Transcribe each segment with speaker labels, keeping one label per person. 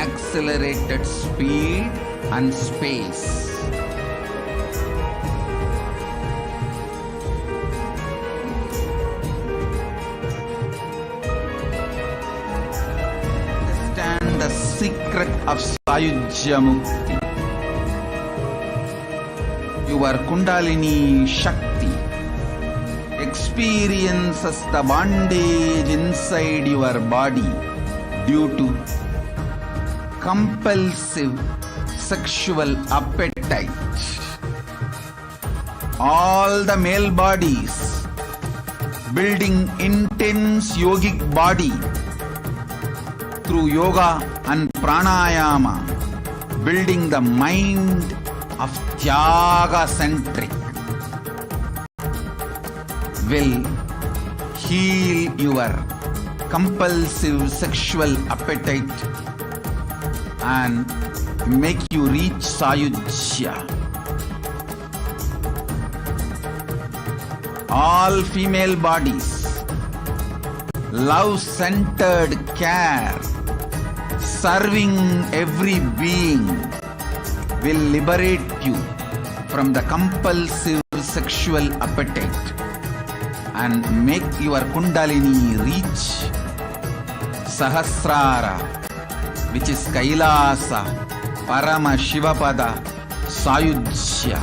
Speaker 1: unaccelerated speed and space. Understand the secret of Sayujya Mukti. Your Kundalini Shakti experiences the bondage inside your body due to compulsive sexual appetite. All the male bodies building intense yogic body through yoga and pranayama, building the mind of Tyaga centric, will heal your compulsive sexual appetite and make you reach Sayujya. All female bodies, love-centered care, serving every being will liberate you from the compulsive sexual appetite and make your Kundalini reach Sahasrara, which is Kailasa, Parama Shivapada, Sayujya.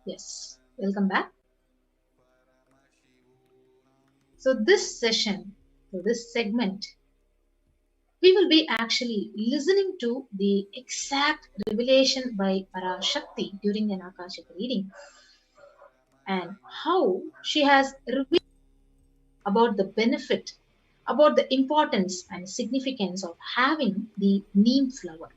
Speaker 2: Yes, welcome back. So this session, so this segment, we will be actually listening to the exact revelation by Parashakti during an Akashic reading and how she has revealed about the benefit, about the importance and significance of having the neem flower.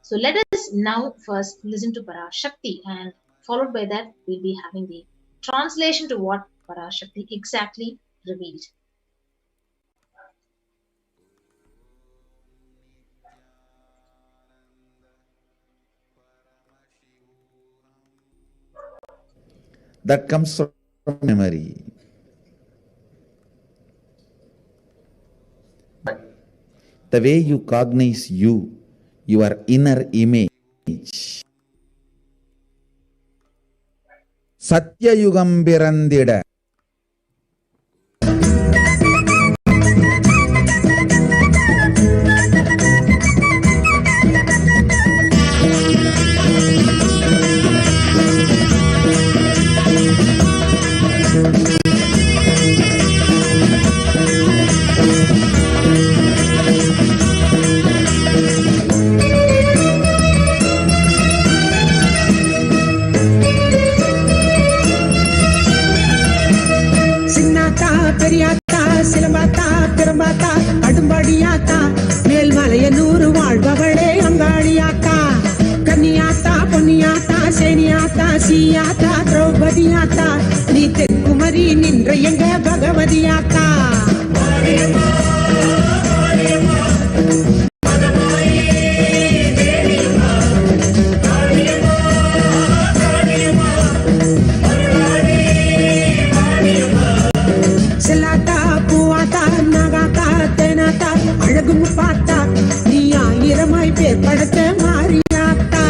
Speaker 2: So let us now first listen to Parashakti, and followed by that we'll be having the translation to what Parashakti exactly revealed.
Speaker 3: That comes from memory. The way you cognize you, your inner image. Satyayugam birandida.
Speaker 4: சிலம்பாத்தா பெரும்பாத்தா அடும்பாடியாத்தா Melmalayanur வாழ்பவளே அங்காளியாத்தா கன்னியாத்தா பொன்னியாத்தா சேனியாத்தா சீயாத்தா திரௌபதியாத்தா நீ தென்குமரி நின்ற எங்க பகவதியாத்தா செல்லாத்தா பூவாத்தா நகாத்தா தேனாத்தா அழகும் பார்த்தா நீ ஆயிரமாய் பேர் படுத்த மாறியாத்தா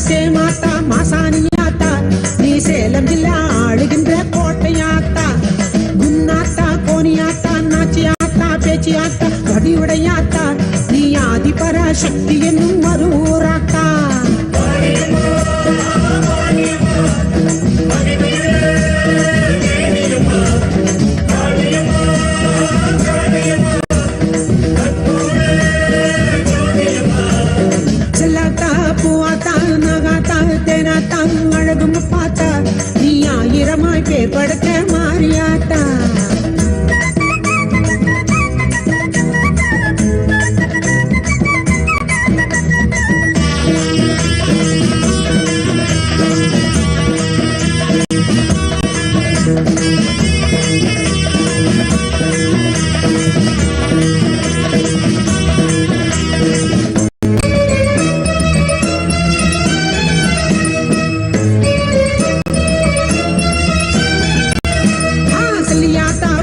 Speaker 4: சேமாத்தா மாசாணியாத்தா நீ சேலம் ஜில்லா ஆளுகின்ற கோட்டையாத்தா குன்னாத்தா கோனியாத்தா நாச்சியாத்தா பேச்சியாத்தா வடிவுடையாத்தா நீ ஆதி பராசக்தி என்னும் ஒரு ஊராத்தா பூவாத்தா நகாத்தா தேனாத்தா அழகும் பார்த்தா நீ ஆயிரமாய் பேர் படுத்த மாறியாத்தா.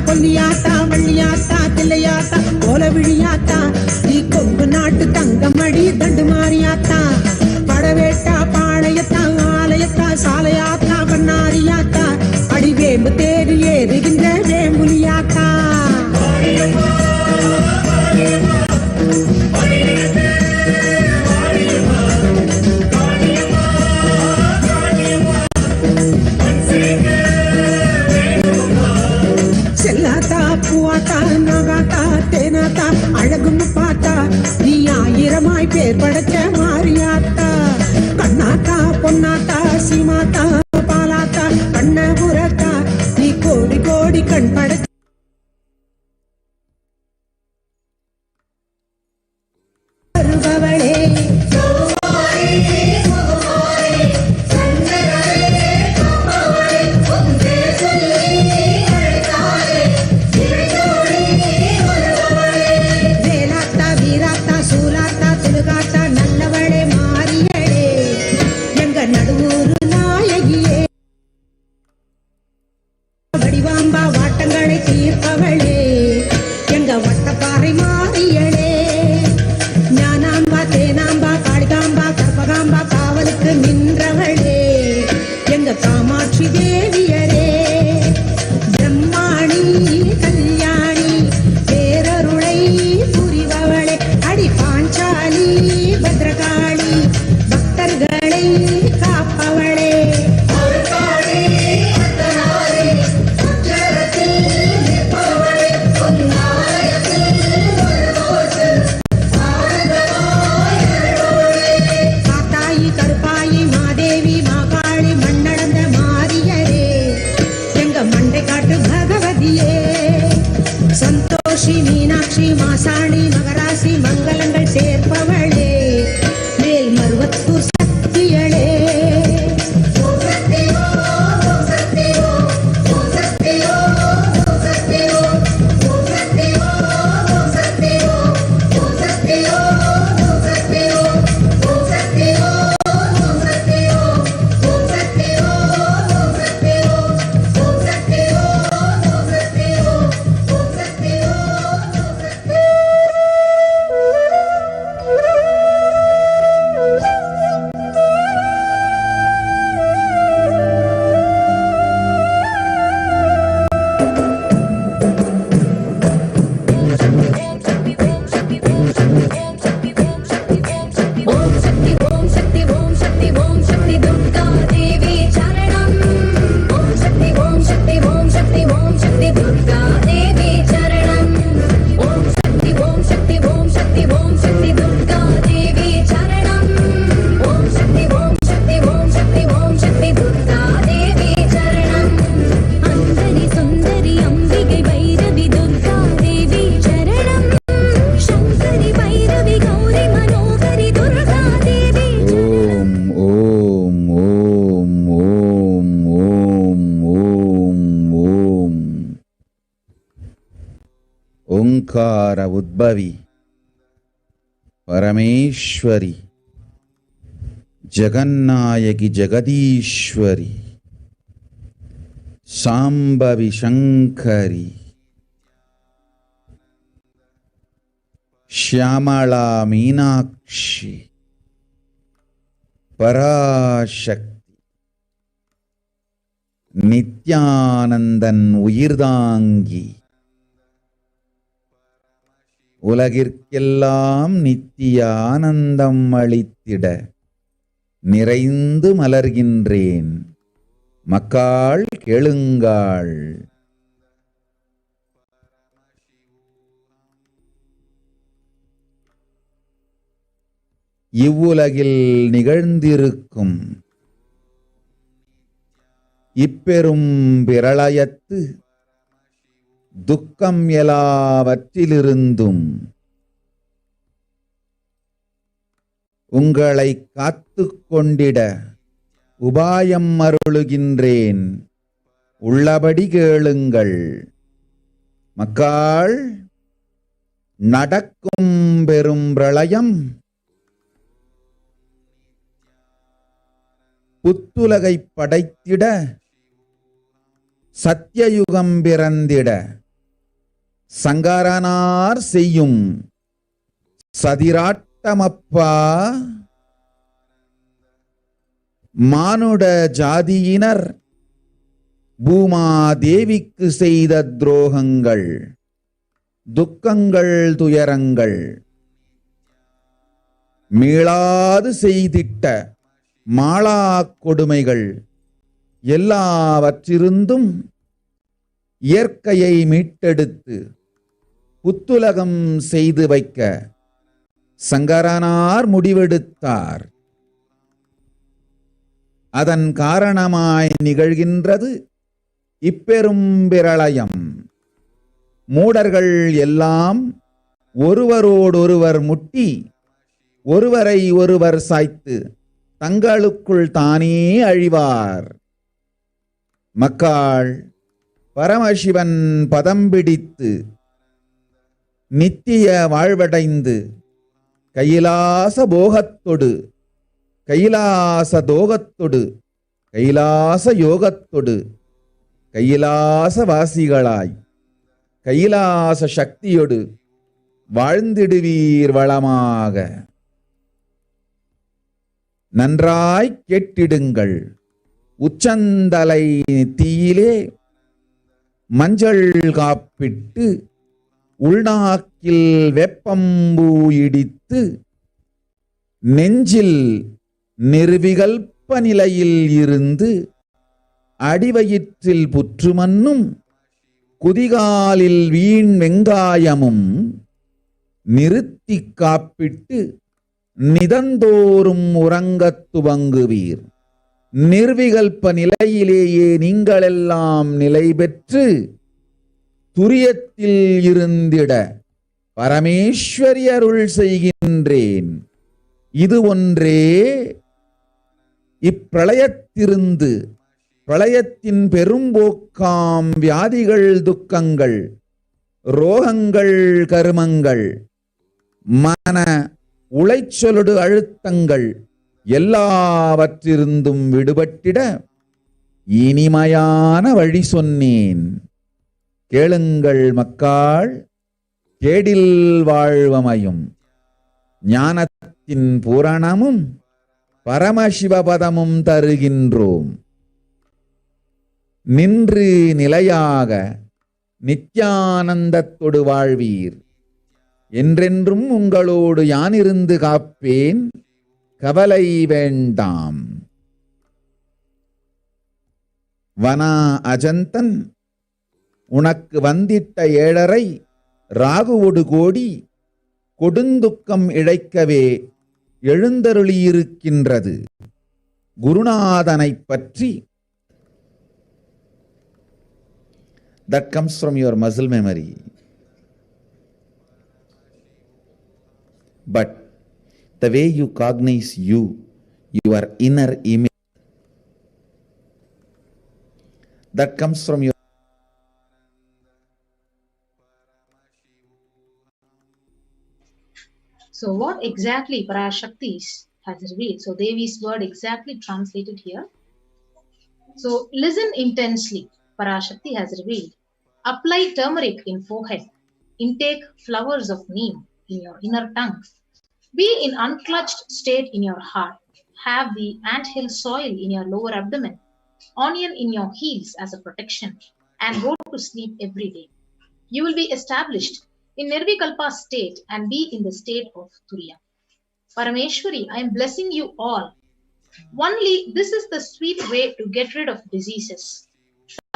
Speaker 4: கொல்லியாத்தா வள்ளியாத்தா தில்லையாத்தா கோல விழியாத்தா நீ கொங்கு நாட்டு தங்கமடி தண்டு மாறியாத்தா. படவேட்டா பாளையத்தா ஆலயத்தா சாலையாத்தா பண்ணாரியாத்தா அடிவேம்பு தேடி ஏறுகின்ற வேம்புலியாத்தா. செல்லாத்தா பூவாத்தா நகாத்தா தேனாத்தா அழகும் பார்த்தா நீ ஆயிரமாய் பேர் படைச்ச மாறியாத்தா. கண்ணாத்தா பொன்னாத்தா சீமாத்தா பாலாத்தா கண்ணபுரத்தா நீ கோடி கோடி கண் படைச்ச வருபவளே. வடிவாம்பா வாட்டங்களை தீர்ப்பவளே எங்க வட்டப்பாறை மாறியளே. ஞானாம்பா தேனாம்பா காளிகாம்பா கற்பகாம்பா காவலுக்கு நின்றவளே எங்க காமாட்சி தேவியரே. பிரம்மாணி கல்யாணி பேரருளை புரிபவளே அடி பாஞ்சாலி பத்ரகாளி பக்தர்களை காப்பவளே. சந்தோஷி மீனாட்சி மாசாணி மகராசி மங்களங்கள் சேர்ப்பவளே மேல் மருவத்தூர் சக்தியளே.
Speaker 3: ಓಂಕಾರ ಉದ್ಭವಿ ಪರಮೇಶ್ವರಿ ಜಗನ್ನಾಯಕಿ ಜಗದೀಶ್ವರಿ ಸಾಂಬವಿ ಶಂಕರಿ ಶ್ಯಾಮಳಾ ಮೀನಾಕ್ಷಿ பராசக்தி நித்யானந்தன் உயிர்தாங்கி உலகிற்கெல்லாம் நித்திய ஆனந்தம் அளித்திட நிறைந்து மலர்கின்றேன் மக்காள் கேளுங்காள். இவ்வுலகில் நிகழ்ந்திருக்கும் இப்பெரும் பிரளயத்து துக்கம் எல்லாவற்றிலிருந்தும் உங்களை காத்துக் கொண்டிட உபாயம் அருளுகின்றேன். உள்ளபடி கேளுங்கள். மக்காள், நடக்கும் பெரும் பிரளயம் புத்துலகை படைத்திட சத்தியயுகம் பிறந்திட சங்கரனார் செய்யும் சதிராட்டமப்பா. மானுட ஜாதியினர் பூமாதேவிக்கு செய்த துரோகங்கள், துக்கங்கள், துயரங்கள் மீளாது செய்திட்ட மாளா கொடுமைகள் எல்லாவற்றிருந்தும் இயற்கையை மீட்டெடுத்து புத்துலகம் செய்து வைக்க சங்கரனார் முடிவெடுத்தார். அதன் காரணமாய் நிகழ்கின்றது இப்பெரும் பிரளயம். மூடர்கள் எல்லாம் ஒருவரோடொருவர் முட்டி ஒருவரை ஒருவர் சாய்த்து தங்களுக்குள் தானே அழிவார். மக்காள், பரமசிவன் பதம் பிடித்து நித்திய வாழ்வடைந்து கைலாச போகத்தொடு, கைலாச தோகத்தொடு, கைலாச யோகத்தொடு கைலாசவாசிகளாய் கைலாச சக்தியொடு வாழ்ந்திடுவீர் வளமாக. நன்றாய் கேட்டிடுங்கள். உச்சந்தலை தீயிலே மஞ்சள் காப்பிட்டு உள்நாக்கில் வெப்பம்பூ இடித்து நெஞ்சில் நிர்விகல்ப நிலையில் இருந்து அடிவயிற்றில் புற்றுமன்னும் குதிகாலில் வீண் வெங்காயமும் நிறுத்தி காப்பிட்டு நிதந்தோறும் உறங்கத் துவங்குவீர். நிர்விகல்ப நிலையிலேயே நீங்களெல்லாம் நிலை பெற்று துரியத்தில் இருந்திட பரமேஸ்வரி அருள் செய்கின்றேன். இது ஒன்றே இப்பிரளயத்திருந்து பிரளயத்தின் பெரும்போக்காம் வியாதிகள், துக்கங்கள், ரோகங்கள், கருமங்கள், மன உளைச்சொலடு அழுத்தங்கள் எல்லாவற்றிருந்தும் விடுபட்டிட இனிமையான வழி சொன்னேன். கேளுங்கள் மக்காள். கேடில் வாழ்வமையும் ஞானத்தின் பூரணமும் பரமசிவபதமும் தருகின்றோம். நின்று நிலையாக நித்யானந்தத்தொடு வாழ்வீர். என்றென்றும் உங்களோடு யானிருந்து காப்பேன், கவலை வேண்டாம். வனா அஜந்தன் உனக்கு வந்திட்ட ஏழரை ராகுவொடு கோடி கொடுந்துக்கம் இழைக்கவே எழுந்தருளியிருக்கின்றது. குருநாதனைப் பற்றி. That comes from your muscle memory. But the way you cognize you, your inner image, that comes from your.
Speaker 2: So what exactly Parashakti has revealed? So Devi's word exactly translated here. So listen intensely. Parashakti has revealed. Apply turmeric in forehead. Intake flowers of neem in your inner tongue. Be in unclutched state in your heart. Have the anthill soil in your lower abdomen. Onion in your heels as a protection. And go to sleep every day. You will be established in Nirvikalpa state and be in the state of Turiya. Parameshwari, I am blessing you all. Only this is the sweet way to get rid of diseases,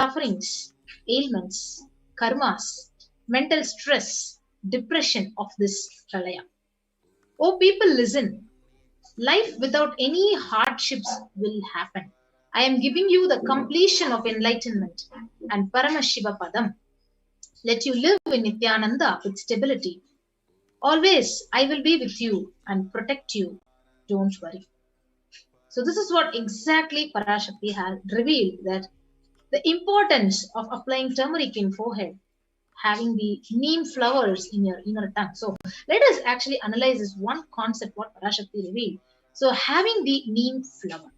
Speaker 2: sufferings, ailments, karmas, mental stress, depression of this pralaya. Oh people, listen. Life without any hardships will happen. I am giving you the completion of enlightenment and Paramashiva Padam. Let you live in Nityananda with stability. Always I will be with you and protect you. Don't worry. So this is what exactly Parashakti has revealed, that the importance of applying turmeric in forehead, having the neem flowers in your inner tongue. So let us actually analyze this one concept what Parashakti revealed. So having the neem flower.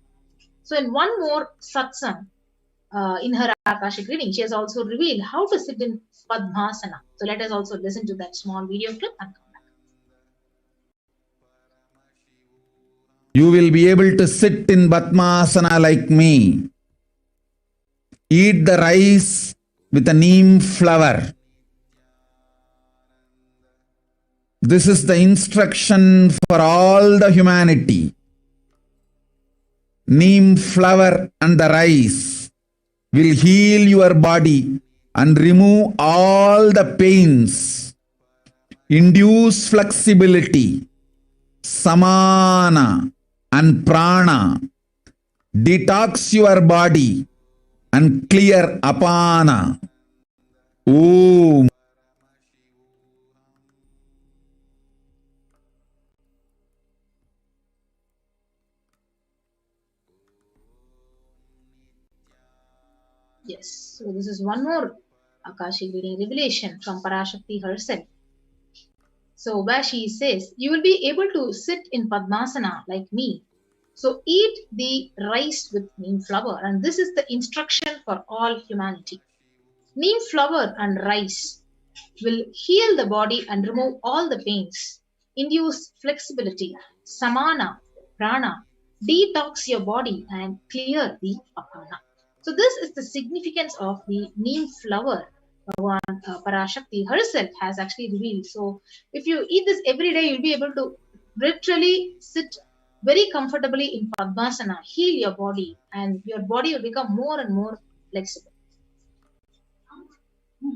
Speaker 2: So in one more satsang, in her Akashic reading, she has also revealed how to sit in Padmasana. So let us also listen to that small video clip and come back.
Speaker 1: You will be able to sit in Padmasana like me. Eat the rice with a neem flower. This is the instruction for all the humanity. Neem flower and the rice will heal your body and remove all the pains, induce flexibility, samana and prana, detox your body and clear apana. Om.
Speaker 2: Yes, so this is one more Akashic reading revelation from Parashakti herself. So where she says, you will be able to sit in Padmasana like me. So eat the rice with neem flower, and this is the instruction for all humanity. Neem flower and rice will heal the body and remove all the pains, induce flexibility, samana, prana, detox your body and clear the apana. So this is the significance of the neem flower. Bhagavan Parashakti herself has actually revealed. So if you eat this every day, you'll be able to literally sit very comfortably in Padmasana, heal your body, and your body will become more and more flexible.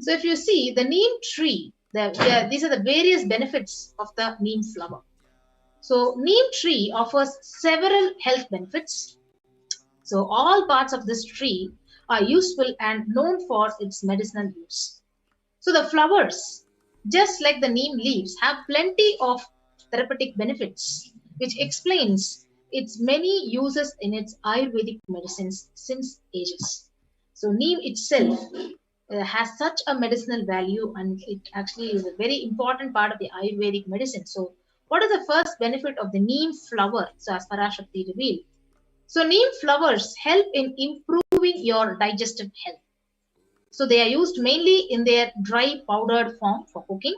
Speaker 2: So if you see the neem tree, these are the various benefits of the neem flower. So neem tree offers several health benefits. So all parts of this tree are useful and known for its medicinal use. So the flowers, just like the neem leaves, have plenty of therapeutic benefits, which explains its many uses in its Ayurvedic medicines since ages. So neem itself has such a medicinal value, and it actually is a very important part of the Ayurvedic medicine. So what is the first benefit of the neem flower? So as Parashakti revealed, so neem flowers help in improving your digestive health. So they are used mainly in their dry powdered form for cooking.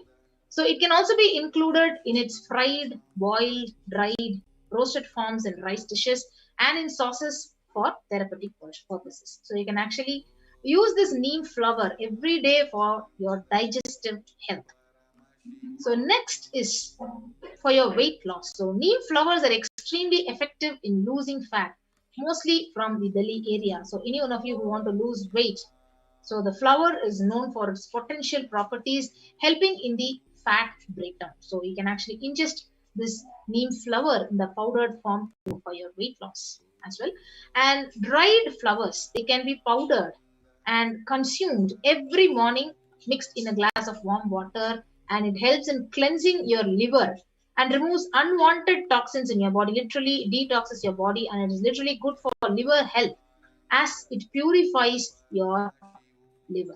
Speaker 2: So it can also be included in its fried, boiled, dried, roasted forms in rice dishes and in sauces for therapeutic purposes. So you can actually use this neem flower every day for your digestive health. So next is for your weight loss. So neem flowers are extremely effective in losing fat, mostly from the belly area. So any one of you who want to lose weight, so the flower is known for its potential properties, helping in the fat breakdown. So you can actually ingest this neem flower in the powdered form for your weight loss as well. And dried flowers, they can be powdered and consumed every morning, mixed in a glass of warm water, and it helps in cleansing your liver and removes unwanted toxins in your body, literally detoxes your body, and it is literally good for liver health as it purifies your liver.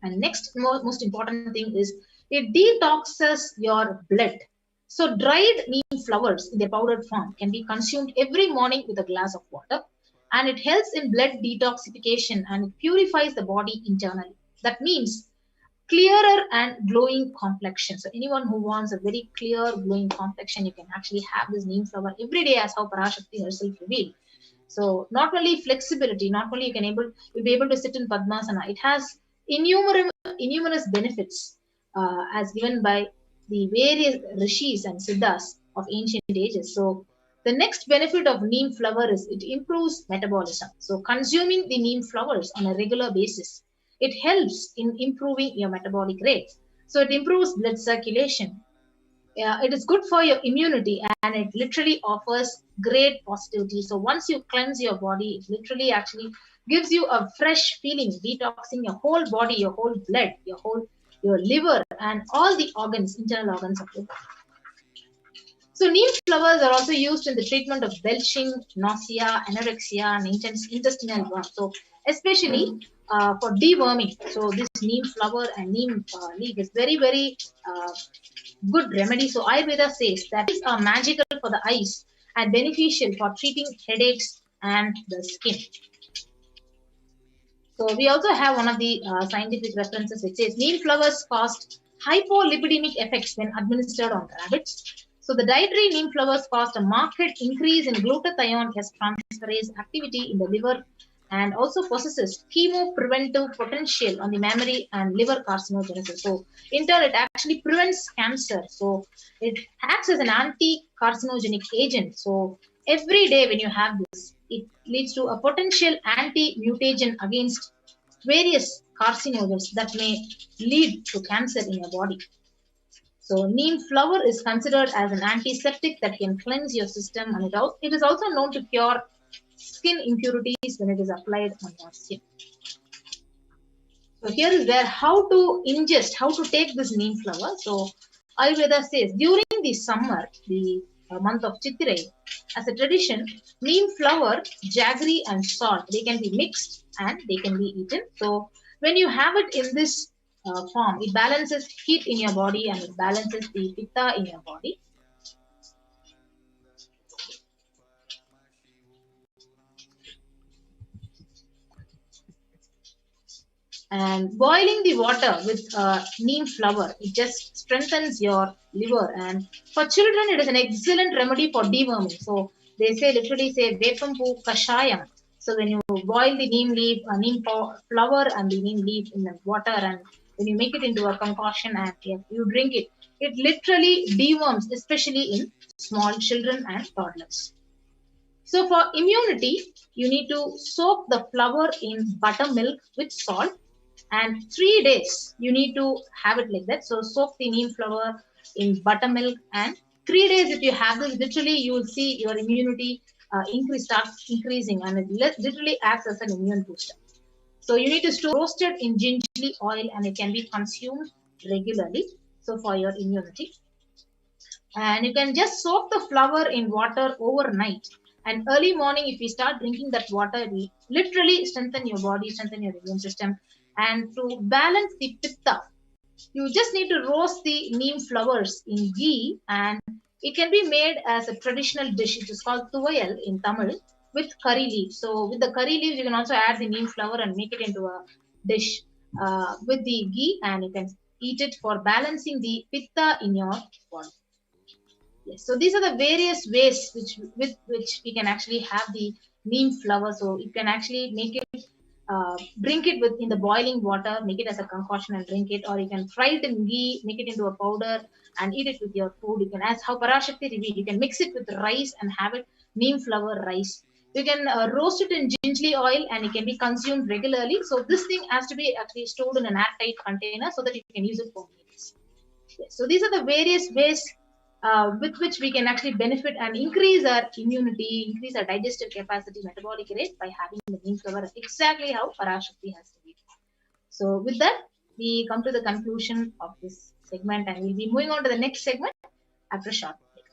Speaker 2: And next most important thing is it detoxes your blood. So dried neem flowers in their powdered form can be consumed every morning with a glass of water, and it helps in blood detoxification and it purifies the body internally. That means clearer and glowing complexion. So anyone who wants a very clear glowing complexion, you can actually have this neem flower every day, as how Parashakti herself revealed. So not only flexibility, not only you'll be able to sit in Padmasana, it has innumerous benefits as given by the various rishis and siddhas of ancient ages. So the next benefit of neem flower is it improves metabolism. So consuming the neem flowers on a regular basis, it helps in improving your metabolic rate. So it improves blood circulation, it is good for your immunity, and it literally offers great positivity. So once you cleanse your body, it literally actually gives you a fresh feeling, detoxing your whole body, your whole blood, your liver, and all the organs, internal organs of your body. So neem flowers are also used in the treatment of belching, nausea, anorexia, and intense intestinal worm. So especially for deworming. So this neem flower and neem leaf is very, very good remedy. So Ayurveda says that these are magical for the eyes and beneficial for treating headaches and the skin. So we also have one of the scientific references which says neem flowers caused hypolipidemic effects when administered on rabbits. So the dietary neem flowers caused a marked increase in glutathione transferase activity in the liver, and also possesses chemopreventive potential on the mammary and liver carcinogenesis. So in turn, it actually prevents cancer. So it acts as an anti-carcinogenic agent. So every day when you have this, it leads to a potential anti-mutagen against various carcinogens that may lead to cancer in your body. So neem flower is considered as an antiseptic that can cleanse your system, and it is also known to cure skin impurities when it is applied on your skin. So here is where how to ingest, how to take this neem flower. So Ayurveda says during the summer, the month of Chitrai, as a tradition, neem flower, jaggery, and salt, they can be mixed and they can be eaten. So when you have it in this form, it balances heat in your body and it balances the pitta in your body. And boiling the water with neem flower, it just strengthens your liver. And for children, it is an excellent remedy for deworming. So they say, literally say, Vepampu Kashayam. So when you boil the neem leaf, flower and the neem leaf in the water, and when you make it into a concoction and you drink it, it literally deworms, especially in small children and toddlers. So for immunity, you need to soak the flower in buttermilk with salt, and 3 days you need to have it like that. So soak the neem flower in buttermilk, and 3 days if you have this, literally you will see your immunity starts increasing, and it literally acts as an immune booster. So you need to store roasted in gingerly oil, and it can be consumed regularly. So for your immunity, and you can just soak the flower in water overnight. And early morning, if you start drinking that water, it will literally strengthen your body, strengthen your immune system. And to balance the pitta, you just need to roast the neem flowers in ghee, and it can be made as a traditional dish. It is called tuvaiyal in Tamil, with curry leaves. So with the curry leaves, you can also add the neem flower and make it into a dish with the ghee, and you can eat it for balancing the pitta in your body. Yes, so these are the various ways with which we can actually have the neem flower. So you can actually make it, drink it in the boiling water, make it as a concoction and drink it, or you can fry it in ghee, make it into a powder and eat it with your food. You can, as how Parashakti revealed, you can mix it with rice and have it neem flower rice. You can roast it in gingerly oil, and it can be consumed regularly. So this thing has to be actually stored in an airtight container so that you can use it for meals. Yes, so these are the various ways with which we can actually benefit and increase our immunity, increase our digestive capacity, metabolic rate by having the neem flower, exactly how Parashakti has to be. So with that, we come to the conclusion of this segment, and we'll be moving on to the next segment after a short break.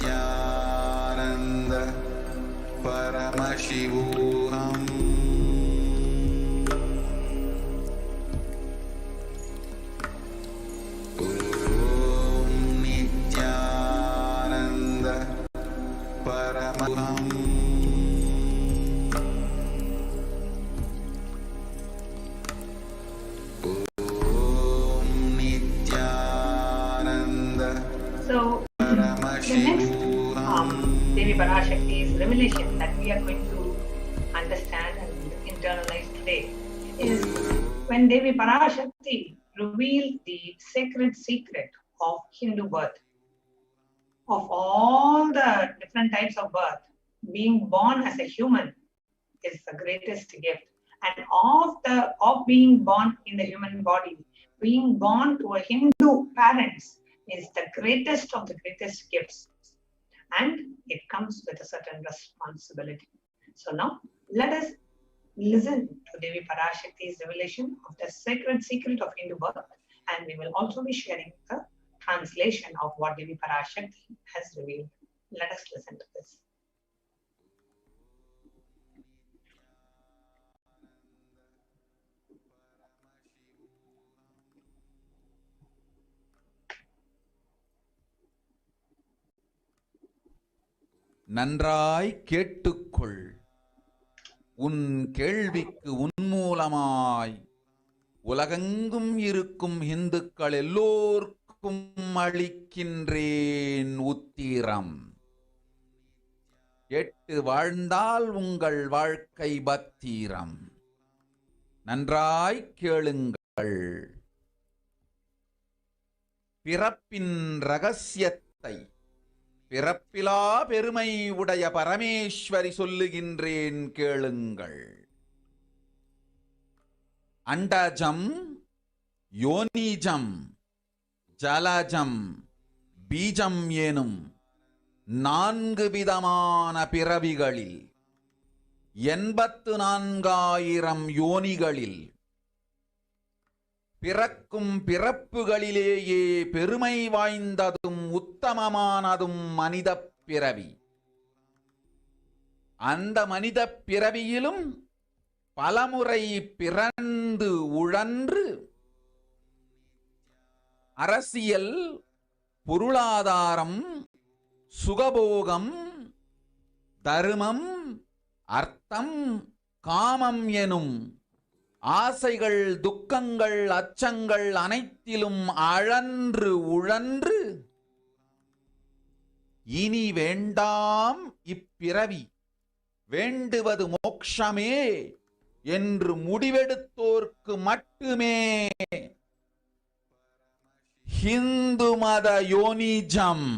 Speaker 1: Nityananda Paramashivoham Om Nityananda Paramashivoham Om Nityananda
Speaker 5: So, the next Devi Parashakti's revelation that we are going to understand and internalize today is when Devi Parashakti revealed the sacred secret of Hindu birth. Of all the different types of birth, being born as a human is the greatest gift. And of being born in the human body, being born to a Hindu parents is the greatest of the greatest gifts. And it comes with a certain responsibility. So now let us listen to Devi Parashakti's revelation of the sacred secret of Hindu birth, and we will also be sharing the translation of what Devi Parashakti has revealed. Let us listen to this.
Speaker 1: நன்றாய் கேட்டுக்கொள். உன் கேள்விக்கு உன்மூலமாய் உலகெங்கும் இருக்கும் இந்துக்கள் எல்லோர்க்கும் அளிக்கின்றேன் உத்திரம். கேட்டு வாழ்ந்தால் உங்கள் வாழ்க்கை பத்திரம். நன்றாய் கேளுங்கள். பிறப்பின் ரகசியத்தை பிறப்பிலா பெருமை உடைய பரமேஸ்வரி சொல்லுகின்றேன் கேளுங்கள். அண்டஜம், யோனிஜம், ஜலஜம், பீஜம் எனும் 4 விதமான பிறவிகளில் 84,000 யோனிகளில் பிறக்கும் பிறப்புகளிலேயே பெருமை வாய்ந்ததும் உத்தமமானதும் மனித பிறவி. அந்த மனித பிறவியிலும் பலமுறை பிறந்து உழன்று அரசியல், பொருளாதாரம், சுகபோகம், தர்மம், அர்த்தம், காமம் எனும் ஆசைகள், துக்கங்கள், அச்சங்கள் அனைத்திலும் அழன்று உழன்று இனி வேண்டாம் இப்பிறவி, வேண்டுவது மோட்சமே என்று முடிவெடுத்தோர்க்கு மட்டுமே ஹிந்து மத யோனிஜம்,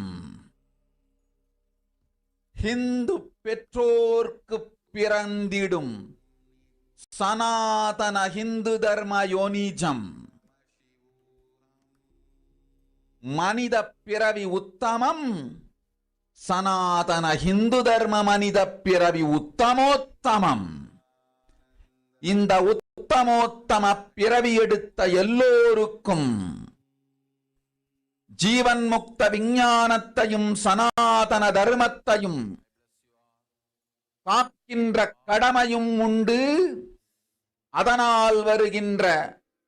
Speaker 1: ஹிந்து பெற்றோர்க்கு பிறந்திடும் சனாதன ஹிந்து தர்ம யோனிஜம். மனித பிறவி உத்தமம், சனாதன ஹிந்து தர்ம மனித பிறவி உத்தமோத்தமம். இந்த உத்தமோத்தம பிறவி எடுத்த எல்லோருக்கும் ஜீவன் முக்த விஞ்ஞானத்தையும் சனாதன தர்மத்தையும் காக்கின்ற கடமையும் உண்டு. அதனால் வருகின்ற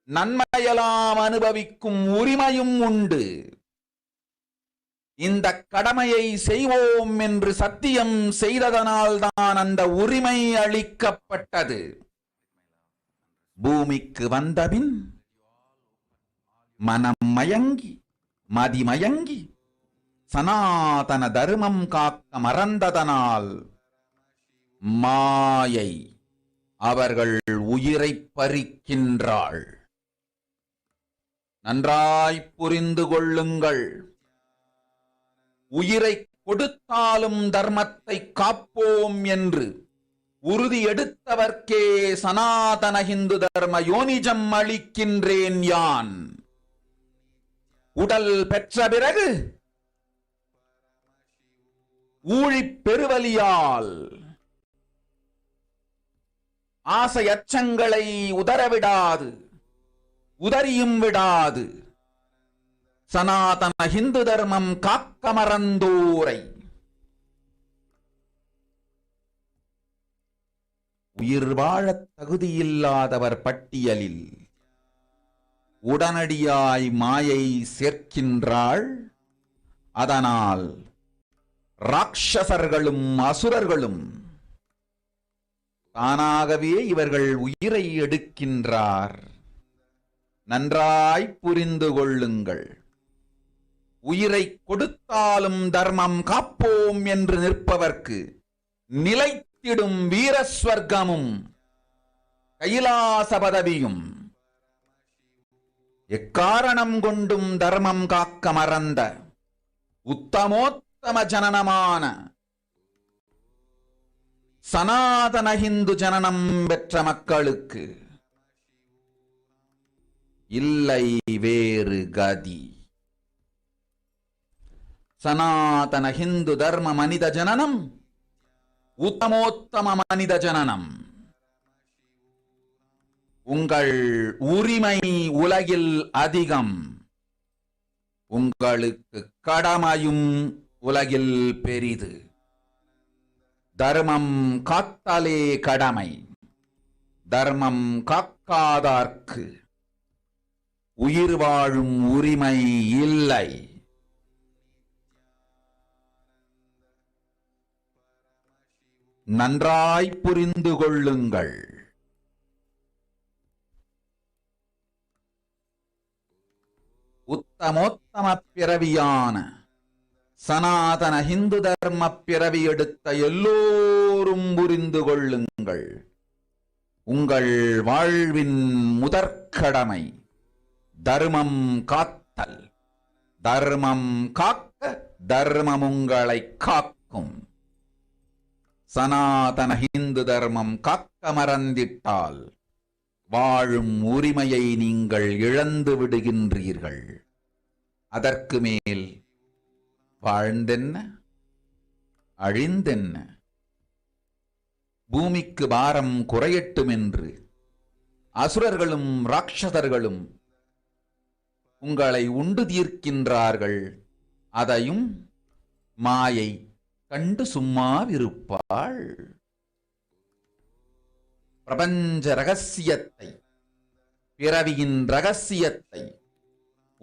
Speaker 1: நன்மையெல்லாம் அனுபவிக்கும் உரிமையும் உண்டு. இந்த கடமையை செய்வோம் என்று சத்தியம் செய்ததனால்தான் அந்த உரிமை அளிக்கப்பட்டது. பூமிக்கு வந்தபின் மனம் மயங்கி மதிமயங்கி சனாதன தர்மம் காக்க மறந்ததனால் மாயை அவர்கள் உயிரை பறிக்கின்றாள். நன்றாய் புரிந்து கொள்ளுங்கள். உயிரை கொடுத்தாலும் தர்மத்தை காப்போம் என்று உறுதி எடுத்தவர்க்கே சனாதன ஹிந்து தர்ம யோனிஜம் அளிக்கின்றேன் யான். உடல் பெற்ற பிறகு ஊழிப் பெருவலியால் ஆசை அச்சங்களை உதறவிடாது, உதறியும் விடாது சனாதன ஹிந்து தர்மம் காக்க மறந்தோரை உயிர் வாழத் தகுதியில்லாதவர் பட்டியலில் உடனடியாய் மாயை சேர்க்கின்றாள். அதனால் ராட்சசர்களும் அசுரர்களும் தானாகவே இவர்கள் உயிரை எடுக்கின்றார். நன்றாய் புரிந்து கொள்ளுங்கள். உயிரை கொடுத்தாலும் தர்மம் காப்போம் என்று நிற்பவர்க்கு நிலைத்திடும் வீரஸ்வர்க்கமும் கைலாச பதவியும், எக்காரணம் கொண்டும் தர்மம் காக்க மறந்த உத்தமோத்தம ஜனனமான சனாதன ஹிந்து ஜனனம் பெற்ற மக்களுக்கு இல்லை வேறு கதி. சனாதன ஹிந்து தர்ம மனித ஜனனம் உத்தமோத்தம மனித ஜனனம். உங்கள் உரிமை உலகில் அதிகம், உங்களுக்கு கடமையும் உலகில் பெரிது. தர்மம் காத்தாலே கடமை, தர்மம் காக்காதார்க்கு உயிர் வாழும் உரிமை இல்லை. நன்றாய் புரிந்து கொள்ளுங்கள். உத்தமோத்தம பிறவியான சனாதன ஹிந்து தர்ம பிறவி எடுத்த எல்லோரும் புரிந்து கொள்ளுங்கள். உங்கள் வாழ்வின் முதற்கடமை தர்மம் காத்தல். தர்மம் காக்க தர்மம் உங்களை காக்கும். சனாதன ஹிந்து தர்மம் காக்க மறந்திட்டால் வாழும் உரிமையை நீங்கள் இழந்து விடுகின்றீர்கள். அதற்கு மேல் வாழ்ந்தென்ன அழிந்தென்ன? பூமிக்கு பாரம் குறையட்டும் என்று அசுரர்களும் ராட்சதர்களும் உங்களை உண்டு தீர்க்கின்றார்கள். அதையும் மாயை கண்டு சும்மாவிருப்பாள். பிரபஞ்ச ரகசியத்தை, பிறவியின் ரகசியத்தை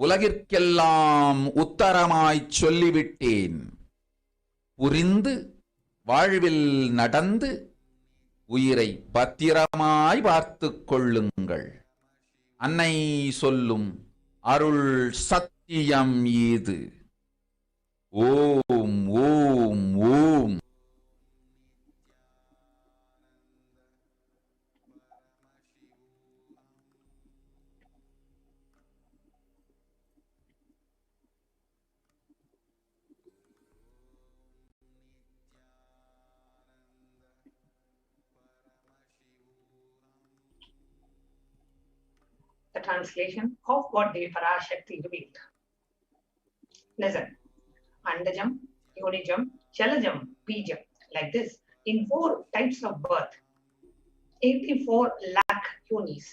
Speaker 1: உலகிற்கெல்லாம் உத்தரமாய்ச் சொல்லிவிட்டேன். புரிந்து வாழ்வில் நடந்து உயிரை பத்திரமாய் பார்த்துக் கொள்ளுங்கள். அன்னை சொல்லும் அருள் சத்தியம் இது. ஓம் ஓம் ஓம்.
Speaker 5: The translation of what the Parashakti revealed. Listen. Andajam, Yonijam, Chalajam, Bijam. Like this, in 4 types of birth, 84 lakh yonis.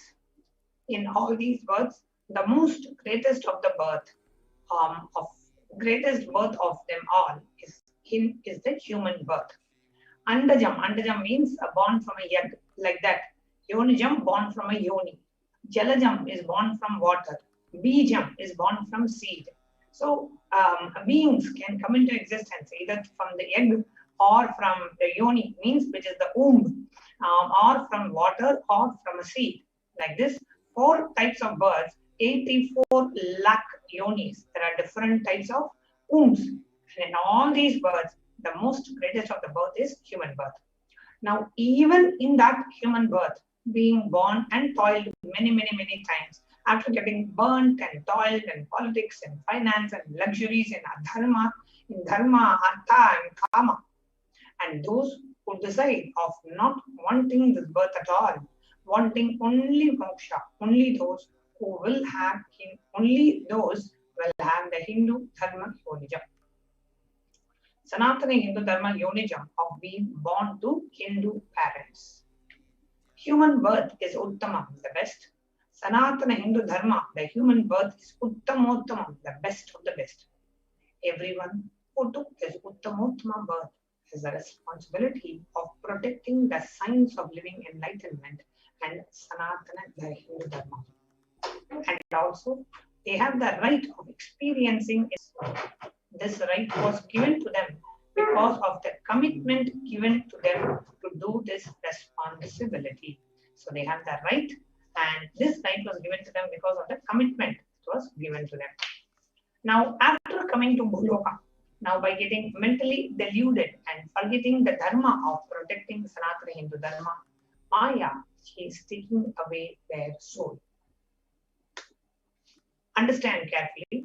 Speaker 5: In all these births, the most greatest of the birth, greatest birth of them all is the human birth. Andajam means born from a egg, like that. Yonijam, born from a yoni. Jalajam is born from water. Bijam is born from seed. So beings can come into existence either from the egg or from the yoni, means which is the womb, or from water or from a seed. Like this, 4 types of births, 84 lakh yonis. There are different types of wombs. And in all these births, the most greatest of the birth is human birth. Now, even in that human birth, being born and toiled many times, after getting burnt and toiled in politics and finance and luxuries and dharma, artha and kama. And those who decide of not wanting this birth at all, wanting only moksha, only those will have the Hindu dharma yonijam. Sanatana Hindu dharma yonijam of being born to Hindu parents. Human birth is Uttamam, the best. Sanatana Hindu Dharma, the human birth is Uttamottamam, the best of the best. Everyone who took this Uttamottama birth has the responsibility of protecting the signs of living enlightenment and Sanatana, the Hindu Dharma. And also, they have the right of experiencing it. This right was given to them because of the commitment given to them to do this responsibility. So they have the right, and this right was given to them because of the commitment that was given to them. Now, after coming to Bhuloka, now by getting mentally deluded and forgetting the dharma of protecting Sanatana Hindu Dharma, Maya, she is taking away their soul. Understand carefully.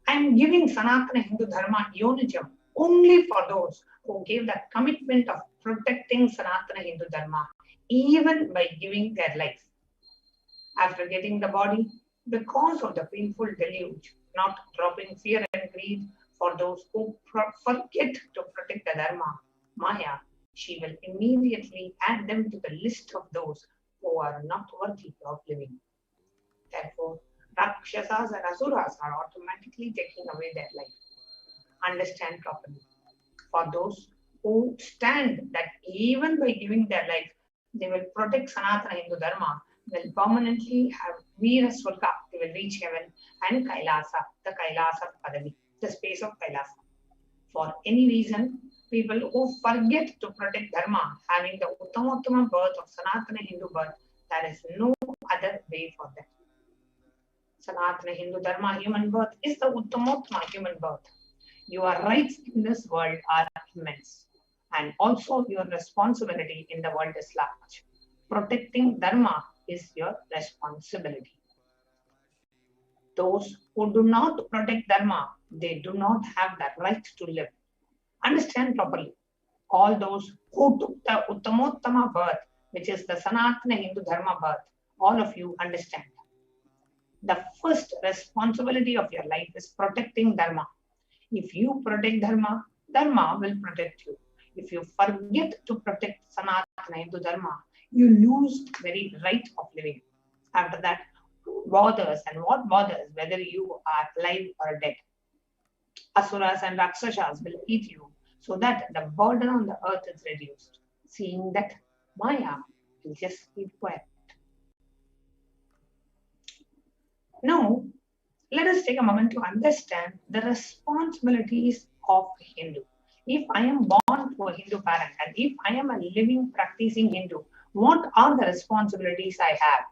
Speaker 5: I am giving Sanatana Hindu Dharma yonijam only for those who gave that commitment of protecting Sanatana Hindu Dharma even by giving their life. After getting the body, because of the painful deluge, not dropping fear and greed for those who forget to protect the Dharma, Maya, she will immediately add them to the list of those who are not worthy of living. Therefore, Rakshasas and Asuras are automatically taking away their life. Understand properly. For those who stand that even by giving their life, they will protect Sanatana Hindu Dharma, will permanently have Veera Swarga, they will reach heaven, and Kailasa, the Kailasa Padavi, the space of Kailasa. For any reason, people who forget to protect Dharma, having the Uttama birth of Sanatana Hindu birth, there is no other way for them. Sanatana Hindu Dharma human birth is the Uttamottama human birth. Your rights in this world are immense, and also your responsibility in the world is large. Protecting Dharma is your responsibility. Those who do not protect Dharma, they do not have the right to live. Understand properly. All those who took the Uttamottama birth, which is the Sanatana Hindu Dharma birth, all of you understand. The first responsibility of your life is protecting Dharma. If you protect Dharma, Dharma will protect you. If you forget to protect Sanatana Hindu Dharma, you lose the very right of living. After that, who bothers and what bothers whether you are alive or dead? Asuras and Rakshasas will eat you so that the burden on the earth is reduced. Seeing that, Maya will just keep quiet. Now, let us take a moment to understand the responsibilities of a Hindu. If I am born to a Hindu parent and if I am a living, practicing Hindu, what are the responsibilities I have?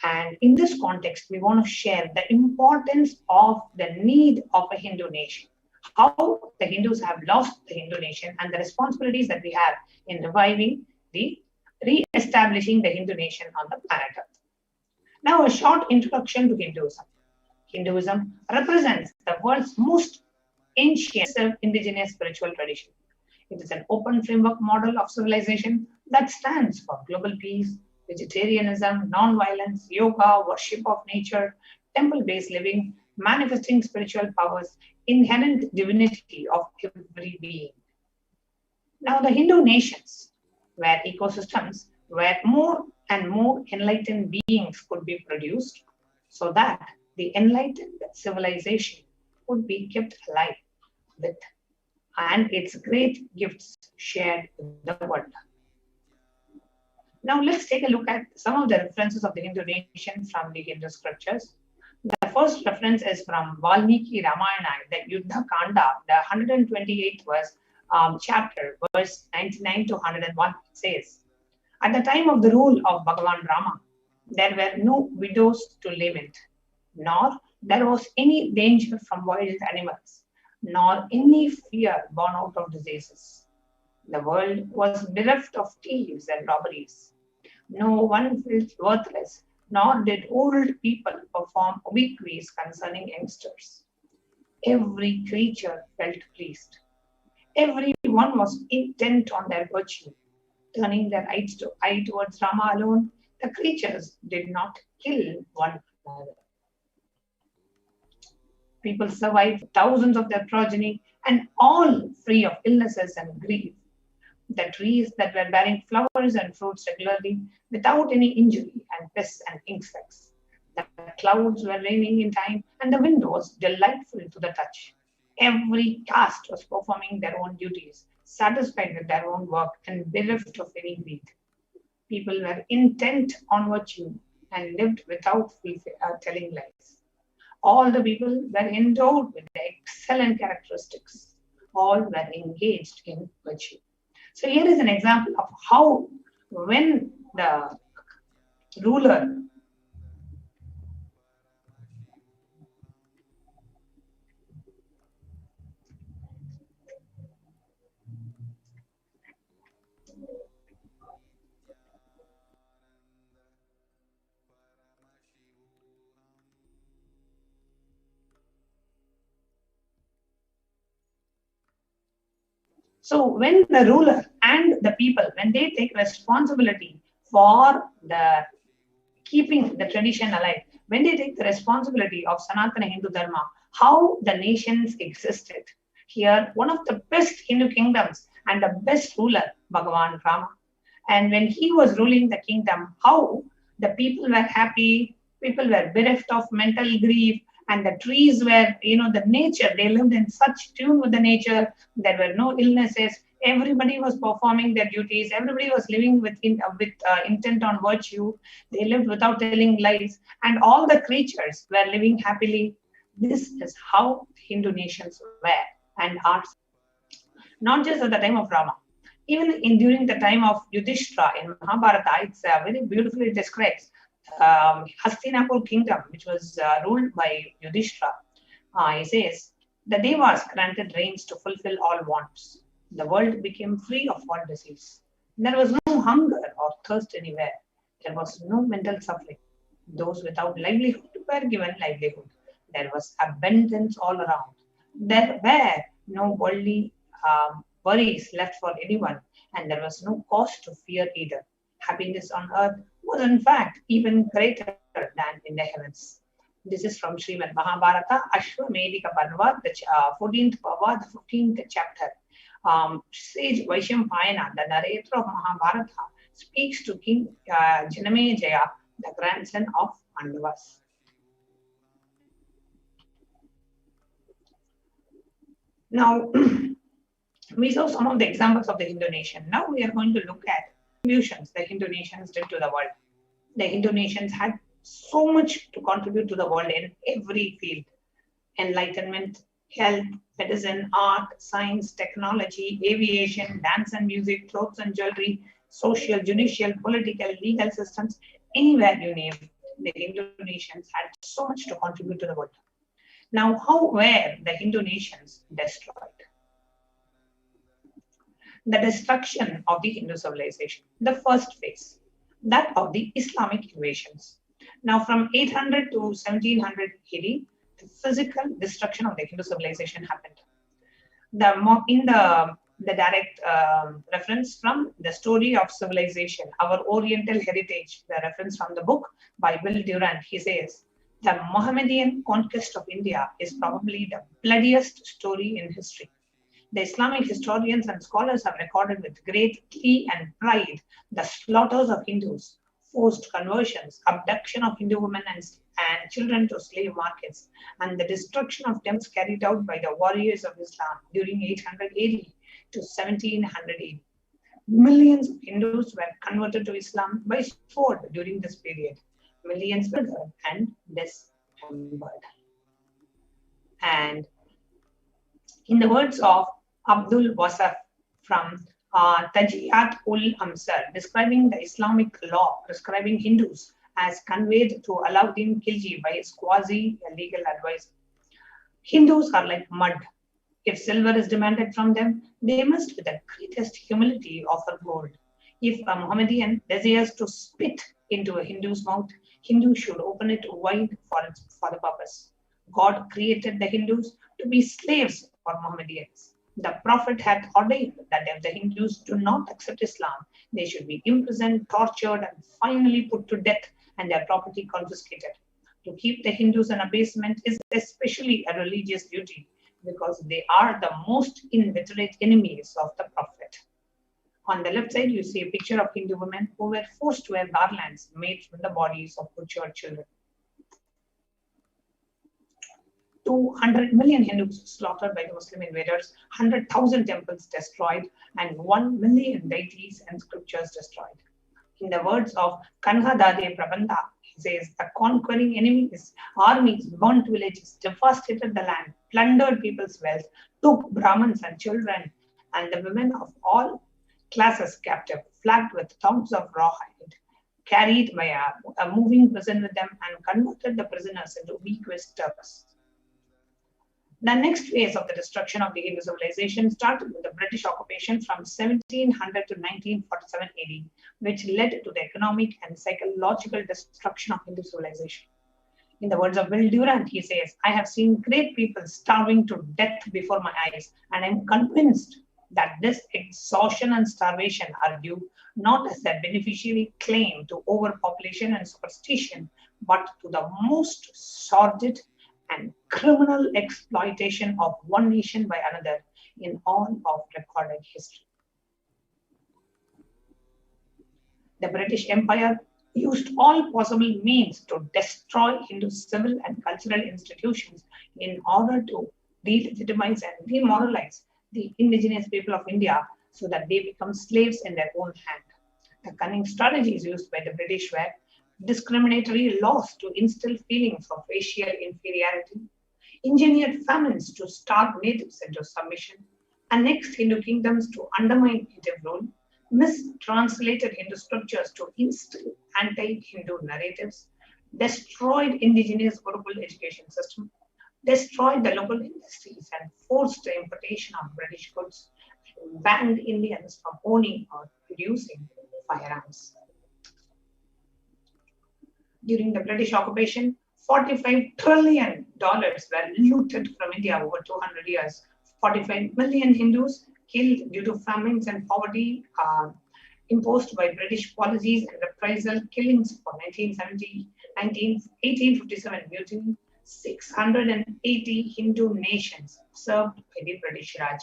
Speaker 5: And in this context, we want to share the importance of the need of a Hindu nation. How the Hindus have lost the Hindu nation and the responsibilities that we have in reviving re-establishing the Hindu nation on the planet Earth. Now, a short introduction to Hinduism. Hinduism represents the world's most ancient self-indigenous spiritual tradition. It is an open framework model of civilization that stands for global peace, vegetarianism, non-violence, yoga, worship of nature, temple-based living, manifesting spiritual powers, inherent divinity of every being. Now, the Hindu nations were ecosystems where more and more enlightened beings could be produced so that the enlightened civilization would be kept alive with and its great gifts shared with the world. Now let's take a look at some of the references of the Hindu nation from the Hindu scriptures. The first reference is from Valmiki Ramayana, the Yuddha Kanda, the 128th chapter, verse 99 to 101. It says, at the time of the rule of Bhagavan Rama, there were no widows to lament, nor there was any danger from wild animals, nor any fear born out of diseases. The world was bereft of thieves and robberies. No one felt worthless, nor did old people perform obsequies concerning youngsters. Every creature felt pleased. Everyone was intent on their virtue. Turning their eye towards Rama alone, the creatures did not kill one another. People survived thousands of their progeny and all free of illnesses and grief. The trees that were bearing flowers and fruits regularly without any injury and pests and insects. The clouds were raining in time and the wind was delightful to the touch. Every caste was performing their own duties, satisfied with their own work and bereft of any greed. People were intent on virtue and lived without telling lies. All the people were endowed with the excellent characteristics. All were engaged in virtue. So here is an example of how when the ruler So when the ruler and the people, when they take responsibility for the keeping the tradition alive, when they take the responsibility of Sanatana Hindu Dharma, how the nations existed. Here, one of the best Hindu kingdoms and the best ruler, Bhagavan Rama. And when he was ruling the kingdom, how the people were happy, people were bereft of mental grief, and the trees were, the nature, they lived in such tune with the nature, there were no illnesses, everybody was performing their duties, everybody was living with intent on virtue, they lived without telling lies, and all the creatures were living happily. This is how Hindu nations were and are. Not just at the time of Rama, even during the time of Yudhishthira in Mahabharata, it's very beautifully describes Hastinapur kingdom, which was ruled by Yudhishthira. He says, the Devas granted rains to fulfill all wants. The world became free of all disease. There was no hunger or thirst anywhere. There was no mental suffering. Those without livelihood were given livelihood. There was abundance all around. There were no worldly worries left for anyone, and there was no cause to fear either. Happiness on earth was in fact even greater than in the heavens. This is from Srimad Mahabharata, Ashwamedika Parva, the 14th Parva, the 15th chapter. Sage Vaishampayana, the narrator of Mahabharata, speaks to King Janamejaya, the grandson of Pandavas. Now, we saw some of the examples of the Hindu nation. Now we are going to look at contributions the Hindu nations did to the world. The Hindu nations had so much to contribute to the world in every field. Enlightenment, health, medicine, art, science, technology, aviation, dance and music, clothes and jewelry, social, judicial, political, legal systems, anywhere you name it, the Hindu nations had so much to contribute to the world. Now, how were the Hindu nations destroyed? The destruction of the Hindu civilization, the first phase, that of the Islamic invasions. Now, from 800 to 1700 AD, the physical destruction of the Hindu civilization happened. In the direct reference from the story of civilization, our Oriental heritage, the reference from the book by Will Durant, he says, the Mohammedan conquest of India is probably the bloodiest story in history. The Islamic historians and scholars have recorded with great glee and pride the slaughters of Hindus, forced conversions, abduction of Hindu women and children to slave markets, and the destruction of temples carried out by the warriors of Islam during 800 AD to 1700 AD. Millions of Hindus were converted to Islam by sword during this period. Millions were murdered and dismembered. And in the words of Abdul Wasaf from Tajiyat ul Amsar, describing the Islamic law prescribing Hindus as conveyed to Alauddin Khilji by his quasi-legal advisor. Hindus are like mud. If silver is demanded from them, they must with the greatest humility offer gold. If a Mohammedan desires to spit into a Hindu's mouth, Hindu should open it wide for the purpose. God created the Hindus to be slaves for Mohammedans. The Prophet had ordained that if the Hindus do not accept Islam, they should be imprisoned, tortured, and finally put to death and their property confiscated. To keep the Hindus in abasement is especially a religious duty because they are the most inveterate enemies of the Prophet. On the left side, you see a picture of Hindu women who were forced to wear garlands made from the bodies of butchered children. 200 million Hindus slaughtered by the Muslim invaders, 100,000 temples destroyed, and 1 million deities and scriptures destroyed. In the words of Kanhadade Prabandha, he says, the conquering enemies, armies, burnt villages, devastated the land, plundered people's wealth, took Brahmins and children, and the women of all classes captive, flagged with thongs of rawhide, carried by a moving prison with them, and converted the prisoners into weak-wisted Turks. The next phase of the destruction of the Hindu civilization started with the British occupation from 1700 to 1947 AD, which led to the economic and psychological destruction of Hindu civilization. In the words of Will Durant, he says, I have seen great people starving to death before my eyes, and I am convinced that this exhaustion and starvation are due not as a beneficiary claim to overpopulation and superstition, but to the most sordid and criminal exploitation of one nation by another in all of recorded history. The British Empire used all possible means to destroy Hindu civil and cultural institutions in order to delegitimize and demoralize the indigenous people of India so that they become slaves in their own hand. The cunning strategies used by the British were discriminatory laws to instill feelings of racial inferiority, engineered famines to starve natives into submission, annexed Hindu kingdoms to undermine native rule, mistranslated Hindu scriptures to instill anti-Hindu narratives, destroyed indigenous Gurukul education system, destroyed the local industries and forced the importation of British goods, and banned Indians from owning or producing firearms. During the British occupation, $45 trillion were looted from India over 200 years. 45 million Hindus killed due to famines and poverty imposed by British policies and reprisal killings for 1857 mutiny. 680 Hindu nations served by the British Raj.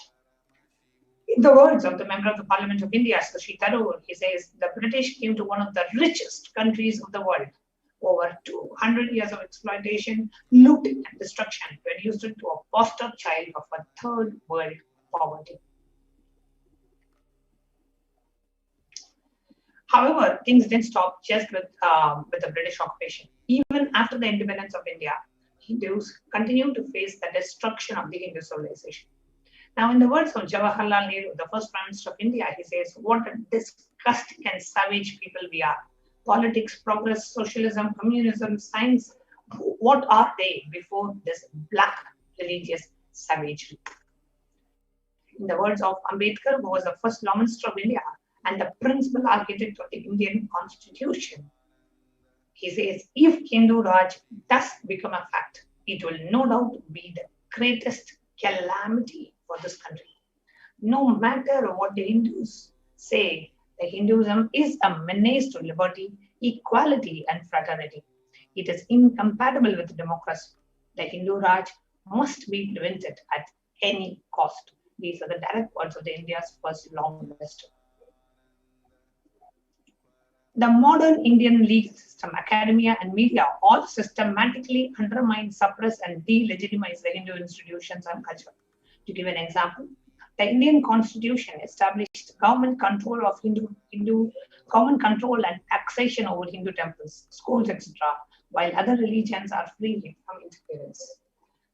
Speaker 5: In the words of the member of the Parliament of India, Shashi Tharoor, he says, the British came to one of the richest countries of the world. Over 200 years of exploitation, looting and destruction reduced it to a poster child of a third world poverty. However, things didn't stop just with the British occupation. Even after the independence of India, Hindus continued to face the destruction of the Hindu civilization. Now, in the words of Jawaharlal Nehru, the first Prime Minister of India, he says, what a disgusting and savage people we are. Politics, progress, socialism, communism, science, what are they before this black religious savagery? In the words of Ambedkar, who was the first Law Minister of India and the principal architect of the Indian Constitution, he says, if Hindu Raj does become a fact, it will no doubt be the greatest calamity for this country. No matter what the Hindus say, the Hinduism is a menace to liberty, equality, and fraternity. It is incompatible with democracy. The Hindu Raj must be prevented at any cost. These are the direct words of the India's first Law Minister. The modern Indian legal system, academia, and media all systematically undermine, suppress, and delegitimize the Hindu institutions and culture. To give an example, the Indian Constitution established government control of government control and taxation over Hindu temples, schools, etc., while other religions are free from interference.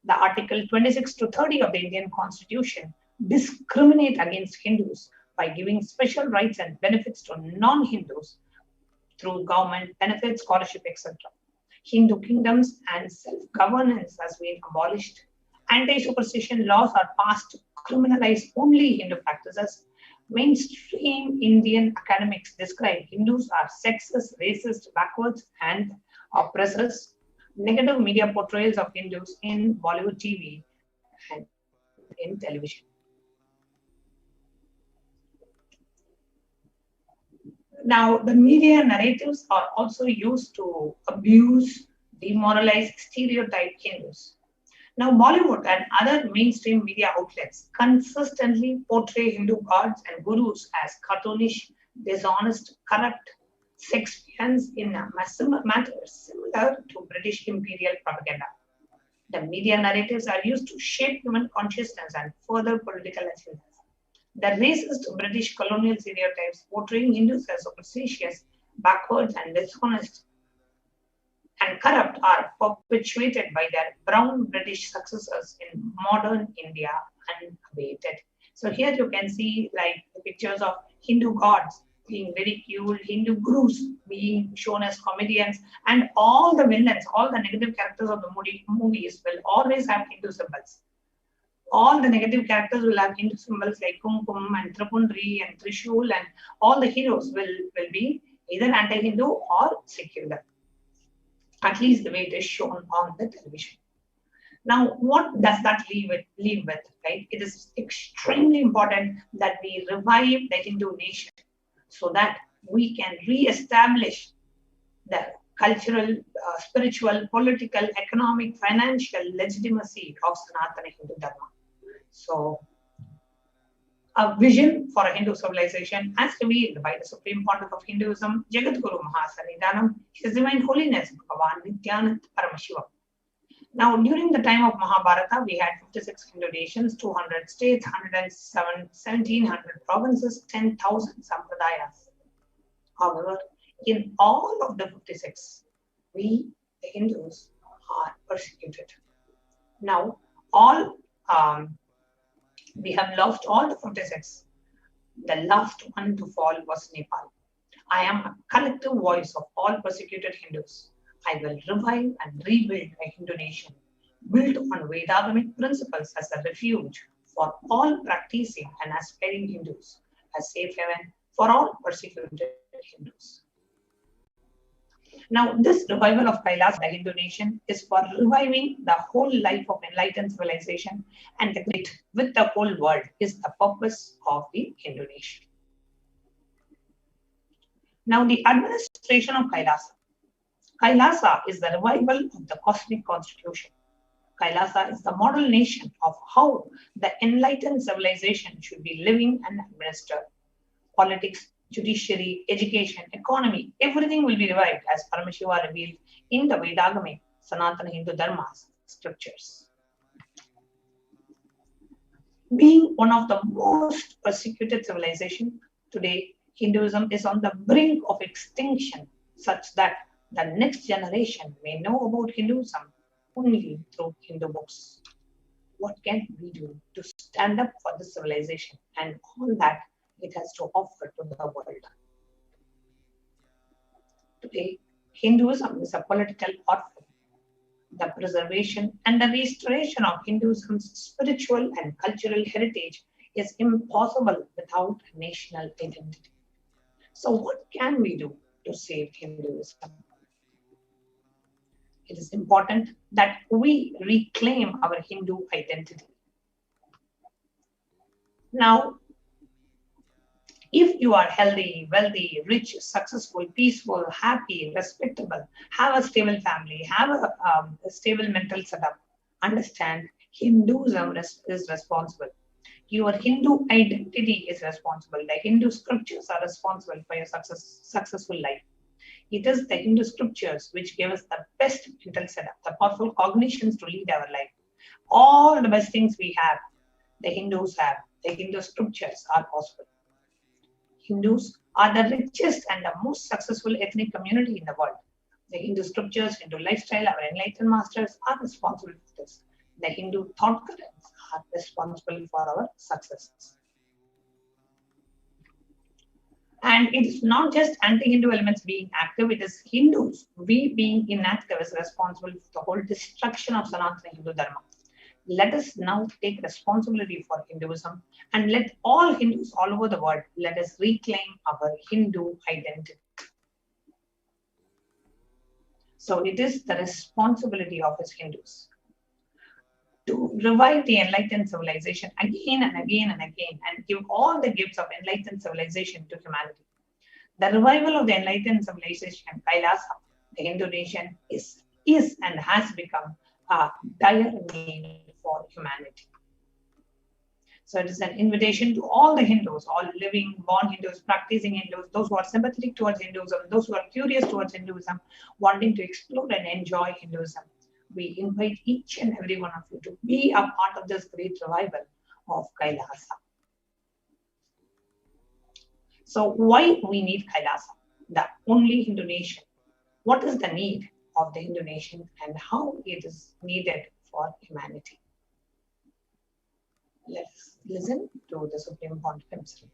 Speaker 5: The Article 26 to 30 of the Indian Constitution discriminate against Hindus by giving special rights and benefits to non-Hindus through government benefits, scholarship, etc. Hindu kingdoms and self-governance has been abolished. Anti-superstition laws are passed to criminalize only Hindu practices. Mainstream Indian academics describe Hindus are sexist, racist, backwards, and oppressors. Negative media portrayals of Hindus in Bollywood TV and in television. Now, the media narratives are also used to abuse, demoralize, stereotype Hindus. Now, Bollywood and other mainstream media outlets consistently portray Hindu gods and gurus as cartoonish, dishonest, corrupt, sex fiends in matters similar to British imperial propaganda. The media narratives are used to shape human consciousness and further political agendas. The racist British colonial stereotypes portraying Hindus as superstitious, backwards, and dishonest and corrupt are perpetuated by their brown British successors in modern India unabated. So here you can see like the pictures of Hindu gods being ridiculed, Hindu gurus being shown as comedians, and all the villains, all the negative characters of the movies will always have Hindu symbols. All the negative characters will have Hindu symbols like Kumkum and Tripundri and Trishul, and all the heroes will be either anti-Hindu or secular. At least the way it is shown on the television. Now, what does that leave with, right? It is extremely important that we revive the Hindu nation so that we can re-establish the cultural, spiritual, political, economic, financial legitimacy of Sanatana Hindu Dharma. So, a vision for a Hindu civilization as revealed by the Supreme Pontiff of Hinduism, Jagadguru Mahasannidhanam, His Divine Holiness Bhagavan Nityanand Paramashiva. Now, during the time of Mahabharata, we had 56 Hindu nations, 200 states, 107, 1700 provinces, 10,000 sampradayas. However, in all of the 56, we, the Hindus, are persecuted. Now, we have lost all the 56. The last one to fall was Nepal. I am a collective voice of all persecuted Hindus. I will revive and rebuild a Hindu nation built on Vedagamic principles as a refuge for all practicing and aspiring Hindus, a safe haven for all persecuted Hindus. Now, this revival of Kailasa, the Hindu nation, is for reviving the whole life of enlightened civilization and the great with the whole world is the purpose of the Hindu nation. Now, the administration of Kailasa. Kailasa is the revival of the cosmic constitution. Kailasa is the model nation of how the enlightened civilization should be living and administered. Politics, judiciary, education, economy, everything will be revived as Paramashiva revealed in the Vedagamic Sanatana Hindu Dharma's scriptures. Being one of the most persecuted civilization today, Hinduism is on the brink of extinction such that the next generation may know about Hinduism only through Hindu books. What can we do to stand up for this civilization and all that it has to offer to the world? Today, Hinduism is a political orphan. The preservation and the restoration of Hinduism's spiritual and cultural heritage is impossible without a national identity. So what can we do to save Hinduism? It is important that we reclaim our Hindu identity. Now, if you are healthy, wealthy, rich, successful, peaceful, happy, respectable, have a stable family, have a stable mental setup, understand Hinduism is responsible. Your Hindu identity is responsible. The Hindu scriptures are responsible for your successful life. It is the Hindu scriptures which give us the best mental setup, the powerful cognitions to lead our life. All the best things we have, the Hindus have. The Hindu scriptures are possible. Hindus are the richest and the most successful ethnic community in the world. The Hindu scriptures, Hindu lifestyle, our enlightened masters are responsible for this. The Hindu thought currents are responsible for our successes. And it is not just anti-Hindu elements being active, it is Hindus, we being inactive, is responsible for the whole destruction of Sanatana Hindu Dharma. Let us now take responsibility for Hinduism and let all Hindus all over the world, let us reclaim our Hindu identity. So it is the responsibility of us Hindus to revive the enlightened civilization again and again and again and give all the gifts of enlightened civilization to humanity. The revival of the enlightened civilization, Kailasa, the Hindu nation, is and has become a dire need for humanity. So it is an invitation to all the Hindus, all living, born Hindus, practicing Hindus, those who are sympathetic towards Hinduism, those who are curious towards Hinduism, wanting to explore and enjoy Hinduism. We invite each and every one of you to be a part of this great revival of Kailasa. So why we need Kailasa, the only Hindu nation? What is the need of the Hindu nation and how it is needed for humanity? Let's listen to the Supreme Pontiff himself.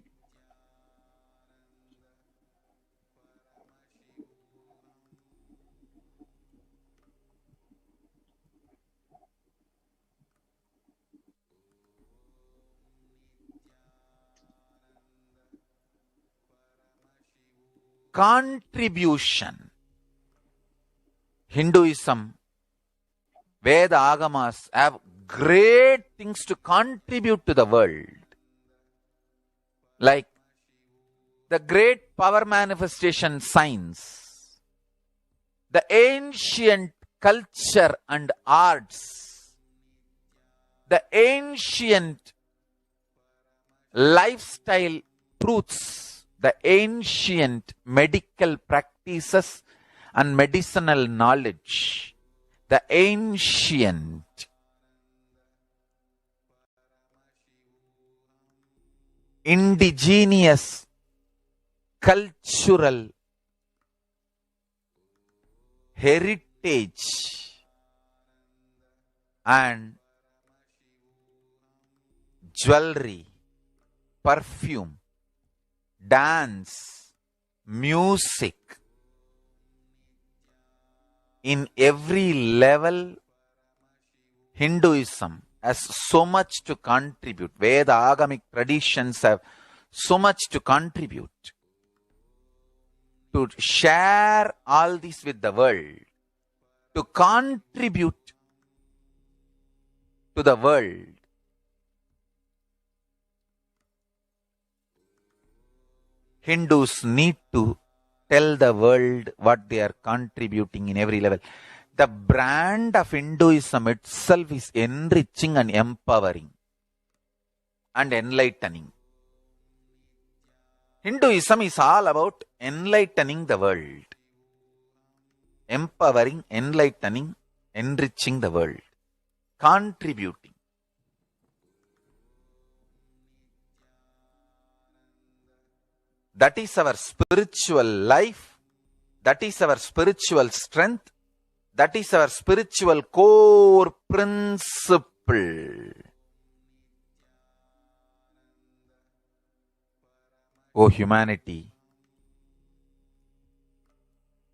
Speaker 6: Contribution. Hinduism Veda Agamas have great things to contribute to the world. Like the great power manifestation science, the ancient culture and arts, the ancient lifestyle truths, the ancient medical practices and medicinal knowledge, the ancient indigenous cultural heritage and jewelry, perfume, dance, music, in every level, Hinduism has so much to contribute. Veda Agamic traditions have so much to contribute. To share all this with the world, to contribute to the world. Hindus need to tell the world what they are contributing in every level. The brand of Hinduism itself is enriching and empowering and enlightening. Hinduism is all about enlightening the world. Empowering, enlightening, enriching the world. Contributing. That is our spiritual life. That is our spiritual strength. That is our spiritual core principle. O humanity,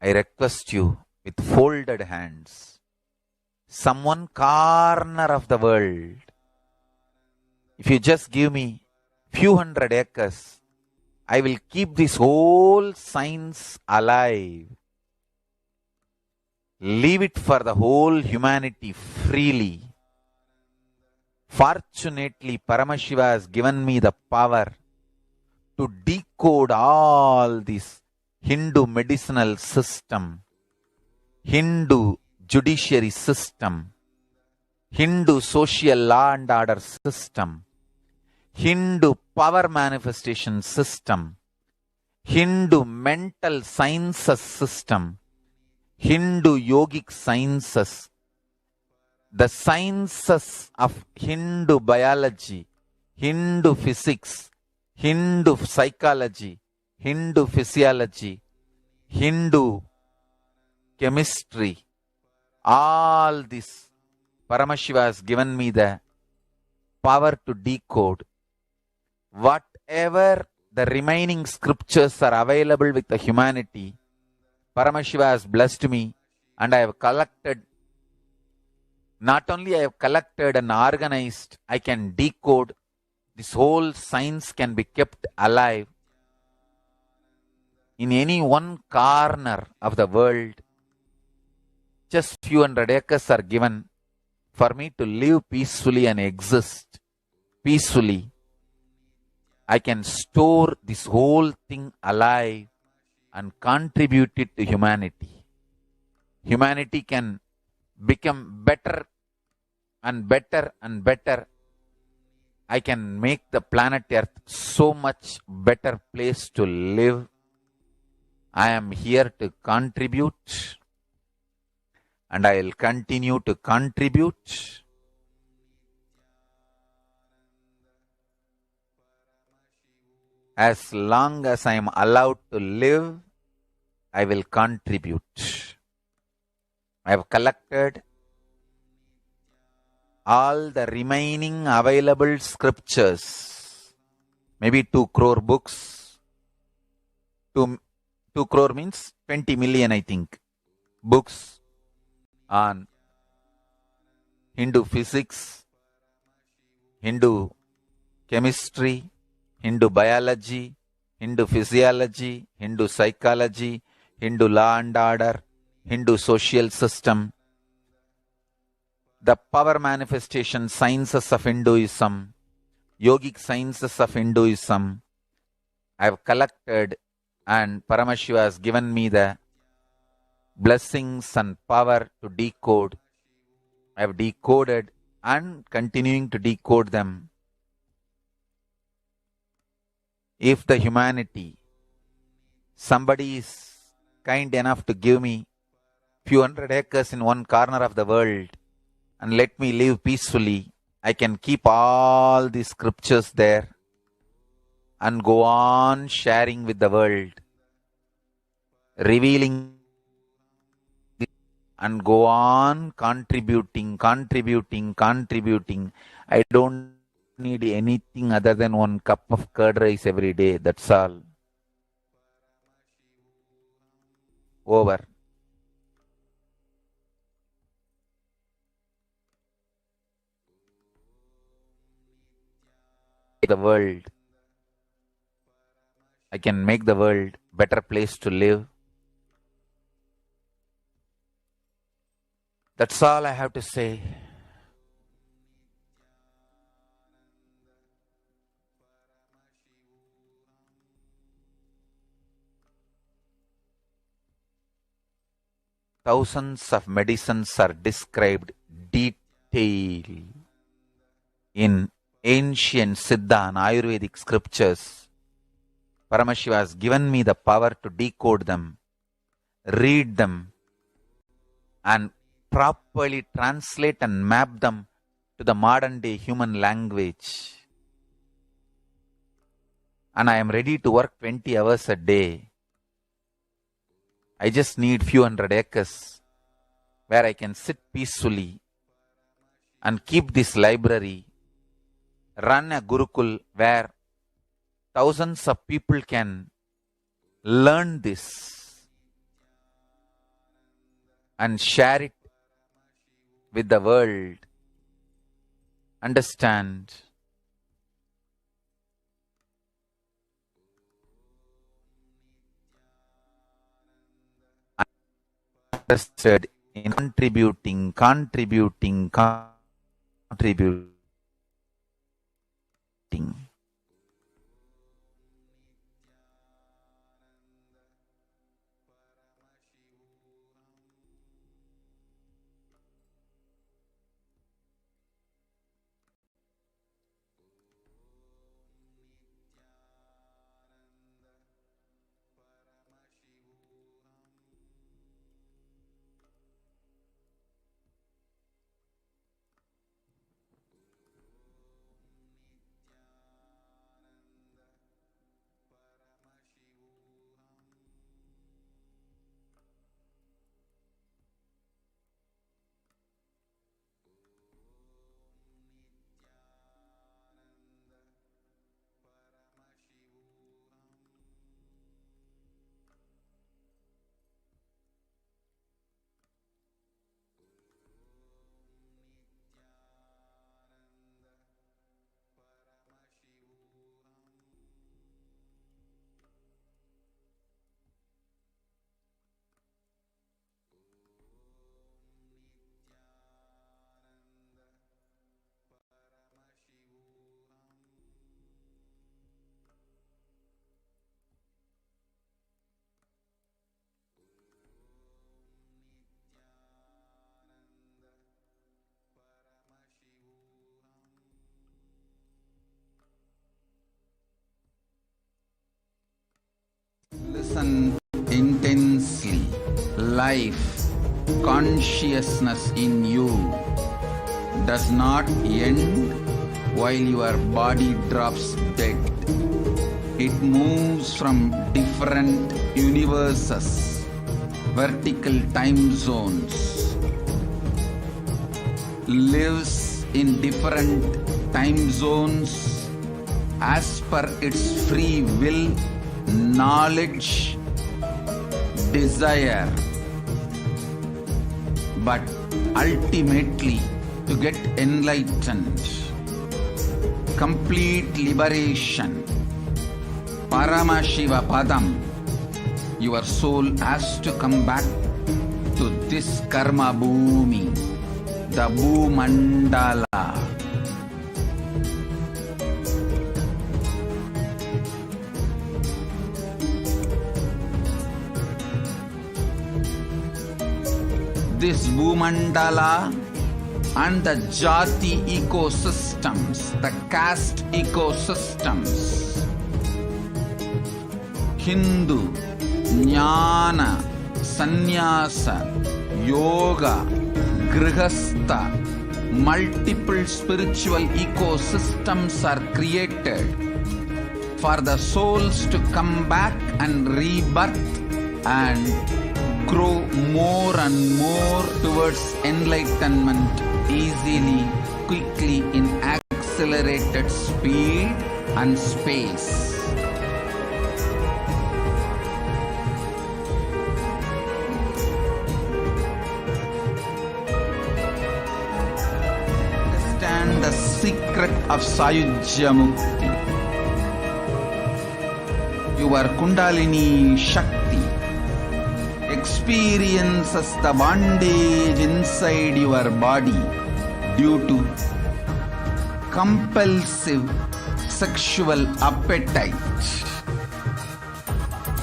Speaker 6: I request you with folded hands, some one corner of the world, if you just give me few hundred acres, I will keep this whole science alive. Leave it for the whole humanity freely. Fortunately, Paramashiva has given me the power to decode all this Hindu medicinal system, Hindu judiciary system, Hindu social law and order system, Hindu power manifestation system, Hindu mental sciences system, Hindu yogic sciences, the sciences of Hindu biology, Hindu physics, Hindu psychology, Hindu physiology, Hindu chemistry, all this Paramashiva has given me the power to decode. Whatever the remaining scriptures are available with the humanity, Paramashiva has blessed me, and I have collected, not only I have collected and organized, I can decode. This whole science can be kept alive in any one corner of the world. Just few hundred acres are given for me to live peacefully and exist peacefully. I can store this whole thing alive and contribute it to humanity. Humanity can become better and better and better. I can make the planet Earth so much better place to live. I am here to contribute, and I will continue to contribute. As long as I am allowed to live, I will contribute. I have collected all the remaining available scriptures, maybe 2 crore books. 2 crore means 20 million, I think, books on Hindu physics, Hindu chemistry, Hindu biology, Hindu physiology, Hindu psychology, Hindu law and order, Hindu social system, the power manifestation sciences of Hinduism, yogic sciences of Hinduism, I have collected, and Paramashiva has given me the blessings and power to decode. I have decoded and continuing to decode them. If the humanity, somebody is kind enough to give me few hundred acres in one corner of the world and let me live peacefully, I can keep all these scriptures there and go on sharing with the world, revealing and go on contributing. I don't need anything other than one cup of curd rice every day. That's all. Over. The world. I can make the world better place to live. That's all I have to say. Thousands of medicines are described detail in ancient Siddha and Ayurvedic scriptures. Paramashiva has given me the power to decode them, read them, and properly translate and map them to the modern day human language. And I am ready to work 20 hours a day. I just need few hundred acres where I can sit peacefully and keep this library, run a Gurukul where thousands of people can learn this and share it with the world. Understand? Interested in contributing.
Speaker 1: Listen intensely. Life, consciousness in you does not end while your body drops dead. It moves from different universes, vertical time zones, lives in different time zones as per its free will, knowledge, desire, but ultimately to get enlightened, complete liberation, Paramashiva Padam, your soul has to come back to this karma bhumi, the Bhumandala. This Bhumandala and the Jati ecosystems, the caste ecosystems, Hindu, Jnana, Sannyasa, Yoga, Grihastha, multiple spiritual ecosystems are created for the souls to come back and rebirth and grow more and more towards enlightenment easily, quickly, in accelerated speed and space. Understand the secret of Sayujya Mukti. Your Kundalini Shakti experiences the bondage inside your body due to compulsive sexual appetite.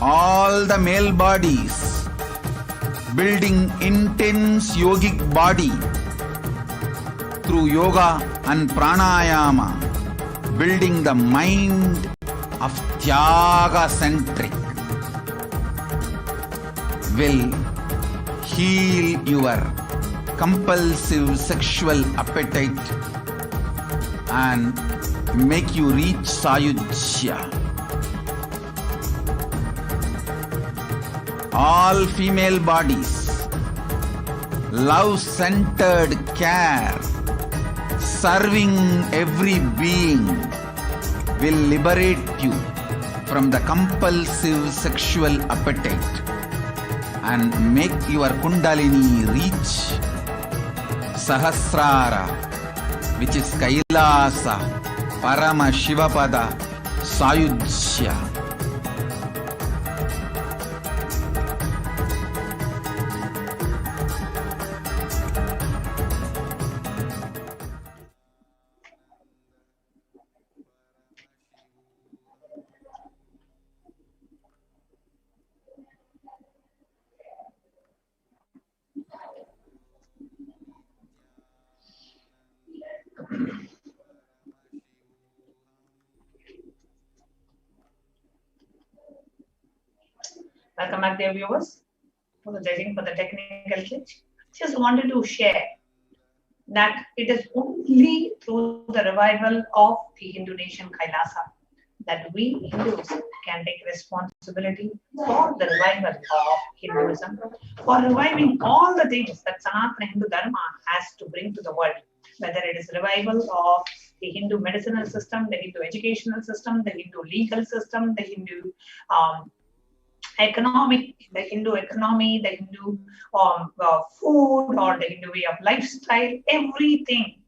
Speaker 1: All the male bodies building intense yogic body through yoga and pranayama, building the mind of Tyaga centric, will heal your compulsive sexual appetite and make you reach Sayujya. All female bodies, love-centered care, serving every being, will liberate you from the compulsive sexual appetite and make your Kundalini reach Sahasrara, which is Kailasa, Parama Shivapada, Sayujya.
Speaker 5: Welcome back, dear viewers. Apologizing for the technical glitch. Just wanted to share that it is only through the revival of the Hindu nation Kailasa that we Hindus can take responsibility for the revival of Hinduism, for reviving all the things that Sanatana Hindu Dharma has to bring to the world, whether it is revival of the Hindu medicinal system, the Hindu educational system, the Hindu legal system, the Hindu economic, the Hindu economy, the Hindu food, or the Hindu way of lifestyle, everything.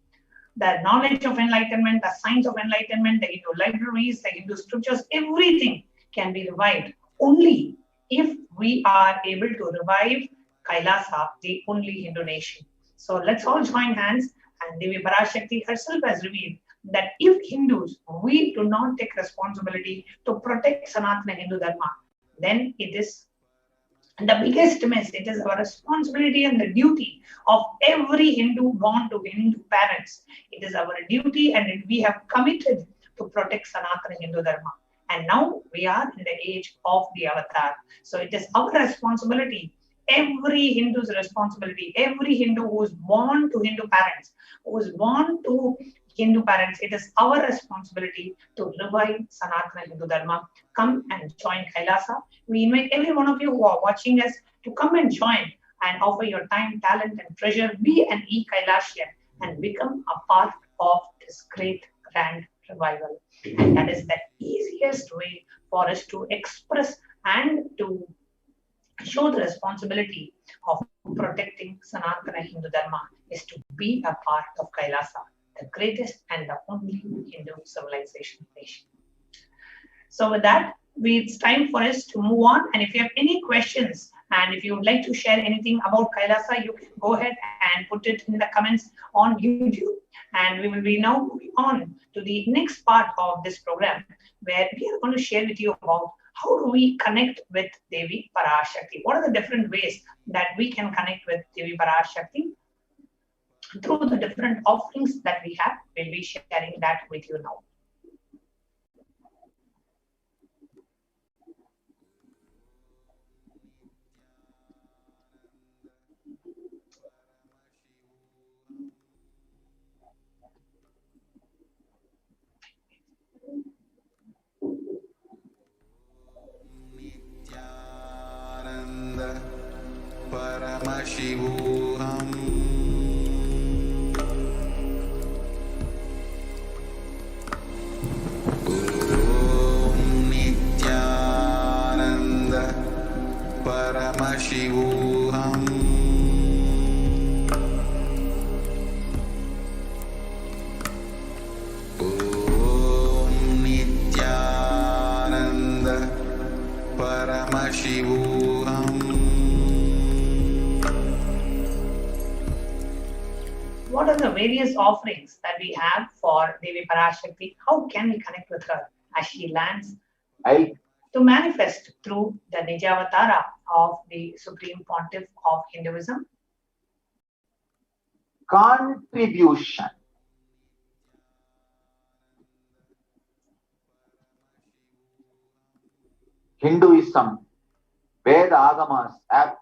Speaker 5: The knowledge of enlightenment, the science of enlightenment, the Hindu libraries, the Hindu scriptures, everything can be revived only if we are able to revive Kailasa, the only Hindu nation. So let's all join hands, and Devi Parashakti herself has revealed that if Hindus, we do not take responsibility to protect Sanatana Hindu Dharma, then it is the biggest miss. It is our responsibility and the duty of every Hindu born to Hindu parents. It is our duty, and we have committed to protect Sanatana Hindu Dharma. And now we are in the age of the avatar. So it is our responsibility, every Hindu's responsibility, every Hindu who is born to Hindu parents, who is born to Hindu parents, it is our responsibility to revive Sanatana Hindu Dharma. Come and join Kailasa. We invite every one of you who are watching us to come and join and offer your time, talent, and treasure. Be an e-Kailashian and become a part of this great grand revival. And that is the easiest way for us to express and to show the responsibility of protecting Sanatana Hindu Dharma is to be a part of Kailasa, the greatest and the only Hindu civilization nation. So with that, it's time for us to move on. And if you have any questions And if you would like to share anything about Kailasa, you can go ahead and put it in the comments on YouTube. And we will be now moving on to the next part of this program, where we are going to share with you about how do we connect with Devi Parashakti. What are the different ways that we can connect with Devi Parashakti through the different offerings that we have. We'll be sharing that with you now.
Speaker 1: Paramashivoham. Om Nityananda Paramashivoham. Om Nityananda Paramashivoham.
Speaker 5: What are the various offerings that we have for Devi Parashakti? How can we connect with her as she lands to manifest through the Nijavatara of the Supreme Pontiff of Hinduism?
Speaker 7: Contribution. Hinduism, Veda Agamas have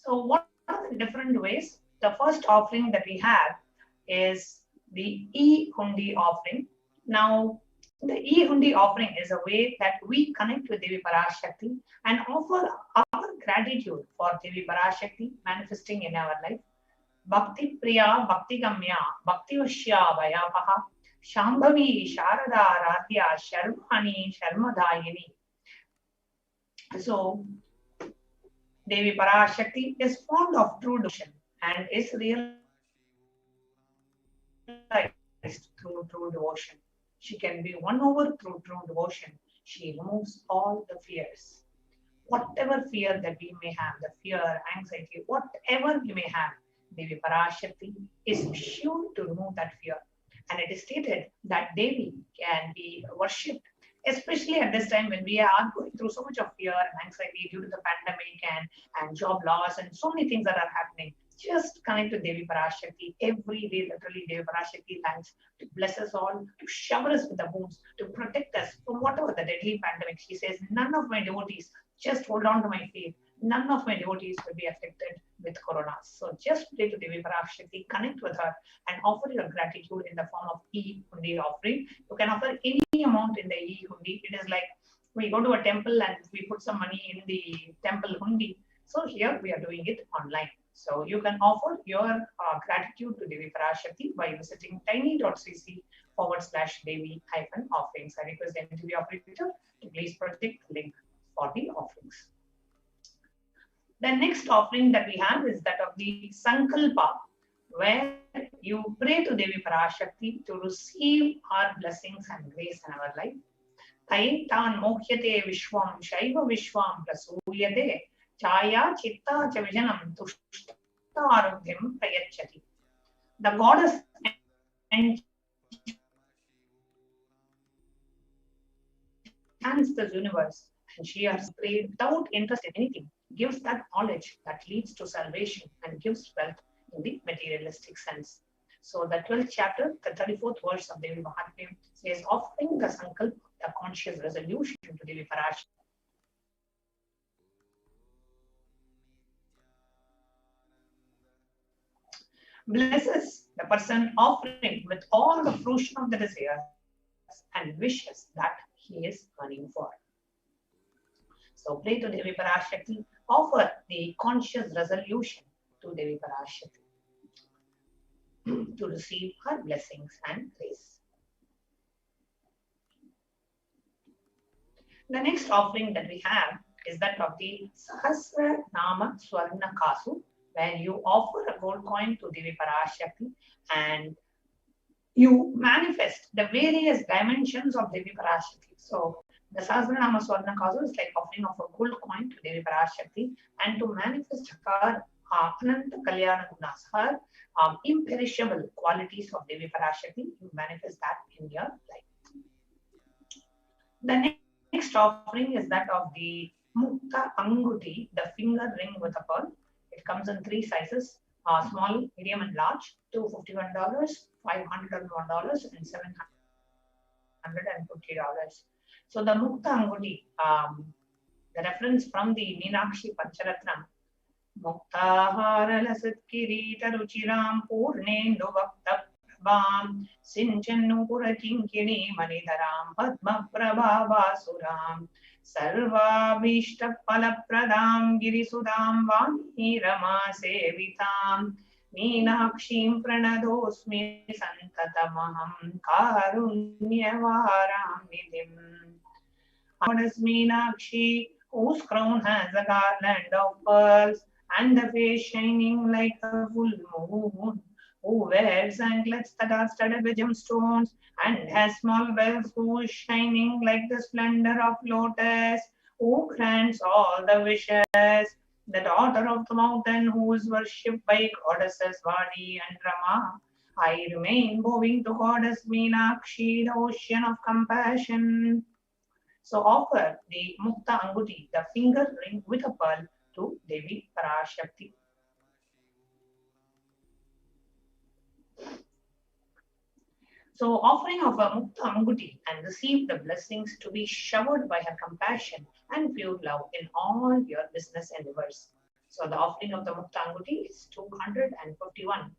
Speaker 5: So what are the different ways? The first offering that we have is the e-hundi offering. Now, the e-hundi offering is a way that we connect with Devi Parashakti and offer our gratitude for Devi Parashakti manifesting in our life. Bhakti Priya, Bhakti Gamya, Bhakti Vashya, Vayapaha, Shambhavi, Sharada, Radhya, Sharmani, Sharmadayini. So, Devi Parashakti is fond of true devotion and is realized through true devotion. She can be won over through true devotion. She removes all the fears. Whatever fear that we may have, the fear, anxiety, whatever we may have, Devi Parashakti is sure to remove that fear. And it is stated that Devi can be worshipped, especially at this time when we are going through so much of fear and anxiety due to the pandemic and job loss and so many things that are happening. Just connect to Devi Parashakti every day. Literally, Devi Parashakti lands to bless us all, to shower us with the boons, to protect us from whatever the deadly pandemic. She says, none of my devotees, just hold on to my faith. None of my devotees will be affected with corona. So just pray to Devi Parashakti, connect with her, and offer your gratitude in the form of e-hundi offering. You can offer any amount in the e-hundi. It is like we go to a temple and we put some money in the temple hundi. So here we are doing it online. So you can offer your gratitude to Devi Parashakti by visiting tiny.cc/Devi-offerings. I request the MTV operator to please project the link for the offerings. The next offering that we have is that of the Sankalpa, where you pray to Devi Parashakti to receive our blessings and grace in our life. Taitan mokhyate vishwam shaiva vishwam prasuyate chaya chitta cha vijanam tushta arudhyam prayachati. The goddess enchants the universe, and she has prayed without interest in anything, gives that knowledge that leads to salvation and gives wealth in the materialistic sense. So the 12th chapter, the 34th verse of Devi Mahatmya says, offering the sankalpa, the conscious resolution to Devi Parashakti. Blesses the person offering with all the fruition of the desires and wishes that he is yearning for. So pray to Devi Parashakti, offer the conscious resolution to Devi Parashakti to receive her blessings and grace. The next offering that we have is that of the Sahasra Nama Swarna Kasu, where you offer a gold coin to Devi Parashakti and you manifest the various dimensions of Devi Parashakti. So the Sahasranama Swarna Kasu is like offering of a gold coin to Devi Parashakti and to manifest her Ananta Kalyana Gunas, her imperishable qualities of Devi Parashakti, you manifest that in your life. The next offering is that of the Mukta Anguti, the finger ring with a pearl. It comes in 3 sizes, small, medium, and large, $251, $501, and $750. So the Mukta Anguti, the reference from the Meenakshi Pancharatnam, Muktahara Lasat Kirita Ruchiram Purnendu Vakta Prabham Sinchannu Purakinkini Manidharam Padma Prabhavasuram Sarvabhishta Palapradam Girisudam Vani Rama Sevitam Meenakshim Pranadosmi Santatamaham Karunyavaram Nidhim. Goddess Meenakshi, whose crown has a garland of pearls and the face shining like a full moon, who wears anklets that are studded with gemstones and has small bells, who is shining like the splendor of lotus, who grants all the wishes, the daughter of the mountain, who is worshipped by goddesses Vani and Rama. I remain bowing to Goddess Meenakshi, the ocean of compassion. So offer the Mukta Anguti, the finger ring with a pearl, to Devi Parashakti. So offering of a Mukta Anguti and receive the blessings to be showered by her compassion and pure love in all your business endeavors. So the offering of the Mukta Anguti is $251.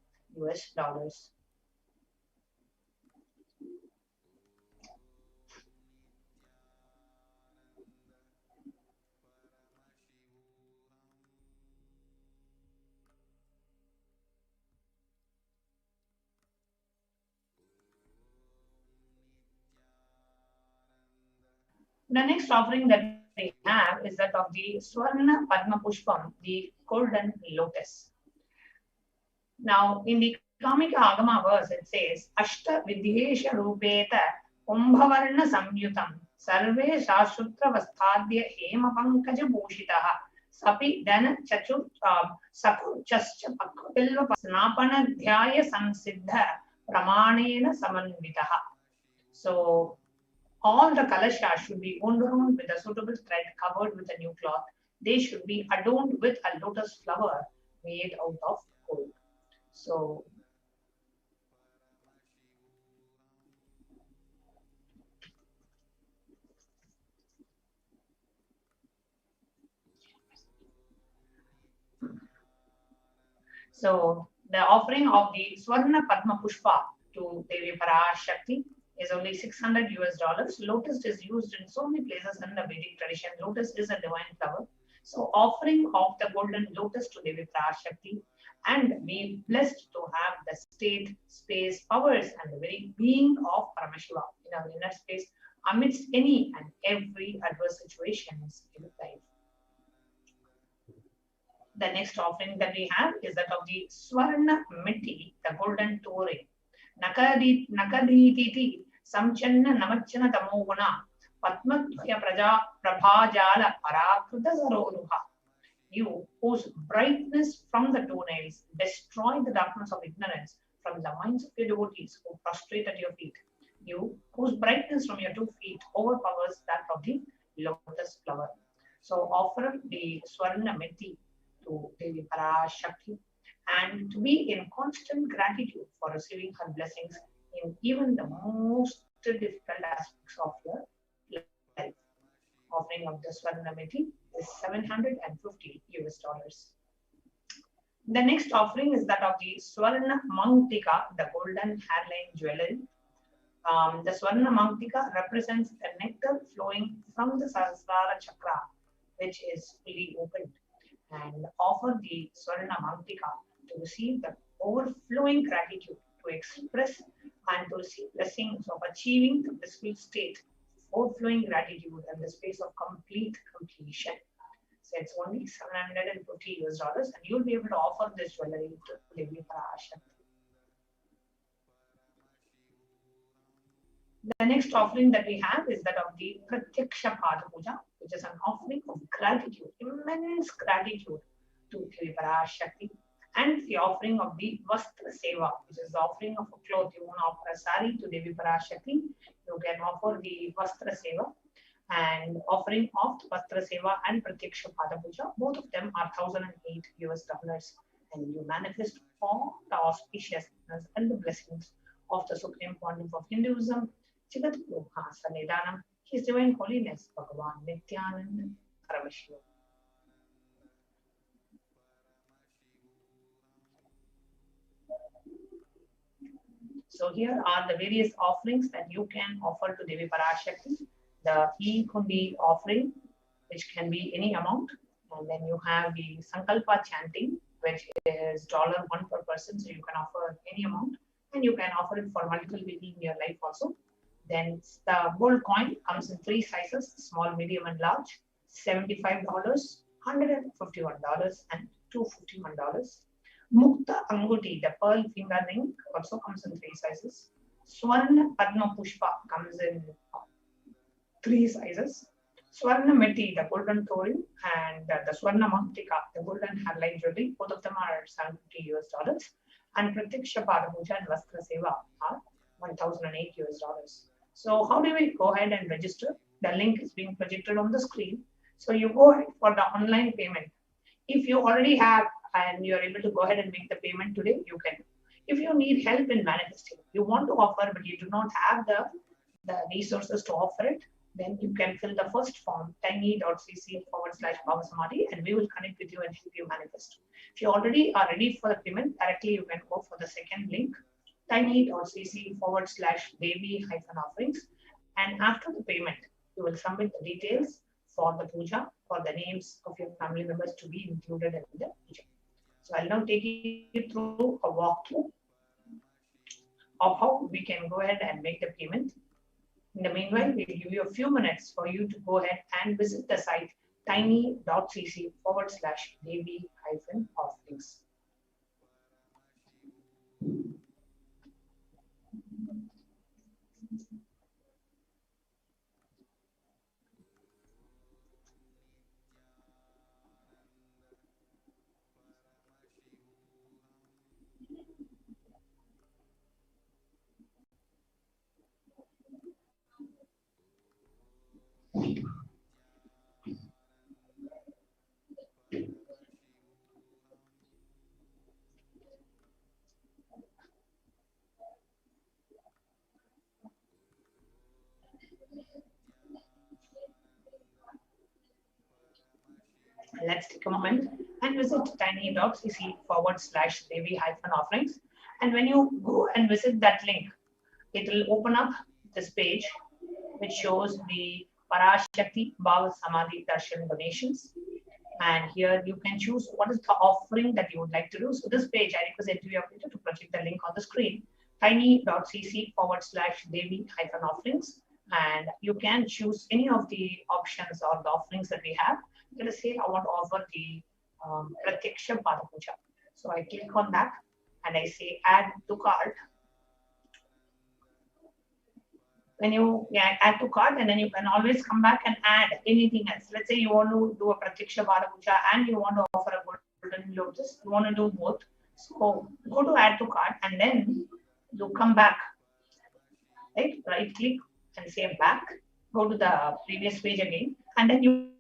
Speaker 5: The next offering that we have is that of the Swarna Padma Pushpam, the golden lotus. Now, in the Kamika Agama verse, it says, Ashta Vidyesha Rupeta Kumbhavarna Samyutam Sarve Shashutra Vastadya Hema Pankaja Bhushitaha Sapi Dana Chachu Saku Chascha Pakapilva Snapana Dhyaya Samsiddha Pramanena Samanvitaha. So, all the kalashas should be adorned with a suitable thread covered with a new cloth. They should be adorned with a lotus flower made out of gold. So, the offering of the Swarna Padma Pushpa to Devi Parashakti is only $600. Lotus is used in so many places in the Vedic tradition. Lotus is a divine flower. So offering of the golden lotus to Devi Parashakti and be blessed to have the state, space, powers and the very being of Paramashiva in our inner space amidst any and every adverse situations in life. The next offering that we have is that of the Swarna Mitti, the golden touring. Nakaditi Samchanna Namachana Tamoguna Patmadhya Praja Prabhajala Parakruta Saroruha. You whose brightness from the toenails destroy the darkness of ignorance from the minds of your devotees who prostrate at your feet. You whose brightness from your 2 feet overpowers that of the lotus flower. So offer the Swarna Mitti to Devi Parashakti and to be in constant gratitude for receiving her blessings in even the most difficult aspects of your life. Offering of the Swarna Mitti is $750. The next offering is that of the Swarna Mangtika, the golden hairline jewelry. The Swarna Mangtika represents the nectar flowing from the Sahasrara Chakra, which is fully opened. and offer the Swarna Mantika to receive the overflowing gratitude, to express and to receive blessings of achieving the blissful state, overflowing gratitude and the space of complete completion. So it's only $750 and you'll be able to offer this jewelry to Devi Parashakti. The next offering that we have is that of the Pratyaksha Pada Puja, which is an offering of gratitude, immense gratitude to Devi Parashakti, and the offering of the Vastra Seva, which is the offering of a cloth. You want to offer a sari to Devi Parashakti, you can offer the Vastra Seva, and offering of Vastra Seva and Pratyaksha Pada Puja, both of them are $1,008, and you manifest all the auspiciousness and the blessings of the Supreme Pontiff of Hinduism, Jagat Guru Sanidanam, His Divine Holiness, Bhagavan Nityananda Parameshiva. So here are the various offerings that you can offer to Devi Parashakti. The E-Kundi offering, which can be any amount, and then you have the Sankalpa chanting, which is $1 per person, so you can offer any amount, and you can offer it for multiple people in your life also. Then the gold coin comes in 3 sizes, small, medium, and large, $75, $151, and $251. Mukta Anguti, the pearl finger ring, also comes in 3 sizes. Swarna Padma Pushpa comes in 3 sizes. Swarna Meti, the golden thorn, and the Swarna Mantika, the golden hairline jewelry, both of them are $750. And Pratyaksha Pada Puja and Vastra Seva are $1,008. So how do we go ahead and register? The link is being projected on the screen. So you go ahead for the online payment. If you already have and you're able to go ahead and make the payment today, you can. If you need help in manifesting, you want to offer but you do not have the resources to offer it, then you can fill the first form, tiny.cc/Bhavasamadhi, and we will connect with you and help you manifest. If you already are ready for the payment, directly you can go for the second link, tiny.cc/Devi-offerings, and after the payment, you will submit the details for the puja, for the names of your family members to be included in the puja. So I'll now take you through a walkthrough of how we can go ahead and make the payment. In the meanwhile, we'll give you a few minutes for you to go ahead and visit the site tiny.cc/Devi-offerings. Let's take a moment and visit tiny.cc/Devi-offerings. And when you go and visit that link, it will open up this page which shows the Parashakti Bhavasamadhi Darshan donations. And here you can choose what is the offering that you would like to do. So this page, I request every operator to project the link on the screen, tiny.cc/Devi-offerings. And you can choose any of the options or the offerings that we have. Let us say I want to offer the Pratyaksha Pada Puja. So I click on that and I say add to cart. When you add to cart, and then you can always come back and add anything else. Let's say you want to do a Pratyaksha Pada Puja and you want to offer a golden lotus. You want to do both. So go to add to cart and then you come back. Right click and say back. Go to the previous page again, and then you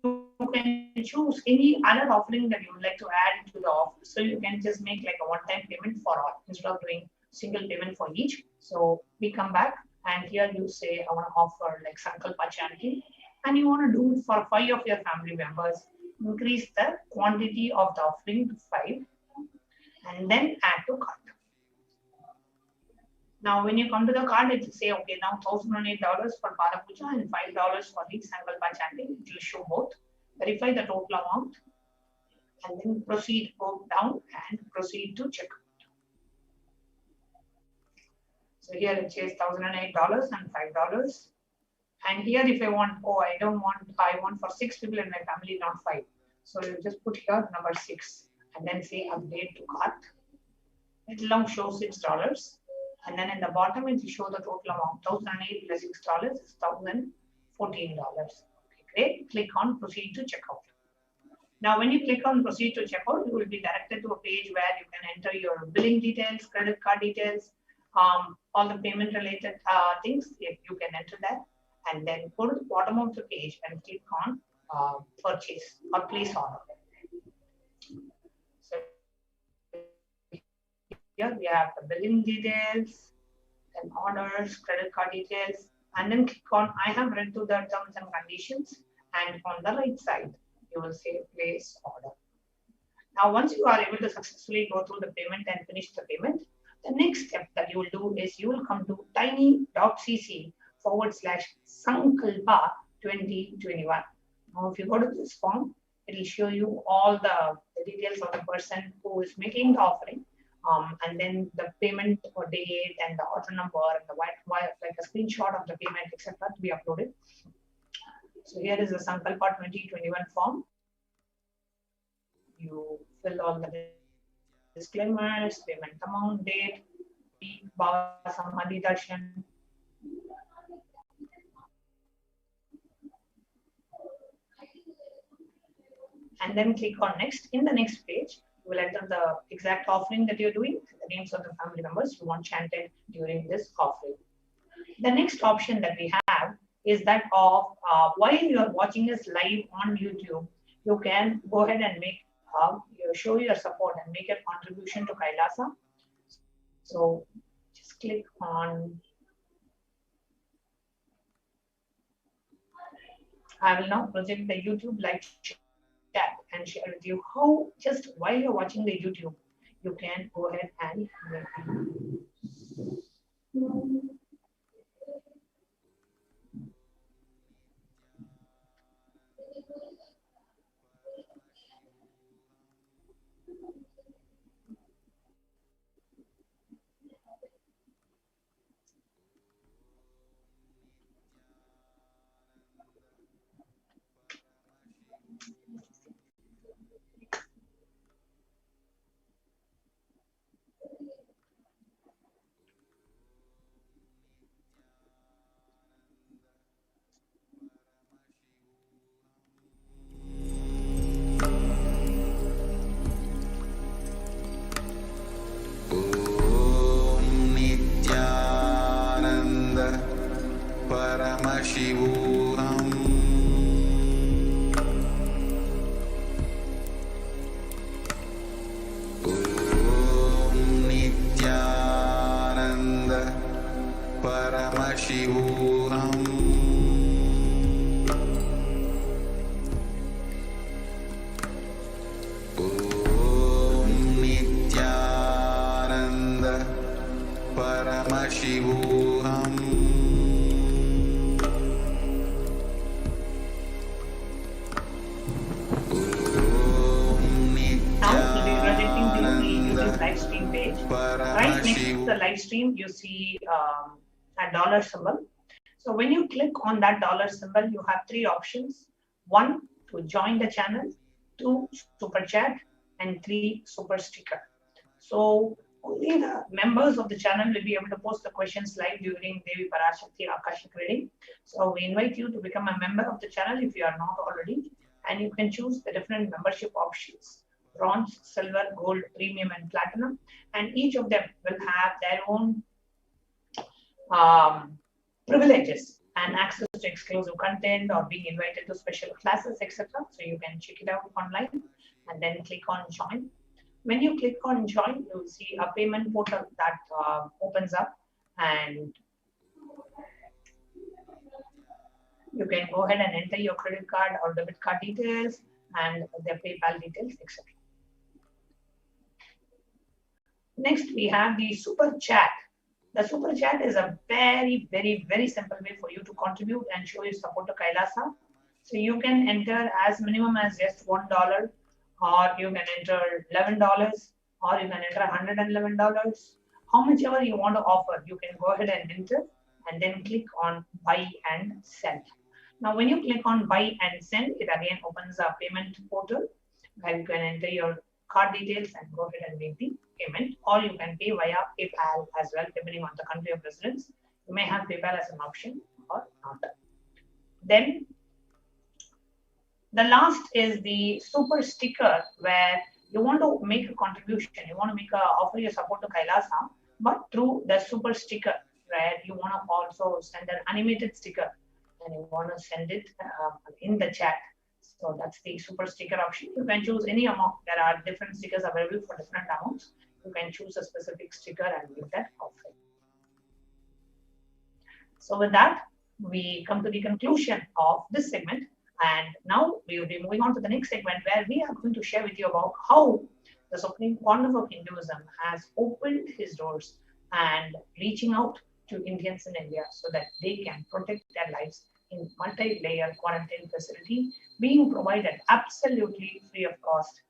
Speaker 5: can choose any other offering that you would like to add to the offer. So you can just make like a one-time payment for all instead of doing single payment for each. So we come back and here you say I want to offer like Sankalpa chanting, and you want to do it for 5 of your family members. Increase the quantity of the offering to 5 and then add to cart. Now, when you come to the card, it will say, okay, now $1,008 for Pada Puja and $5 for the Sankalpa chanting. It will show both. Verify the total amount. and then proceed, go down and proceed to checkout. So here it says $1,008 and $5. And here if I want, I want for 6 people in my family, not 5. So you just put here number 6 and then say update to cart. It will now show $6. And then in the bottom it will show the total amount. 1,008 plus $6 is $1,014. Okay, great. Click on proceed to checkout. Now when you click on proceed to checkout, you will be directed to a page where you can enter your billing details, credit card details, all the payment related things. If you can enter that, and then go to the bottom of the page and click on purchase or place order. So here we have the billing details, then orders, credit card details, and then click on I have read through the terms and conditions, and on the right side you will say place order. Now once you are able to successfully go through the payment and finish the payment, the next step that you will do is you will come to tiny.cc/Sankalpa 2021. Now if you go to this form, it will show you all the details of the person who is making the offering, and then the payment or date and the order number and the like a screenshot of the payment, etc. to be uploaded. So here is the Sankalpa 2021 form. You fill all the disclaimers, payment amount, date, Samadhi Darshan. And then click on next. In the next page, you will enter the exact offering that you're doing, the names of the family members you want chanted during this offering. The next option that we have is that of while you're watching us live on YouTube, you can go ahead and make show your support and make a contribution to Kailasa. So just click on, I will now project the YouTube live chat and share with you how just while you're watching the YouTube, you can go ahead and you see a dollar symbol. So when you click on that dollar symbol, you have 3 options. 1, to join the channel, 2, super chat, and 3, super sticker. So only the members of the channel will be able to post the questions live during Devi Parashakti Akashic reading. So we invite you to become a member of the channel if you are not already, and you can choose the different membership options: bronze, silver, gold, premium, and platinum. And each of them will have their own privileges and access to exclusive content or being invited to special classes, etc. So you can check it out online and then click on join. When you click on join, you will see a payment portal that opens up, and you can go ahead and enter your credit card or debit card details and their PayPal details, etc. Next, we have the super chat. The super chat is a very, very, very simple way for you to contribute and show your support to Kailasa. So you can enter as minimum as just $1 or you can enter $11, or you can enter $111. How much ever you want to offer, you can go ahead and enter and then click on buy and send. Now, when you click on buy and send, it again opens a payment portal where you can enter your card details and go ahead and make the payment, or you can pay via PayPal as well, depending on the country of residence. You may have PayPal as an option or not. Then the last is the super sticker, where you want to make a contribution, you want to offer your support to Kailasa, but through the super sticker, where you want to also send an animated sticker and you want to send it in the chat. So that's the super sticker option. You can choose any amount. There are different stickers available for different amounts. You can choose a specific sticker and make that offer. So with that, we come to the conclusion of this segment. And now we will be moving on to the next segment, where we are going to share with you about how the Supreme Congress of Hinduism has opened his doors and reaching out to Indians in India so that they can protect their lives in multi-layer quarantine facility being provided absolutely free of cost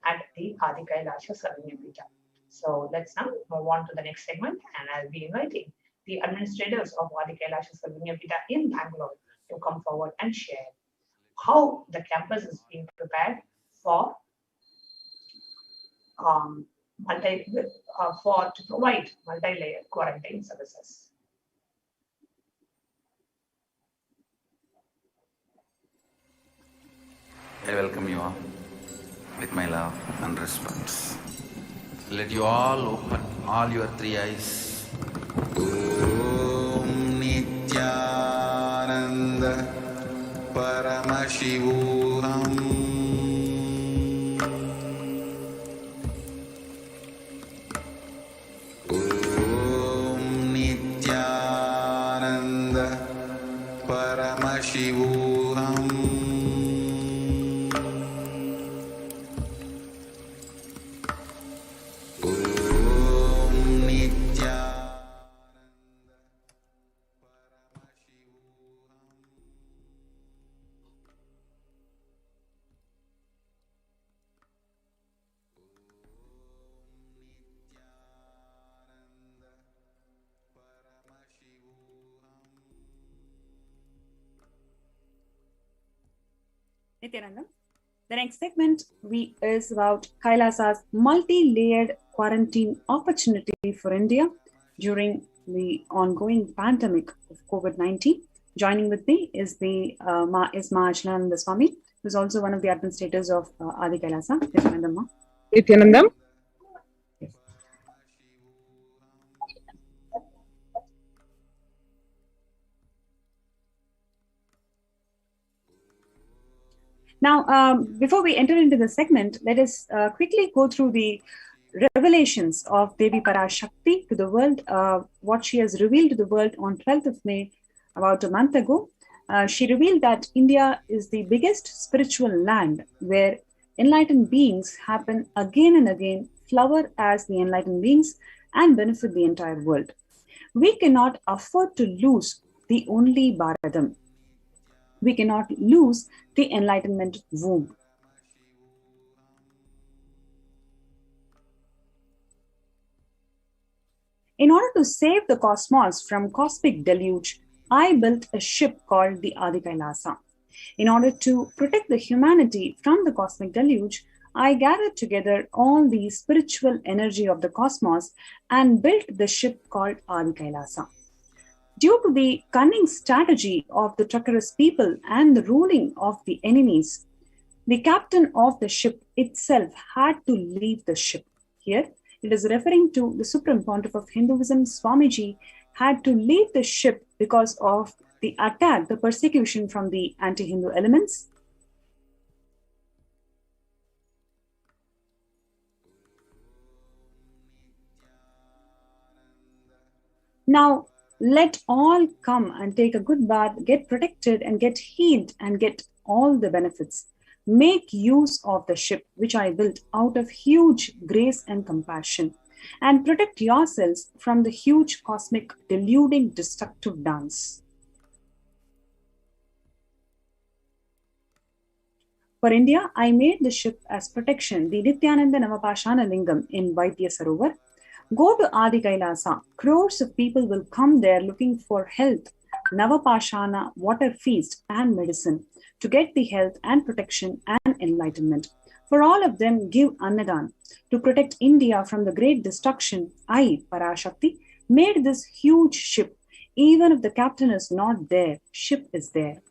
Speaker 5: at the Adi Kailasa Sarvanyapita. So let's now move on to the next segment, and I'll be inviting the administrators of Adi Kailasa Sarvanyapita in Bangalore to come forward and share how the campus is being prepared for to provide multi-layer quarantine services.
Speaker 8: I welcome you all with my love and respect. Let you all open all your three eyes. Om Nityananda Paramashivoham. Om Nityananda Paramashivoham.
Speaker 9: Nityananda. The next segment is about Kailasa's multi-layered quarantine opportunity for India during the ongoing pandemic of COVID-19. Joining with me is Mahachilananda Swami, who is also one of the administrators of Adi Kailasa.
Speaker 10: Nityananda.
Speaker 9: Now, before we enter into the segment, let us quickly go through the revelations of Devi Parashakti to the world, what she has revealed to the world on 12th of May, about a month ago. She revealed that India is the biggest spiritual land where enlightened beings happen again and again, flower as the enlightened beings, and benefit the entire world. We cannot afford to lose the only Bharadam. We cannot lose the enlightenment womb. In order to save the cosmos from cosmic deluge, I built a ship called the Adi Kailasa. In order to protect the humanity from the cosmic deluge, I gathered together all the spiritual energy of the cosmos and built the ship called Adi Kailasa. Due to the cunning strategy of the treacherous people and the ruling of the enemies, the captain of the ship itself had to leave the ship. Here, it is referring to the Supreme Pontiff of Hinduism, Swamiji, had to leave the ship because of the attack, the persecution from the anti-Hindu elements. Now, let all come and take a good bath, get protected and get healed and get all the benefits. Make use of the ship which I built out of huge grace and compassion, and protect yourselves from the huge cosmic deluding destructive dance. For India, I made the ship as protection, the Nityananda Navapashana Lingam in Vaidya Sarovar. Go to Adi Kailasa. Crores of people will come there looking for health, Navapashana, water feast, and medicine to get the health and protection and enlightenment. For all of them, give Annadan. To protect India from the great destruction, I, Parashakti, made this huge ship. Even if the captain is not there, ship is there.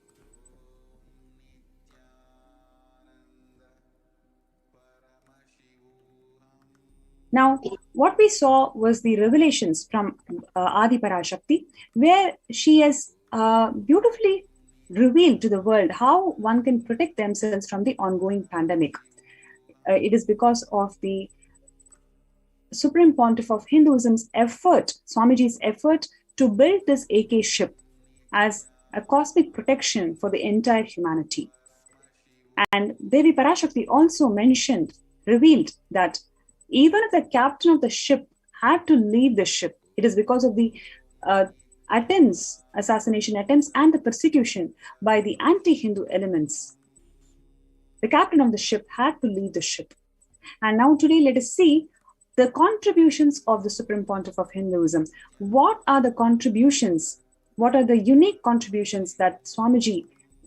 Speaker 9: Now, what we saw was the revelations from Adi Parashakti, where she has beautifully revealed to the world how one can protect themselves from the ongoing pandemic. It is because of the Supreme Pontiff of Hinduism's effort, Swamiji's effort to build this AK ship as a cosmic protection for the entire humanity. And Devi Parashakti also revealed that even if the captain of the ship had to leave the ship, it is because of the assassination attempts and the persecution by the anti-Hindu elements. The captain of the ship had to leave the ship. And now today, let us see the contributions of the Supreme Pontiff of Hinduism. What are the contributions? What are the unique contributions that Swamiji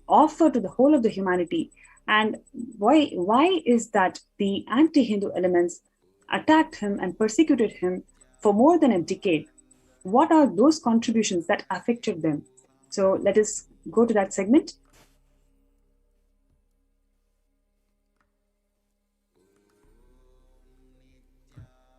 Speaker 9: offered to the whole of the humanity? And why is that the anti-Hindu elements attacked him and persecuted him for more than a decade? What are those contributions that affected them? So let us go to that segment.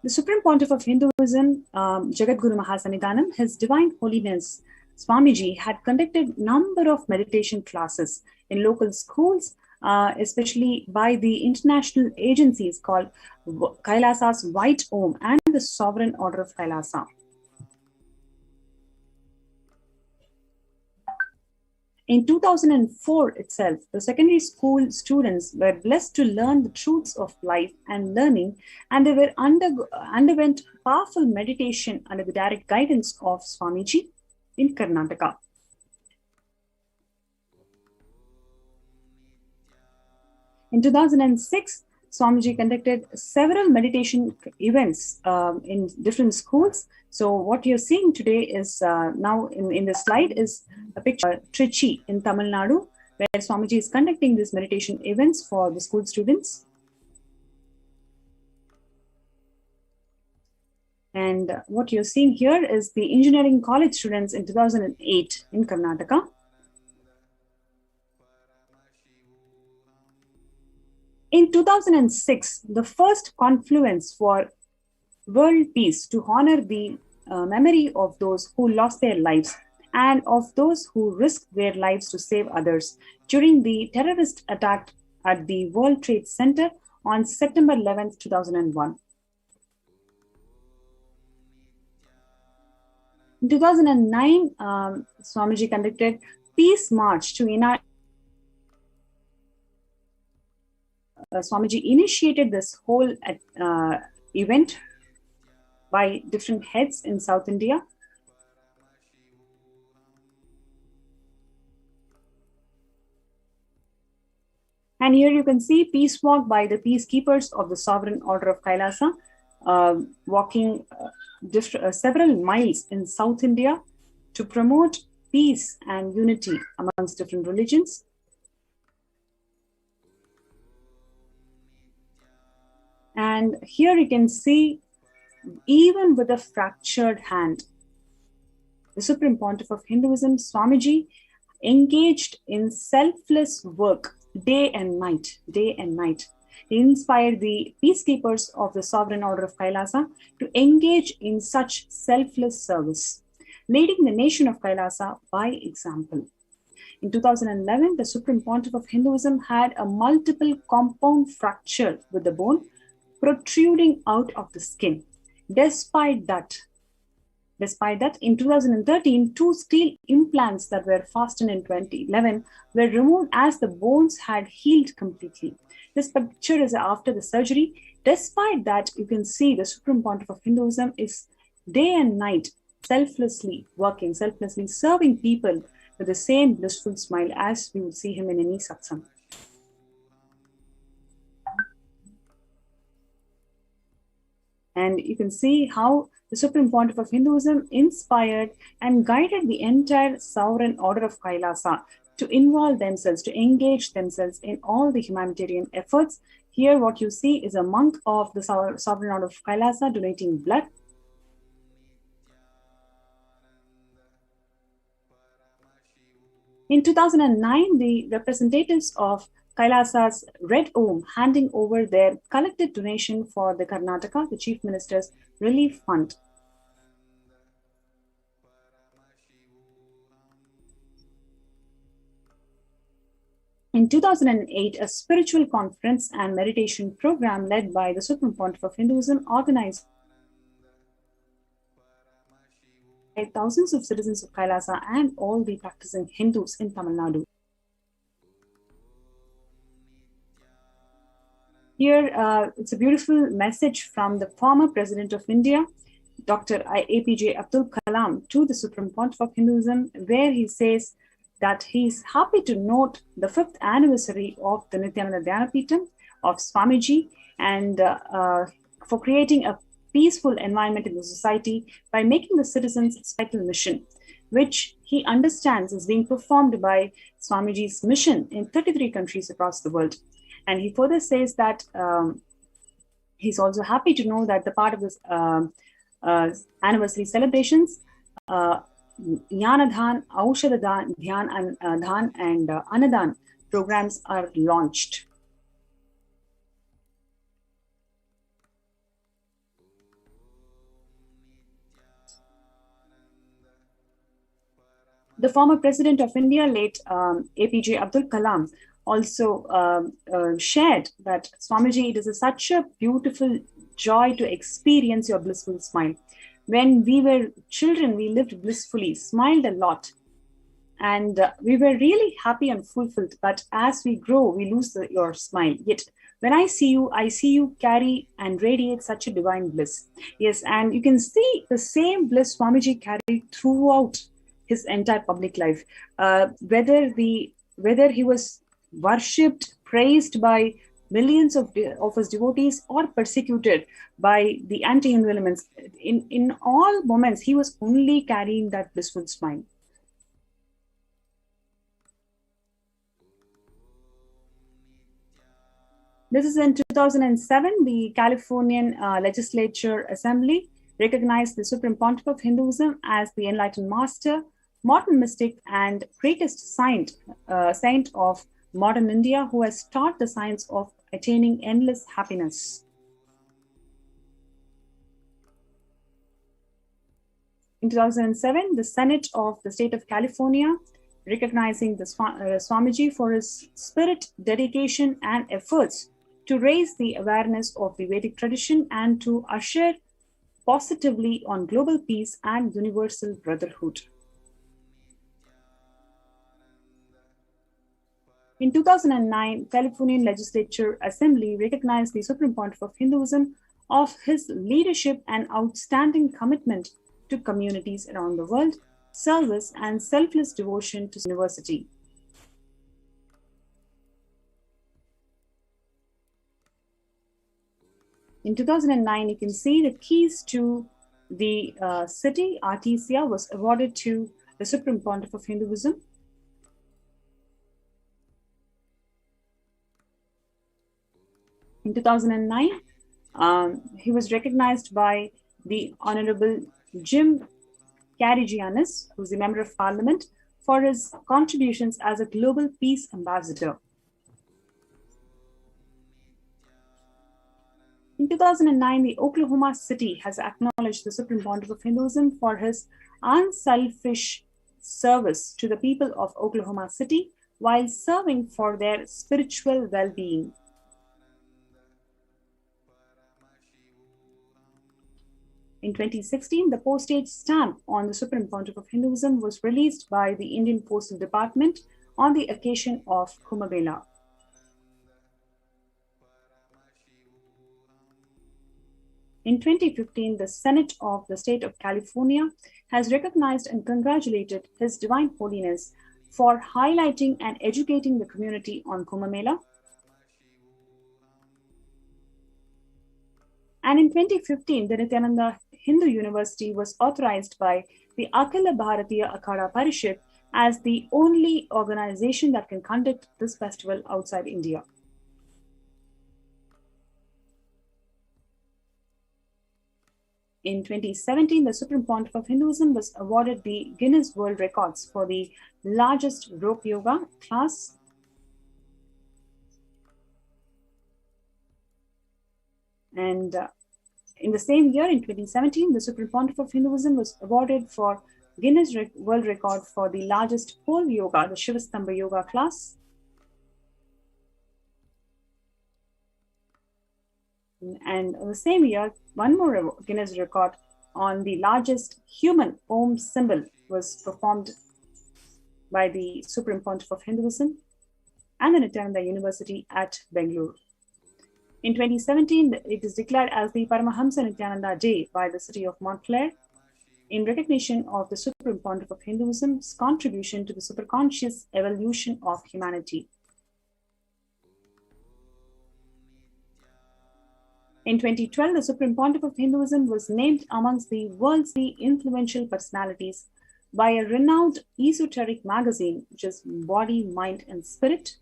Speaker 9: The Supreme Pontiff of Hinduism, Jagadguru Mahasannidhanam, His Divine Holiness Swamiji had conducted number of meditation classes in local schools, especially by the international agencies called Kailasa's White Om and the Sovereign Order of Kailasa. In 2004 itself, the secondary school students were blessed to learn the truths of life and learning, and they were underwent powerful meditation under the direct guidance of Swamiji in Karnataka. In 2006, Swamiji conducted several meditation events in different schools. So what you're seeing today is now in the slide is a picture of Trichy in Tamil Nadu, where Swamiji is conducting these meditation events for the school students. And what you're seeing here is the engineering college students in 2008 in Karnataka. In 2006, the first confluence for world peace to honor the memory of those who lost their lives and of those who risked their lives to save others during the terrorist attack at the World Trade Center on September 11, 2001. In 2009, Swamiji conducted Peace March to unite. Swamiji initiated this whole event by different heads in South India. And here you can see peace walk by the peacekeepers of the Sovereign Order of Kailasa, walking several miles in South India to promote peace and unity amongst different religions. And here you can see, even with a fractured hand, the Supreme Pontiff of Hinduism, Swamiji, engaged in selfless work day and night. He inspired the peacekeepers of the Sovereign Order of Kailasa to engage in such selfless service, leading the nation of Kailasa by example. In 2011, the Supreme Pontiff of Hinduism had a multiple compound fracture with the bone protruding out of the skin. Despite that, in 2013, 2 steel implants that were fastened in 2011 were removed as the bones had healed completely. This picture is after the surgery. Despite that, you can see the Supreme Pontiff of Hinduism is day and night selflessly working, selflessly serving people with the same blissful smile as we would see him in any satsang. And you can see how the Supreme Pontiff of Hinduism inspired and guided the entire sovereign order of Kailasa to involve themselves, to engage themselves in all the humanitarian efforts. Here, what you see is a monk of the sovereign order of Kailasa donating blood. In 2009, the representatives of Kailasa's Red Om handing over their collected donation for the Karnataka, the Chief Minister's Relief Fund. In 2008, a spiritual conference and meditation program led by the Supreme Pontiff of Hinduism organized by thousands of citizens of Kailasa and all the practicing Hindus in Tamil Nadu. Here, it's a beautiful message from the former President of India, Dr. APJ Abdul Kalam, to the Supreme Pontiff of Hinduism, where he says that he is happy to note the 5th anniversary of the Nityananda Dhyanapitham of Swamiji and for creating a peaceful environment in the society by making the citizens' special mission, which he understands is being performed by Swamiji's mission in 33 countries across the world. And he further says that he's also happy to know that the part of this anniversary celebrations, Jnanadhan, Aushadadhan, Dhyan Dhan, and Anadan programs are launched. The former President of India, late APJ Abdul Kalam, also shared that Swamiji, it is such a beautiful joy to experience your blissful smile. When we were children, we lived blissfully, smiled a lot, and we were really happy and fulfilled. But as we grow, we lose your smile. Yet when I see you carry and radiate such a divine bliss. Yes, and you can see the same bliss Swamiji carried throughout his entire public life. Whether he was worshipped, praised by millions of his devotees or persecuted by the anti-Hindu elements, in all moments, he was only carrying that blissful smile. This is in 2007, the Californian Legislature Assembly recognized the Supreme Pontiff of Hinduism as the enlightened master, modern mystic, and greatest saint of modern India, who has taught the science of attaining endless happiness. In 2007, the Senate of the state of California, recognizing the Swamiji for his spirit, dedication, and efforts to raise the awareness of the Vedic tradition and to usher positively on global peace and universal brotherhood. In 2009, Californian Legislature Assembly recognized the Supreme Pontiff of Hinduism of his leadership and outstanding commitment to communities around the world, service, and selfless devotion to university. In 2009, you can see the keys to the city, Artesia, was awarded to the Supreme Pontiff of Hinduism. In 2009, he was recognized by the Honorable Jim Carigianis, who's a member of parliament, for his contributions as a global peace ambassador. In 2009, the Oklahoma City has acknowledged the Supreme Pontiff of Hinduism for his unselfish service to the people of Oklahoma City while serving for their spiritual well-being. In 2016, the postage stamp on the Supreme Pontiff of Hinduism was released by the Indian Postal Department on the occasion of Kumbh Mela. In 2015, the Senate of the State of California has recognized and congratulated His Divine Holiness for highlighting and educating the community on Kumbh Mela And in 2015, the Nityananda Hindu University was authorized by the Akhila Bharatiya Akhada Parishad as the only organization that can conduct this festival outside India. In 2017, the Supreme Pontiff of Hinduism was awarded the Guinness World Records for the largest rope yoga class. And in the same year, in 2017, the Supreme Pontiff of Hinduism was awarded for Guinness World Record for the largest pole yoga, the Shivastambha yoga class. And in the same year, one more Guinness record on the largest human Om symbol was performed by the Supreme Pontiff of Hinduism and the Nityananda University at Bangalore. In 2017, it is declared as the Paramahamsa Nityananda Day by the city of Montclair in recognition of the Supreme Pontiff of Hinduism's contribution to the superconscious evolution of humanity. In 2012, the Supreme Pontiff of Hinduism was named amongst the world's influential personalities by a renowned esoteric magazine, which is Body, Mind and Spirit.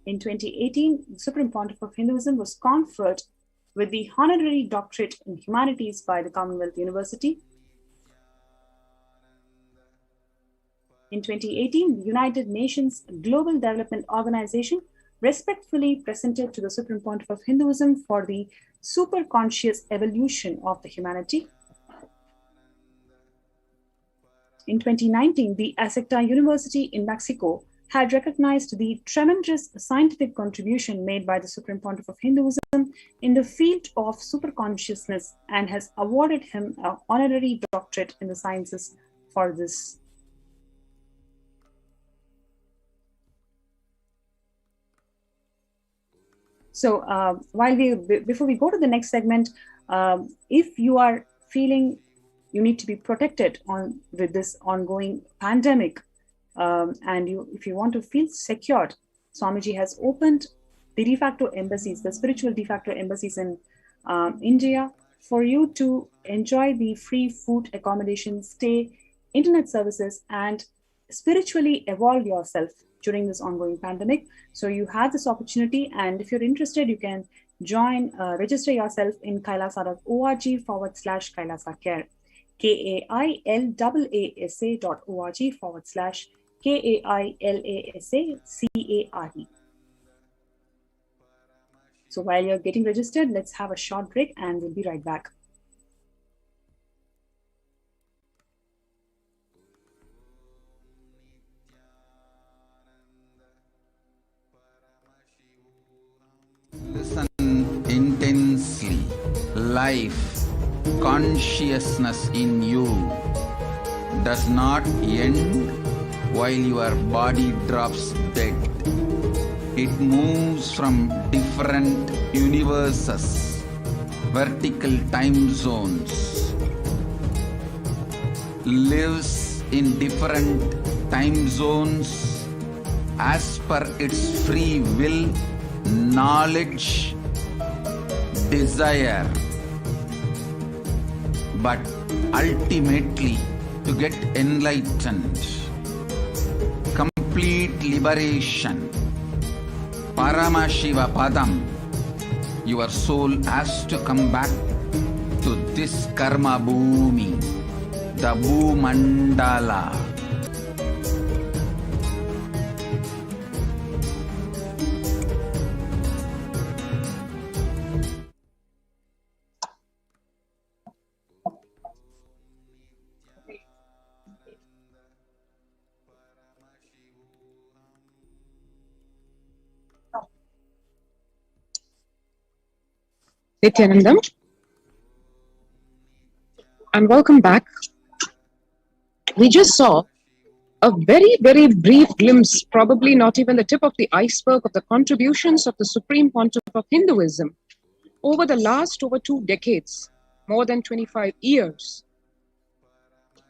Speaker 9: In 2018, the Supreme Pontiff of Hinduism was conferred with the honorary doctorate in humanities by the Commonwealth University. In 2018, the United Nations Global Development Organization respectfully presented to the Supreme Pontiff of Hinduism for the superconscious evolution of the humanity. In 2019, the Azteca University in Mexico had recognized the tremendous scientific contribution made by the Supreme Pontiff of Hinduism in the field of superconsciousness and has awarded him an honorary doctorate in the sciences for this. So before we go to the next segment, if you are feeling you need to be protected with this ongoing pandemic, and if you want to feel secured, Swamiji has opened the de facto embassies, the spiritual de facto embassies in India, for you to enjoy the free food, accommodation, stay, internet services, and spiritually evolve yourself during this ongoing pandemic. So you have this opportunity, and if you're interested, you can join, register yourself in kailasa.org/Kailasa Care, KAILASA.org/KAILASACARE. So while you're getting registered, let's have a short break and we'll be right back.
Speaker 8: Listen intensely. Life, consciousness in you does not end while your body drops dead. It moves from different universes, vertical time zones, lives in different time zones as per its free will, knowledge, desire, but ultimately to get enlightened, complete liberation, Paramashiva Padam, your soul has to come back to this karma bhumi, the Bhumandala.
Speaker 10: Nityanandam, and welcome back. We just saw a very, very brief glimpse, probably not even the tip of the iceberg, of the contributions of the Supreme Pontiff of Hinduism over the last over 2 decades, more than 25 years.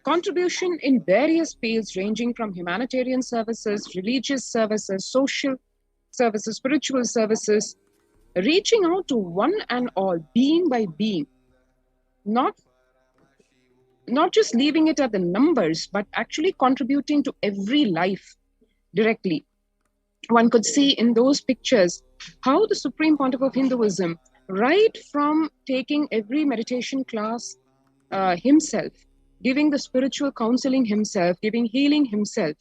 Speaker 10: Contribution in various fields ranging from humanitarian services, religious services, social services, spiritual services, reaching out to one and all, being by being, not just leaving it at the numbers, but actually contributing to every life directly. One could see in those pictures how the Supreme Pontiff of Hinduism, right from taking every meditation class himself, giving the spiritual counseling himself, giving healing himself,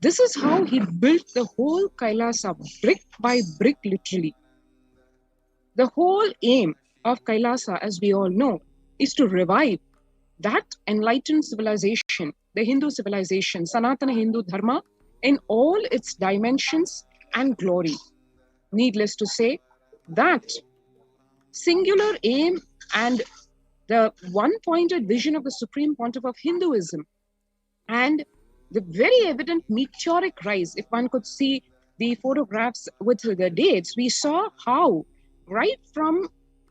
Speaker 10: this is how he built the whole Kailasa, brick by brick, literally. The whole aim of Kailasa, as we all know, is to revive that enlightened civilization, the Hindu civilization, Sanatana Hindu Dharma, in all its dimensions and glory. Needless to say, that singular aim and the one-pointed vision of the Supreme Pontiff of Hinduism and the very evident meteoric rise, if one could see the photographs with the dates, we saw how right from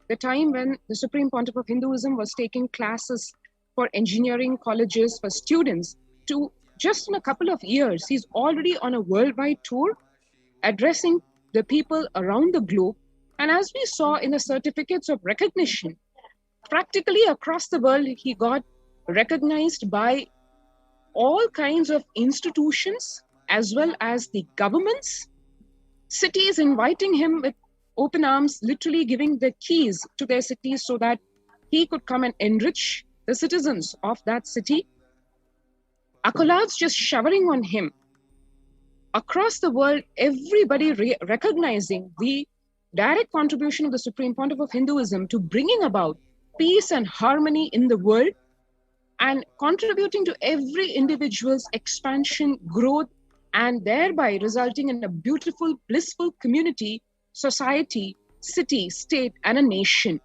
Speaker 10: the time when the Supreme Pontiff of Hinduism was taking classes for engineering colleges for students to just in a couple of years, he's already on a worldwide tour addressing the people around the globe. And as we saw in the certificates of recognition, practically across the world, he got recognized by all kinds of institutions as well as the governments, cities inviting him with open arms, literally giving the keys to their cities so that he could come and enrich the citizens of that city. Accolades just showering on him. Across the world, everybody recognizing the direct contribution of the Supreme Pontiff of Hinduism to bringing about peace and harmony in the world and contributing to every individual's expansion, growth, and thereby resulting in a beautiful, blissful community, society, city, state, and a nation.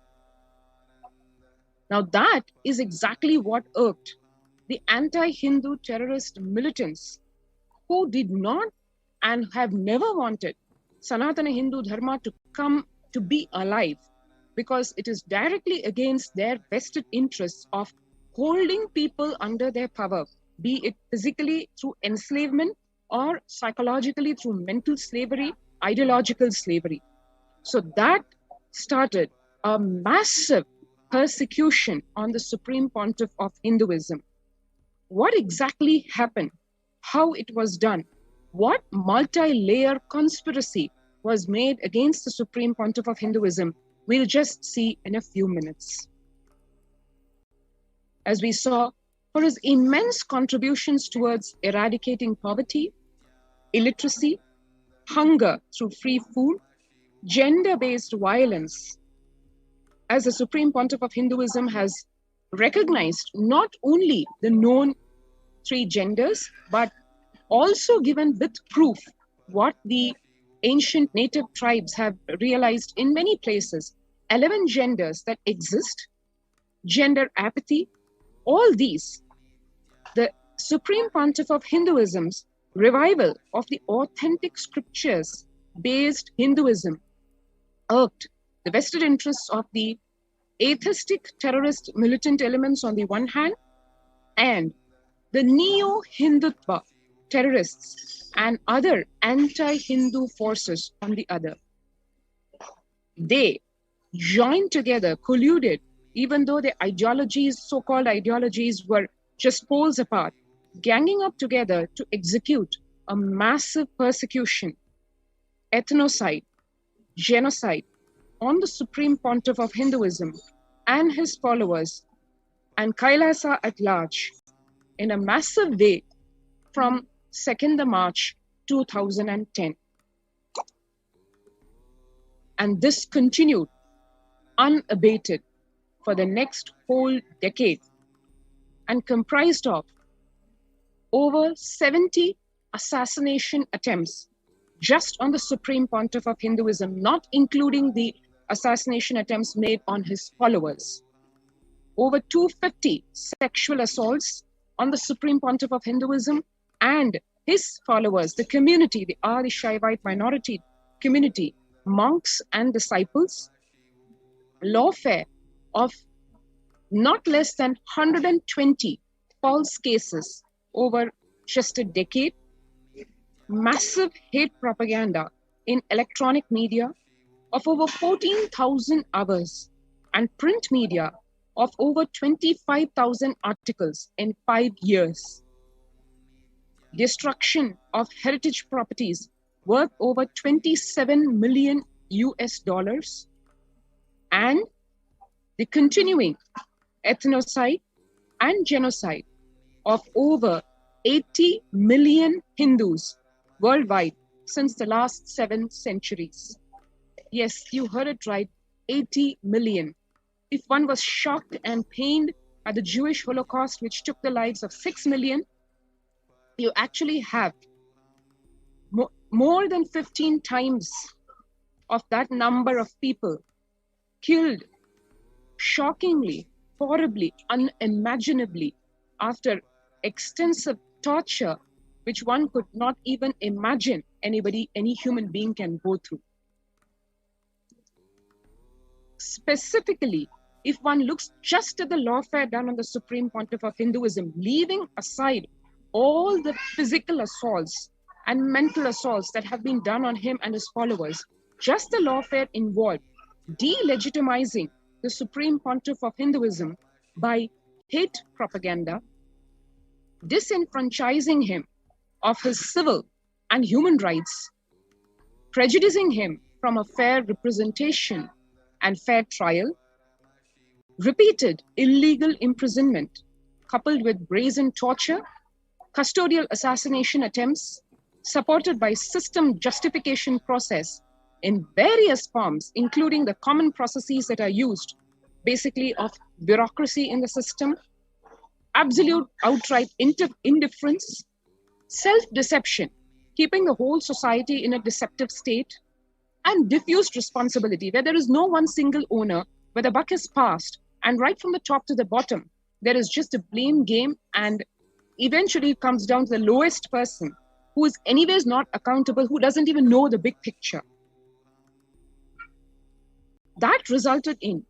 Speaker 10: Now that is exactly what irked the anti-Hindu terrorist militants who did not and have never wanted Sanatana Hindu Dharma to come to be alive, because it is directly against their vested interests of holding people under their power, be it physically through enslavement or psychologically through mental slavery, ideological slavery. So that started a massive persecution on the Supreme Pontiff of Hinduism. What exactly happened? How it was done? What multi-layer conspiracy was made against the Supreme Pontiff of Hinduism? We'll just see in a few minutes. As we saw, for his immense contributions towards eradicating poverty, illiteracy, hunger through free food, gender-based violence, as the Supreme Pontiff of Hinduism has recognized not only the known three genders, but also given with proof what the ancient native tribes have realized in many places, 11 genders that exist, gender apathy, all these. The Supreme Pontiff of Hinduism's revival of the authentic scriptures-based Hinduism irked the vested interests of the atheistic terrorist militant elements on the one hand, and the neo-Hindutva terrorists and other anti-Hindu forces on the other. They joined together, colluded, even though their ideologies, so-called ideologies, were just poles apart, ganging up together to execute a massive persecution, ethnocide, genocide on the Supreme Pontiff of Hinduism and his followers and Kailasa at large in a massive way from 2nd March 2010. And this continued unabated for the next whole decade and comprised of over 70 assassination attempts just on the Supreme Pontiff of Hinduism, not including the assassination attempts made on his followers. Over 250 sexual assaults on the Supreme Pontiff of Hinduism and his followers, the community, the Adi Shaivite minority community, monks and disciples. Lawfare of not less than 120 false cases over just a decade. Massive hate propaganda in electronic media of over 14,000 hours and print media of over 25,000 articles in 5 years. Destruction of heritage properties worth over 27 million US dollars, and the continuing ethnocide and genocide of over 80 million Hindus worldwide since the last 7 centuries. Yes, you heard it right, 80 million. If one was shocked and pained at the Jewish Holocaust, which took the lives of 6 million, you actually have more than 15 times of that number of people killed shockingly, horribly, unimaginably after extensive torture, which one could not even imagine any human being can go through. Specifically, if one looks just at the lawfare done on the Supreme Pontiff of Hinduism, leaving aside all the physical assaults and mental assaults that have been done on him and his followers, just the lawfare involved delegitimizing the Supreme Pontiff of Hinduism by hate propaganda, disenfranchising him of his civil and human rights, prejudicing him from a fair representation and fair trial, repeated illegal imprisonment coupled with brazen torture, custodial assassination attempts, supported by system justification process in various forms, including the common processes that are used, basically of bureaucracy in the system, absolute outright indifference, self-deception, keeping the whole society in a deceptive state, and diffused responsibility, where there is no one single owner, where the buck is passed, and right from the top to the bottom, there is just a blame game, and eventually it comes down to the lowest person, who is anyways not accountable, who doesn't even know the big picture. That resulted in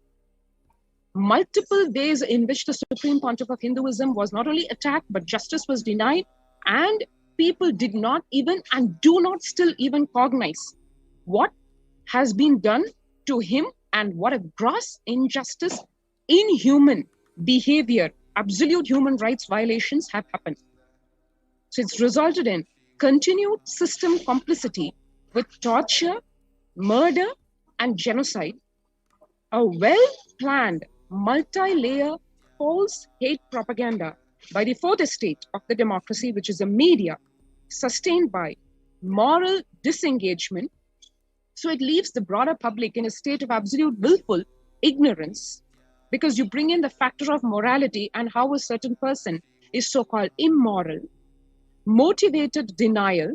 Speaker 10: multiple ways in which the Supreme Pontiff of Hinduism was not only attacked, but justice was denied, and people did not even and do not still even cognize what has been done to him and what a gross injustice, inhuman behavior, absolute human rights violations have happened. So it's resulted in continued system complicity with torture, murder, and genocide, a well-planned, multi-layer false hate propaganda by the fourth estate of the democracy, which is the media, sustained by moral disengagement. So it leaves the broader public in a state of absolute willful ignorance, because you bring in the factor of morality and how a certain person is so-called immoral, motivated denial,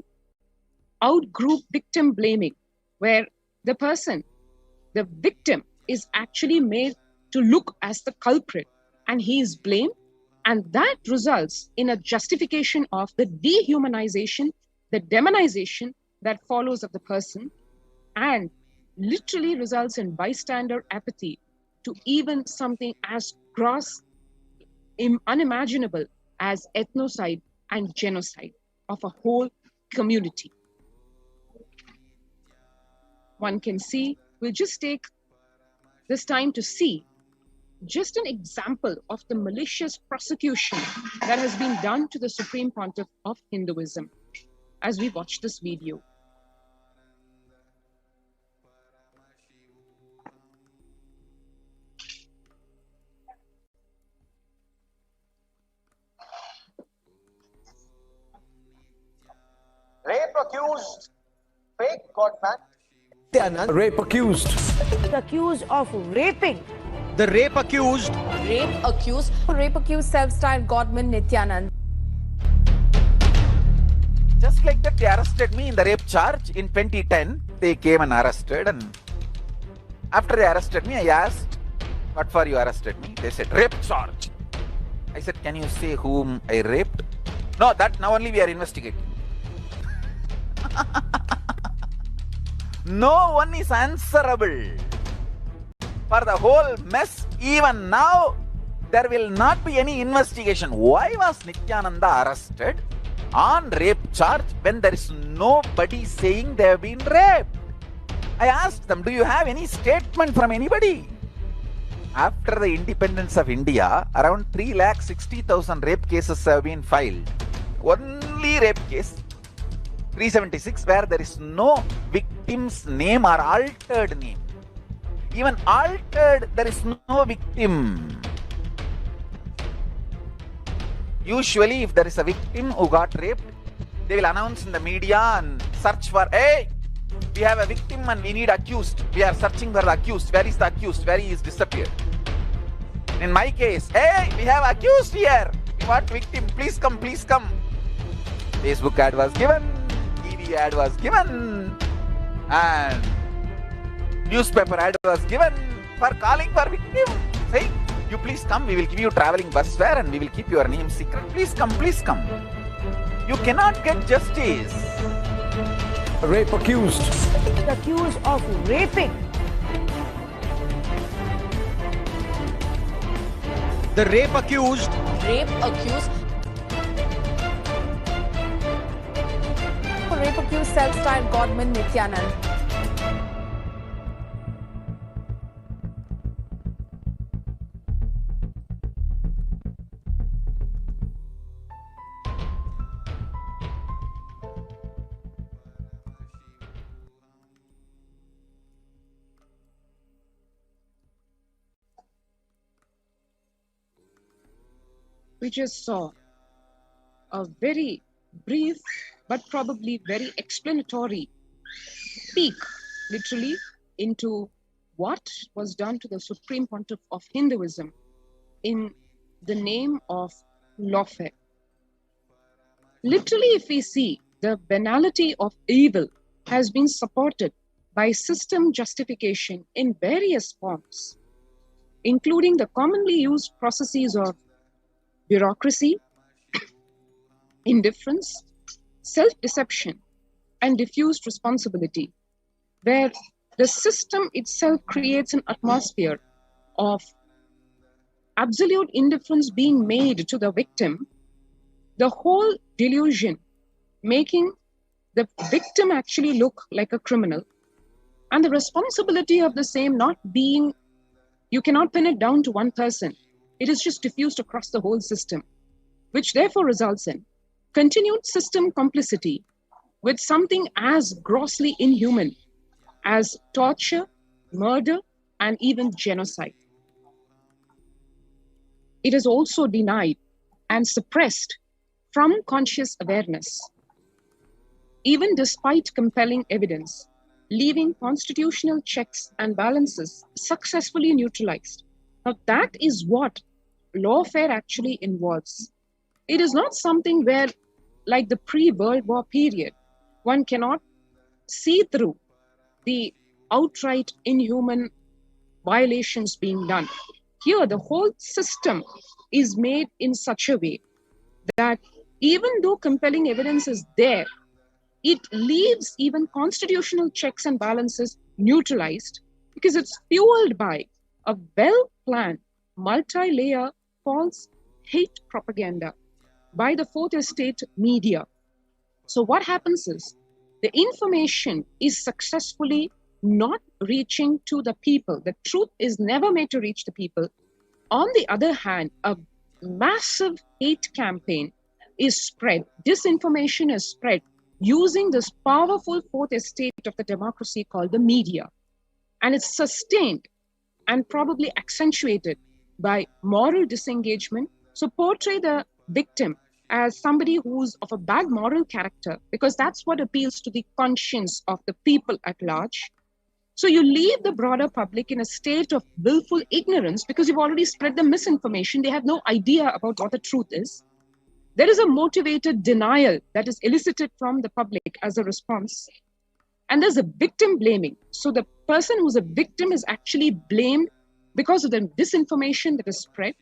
Speaker 10: out-group victim blaming, where the person, the victim, is actually made to look as the culprit and he is blamed, and that results in a justification of the dehumanization, the demonization that follows of the person, and literally results in bystander apathy to even something as gross, unimaginable as ethnocide and genocide of a whole community. One can see, we'll just take this time to see just an example of the malicious prosecution that has been done to the Supreme Pontiff of Hinduism as we watch this video.
Speaker 11: Rape accused, fake godman.
Speaker 12: Rape accused.
Speaker 13: Accused of raping.
Speaker 11: The rape accused.
Speaker 13: Rape accused. Rape accused self-styled godman Nityanand.
Speaker 6: Just like that, they arrested me in the rape charge in 2010. They came and arrested, and after they arrested me, I asked, what for you arrested me? They said, rape charge. I said, can you say whom I raped? No, that now only we are investigating. No one is answerable for the whole mess. Even now, there will not be any investigation. Why was Nityananda arrested? on rape charge when there is nobody saying they have been raped? I asked them, do you have any statement from anybody? After the independence of India, around 3,60,000 rape cases have been filed. Only rape case, 376, where there is no victim's name or altered name. Even altered, there is no victim. Usually, if there is a victim who got raped, they will announce in the media and search for, hey, we have a victim and we need accused. We are searching for the accused. Where is the accused? Where he is disappeared? In my case, hey, we have accused here. We want victim. Please come, please come. Facebook ad was given. TV ad was given. And newspaper ad was given for calling for victim. Saying, you please come, we will give you traveling bus fare and we will keep your name secret. Please come, please come. You cannot get justice.
Speaker 12: Rape accused.
Speaker 14: Accused of raping.
Speaker 11: The rape accused.
Speaker 13: Rape accused. Rape accused self-styled godman Nityanand.
Speaker 10: We just saw a very brief but probably very explanatory peek, literally, into what was done to the Supreme Pontiff of Hinduism in the name of lawfare. Literally, if we see, the banality of evil has been supported by system justification in various forms, including the commonly used processes of bureaucracy, indifference, self-deception, and diffused responsibility, where the system itself creates an atmosphere of absolute indifference being made to the victim, the whole delusion making the victim actually look like a criminal, and the responsibility of the same not being, you cannot pin it down to one person. It is just diffused across the whole system, which therefore results in continued system complicity with something as grossly inhuman as torture, murder, and even genocide. It is also denied and suppressed from conscious awareness, even despite compelling evidence, leaving constitutional checks and balances successfully neutralized. Now, that is what lawfare actually involves. It is not something where, like the pre-World War period, one cannot see through the outright inhuman violations being done. Here, the whole system is made in such a way that even though compelling evidence is there, it leaves even constitutional checks and balances neutralized because it's fueled by a well-planned, multi-layer false hate propaganda by the Fourth Estate media. So what happens is the information is successfully not reaching to the people. The truth is never made to reach the people. On the other hand, a massive hate campaign is spread. Disinformation is spread using this powerful Fourth Estate of the democracy called the media. And it's sustained and probably accentuated by moral disengagement. So portray the victim as somebody who's of a bad moral character, because that's what appeals to the conscience of the people at large. So you leave the broader public in a state of willful ignorance because you've already spread the misinformation. They have no idea about what the truth is. There is a motivated denial that is elicited from the public as a response. And there's a victim blaming. So the person who's a victim is actually blamed because of the disinformation that is spread.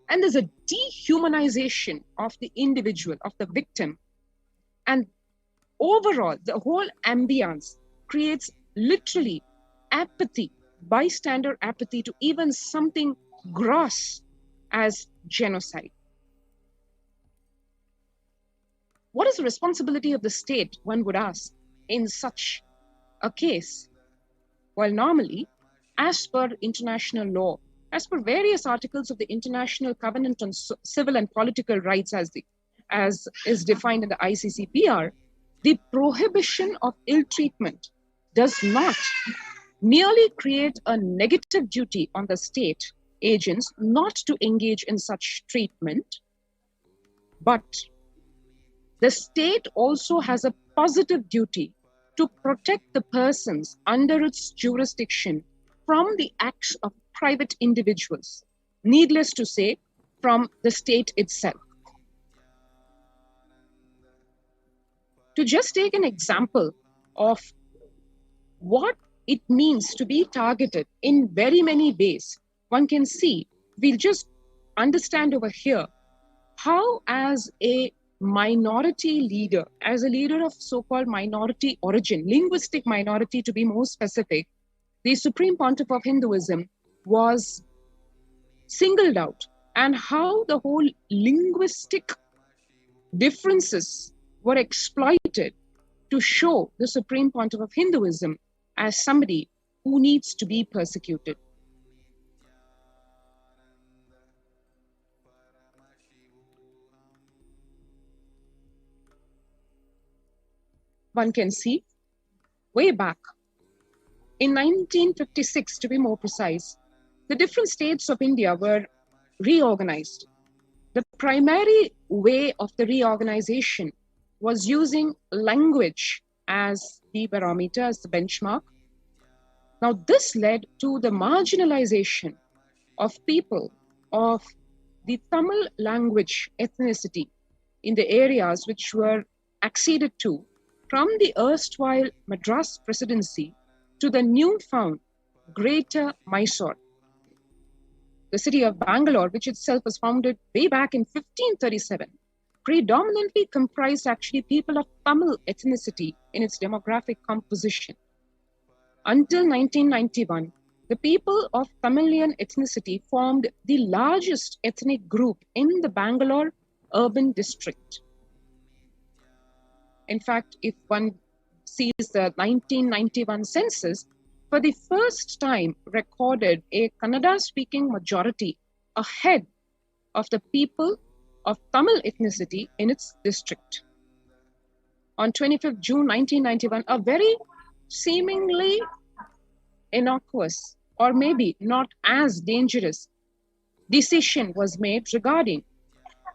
Speaker 10: And there's a dehumanization of the individual, of the victim. And overall, the whole ambience creates literally apathy, bystander apathy to even something gross as genocide. What is the responsibility of the state, one would ask, in such a case? Well, normally, as per international law, as per various articles of the International Covenant on Civil and Political Rights as is defined in the ICCPR, the prohibition of ill treatment does not merely create a negative duty on the state agents not to engage in such treatment, but the state also has a positive duty to protect the persons under its jurisdiction from the acts of private individuals, needless to say, from the state itself. To just take an example of what it means to be targeted in very many ways, one can see, we'll just understand over here how, as a minority leader, as a leader of so-called minority origin, linguistic minority to be more specific, the Supreme Pontiff of Hinduism was singled out, and how the whole linguistic differences were exploited to show the Supreme Pontiff of Hinduism as somebody who needs to be persecuted. One can see way back in 1956, to be more precise, the different states of India were reorganized. The primary way of the reorganization was using language as the barometer, as the benchmark. Now, this led to the marginalization of people of the Tamil language ethnicity in the areas which were acceded to from the erstwhile Madras Presidency to the newfound Greater Mysore. The city of Bangalore, which itself was founded way back in 1537, predominantly comprised actually people of Tamil ethnicity in its demographic composition. Until 1991, the people of Tamilian ethnicity formed the largest ethnic group in the Bangalore urban district. In fact, if one sees the 1991 census, for the first time recorded a Kannada-speaking majority ahead of the people of Tamil ethnicity in its district. On 25th June 1991, a very seemingly innocuous or maybe not as dangerous decision was made regarding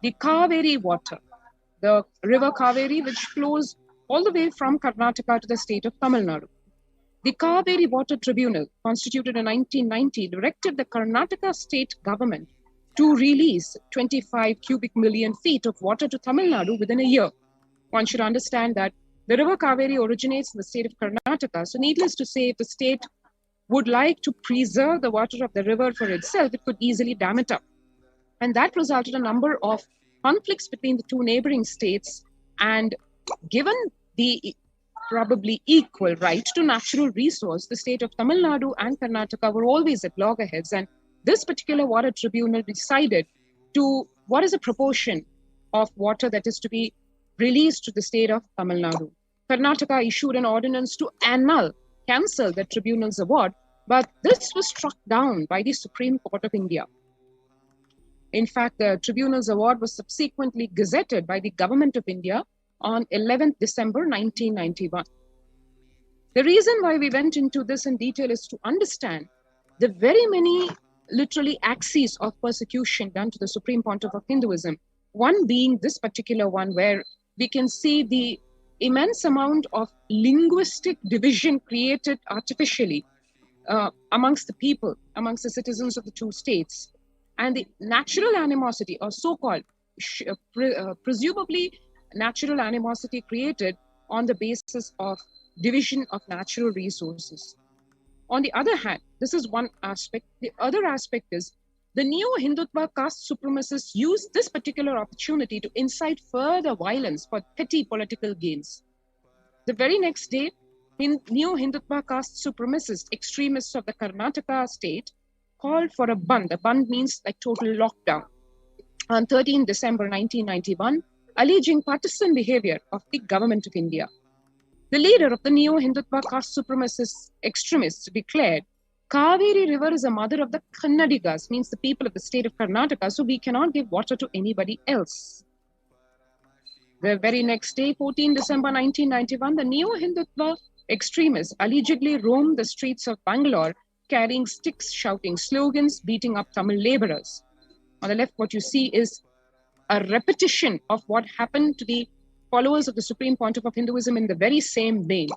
Speaker 10: the Kaveri water, the river Kaveri, which flows all the way from Karnataka to the state of Tamil Nadu. The Kaveri Water Tribunal, constituted in 1990, directed the Karnataka state government to release 25 cubic million feet of water to Tamil Nadu within a year. One should understand that the river Kaveri originates in the state of Karnataka. So needless to say, if the state would like to preserve the water of the river for itself, it could easily dam it up. And that resulted in a number of conflicts between the two neighboring states. And given the probably equal right to natural resource, the state of Tamil Nadu and Karnataka were always at loggerheads. And this particular water tribunal decided to what is a proportion of water that is to be released to the state of Tamil Nadu. Karnataka issued an ordinance to cancel the tribunal's award, but this was struck down by the Supreme Court of India. In fact, the tribunal's award was subsequently gazetted by the Government of India on 11th December 1991. The reason why we went into this in detail is to understand the very many literally axes of persecution done to the Supreme Pontiff of Hinduism, one being this particular one where we can see the immense amount of linguistic division created artificially amongst the people, amongst the citizens of the two states, and the natural animosity, or so-called presumably natural animosity created on the basis of division of natural resources. On the other hand, this is one aspect. The other aspect is the new Hindutva caste supremacists used this particular opportunity to incite further violence for petty political gains. The very next day, new Hindutva caste supremacist extremists of the Karnataka state called for a Band. A Band means like total lockdown. On 13 December 1991, alleging partisan behavior of the government of India. The leader of the neo-Hindutva caste supremacist extremists declared, Kaveri River is a mother of the Kannadigas, means the people of the state of Karnataka, so we cannot give water to anybody else. The very next day, 14 December 1991, the neo-Hindutva extremists allegedly roamed the streets of Bangalore, carrying sticks, shouting slogans, beating up Tamil laborers. On the left, what you see is a repetition of what happened to the followers of the Supreme Pontiff of Hinduism in the very same vein.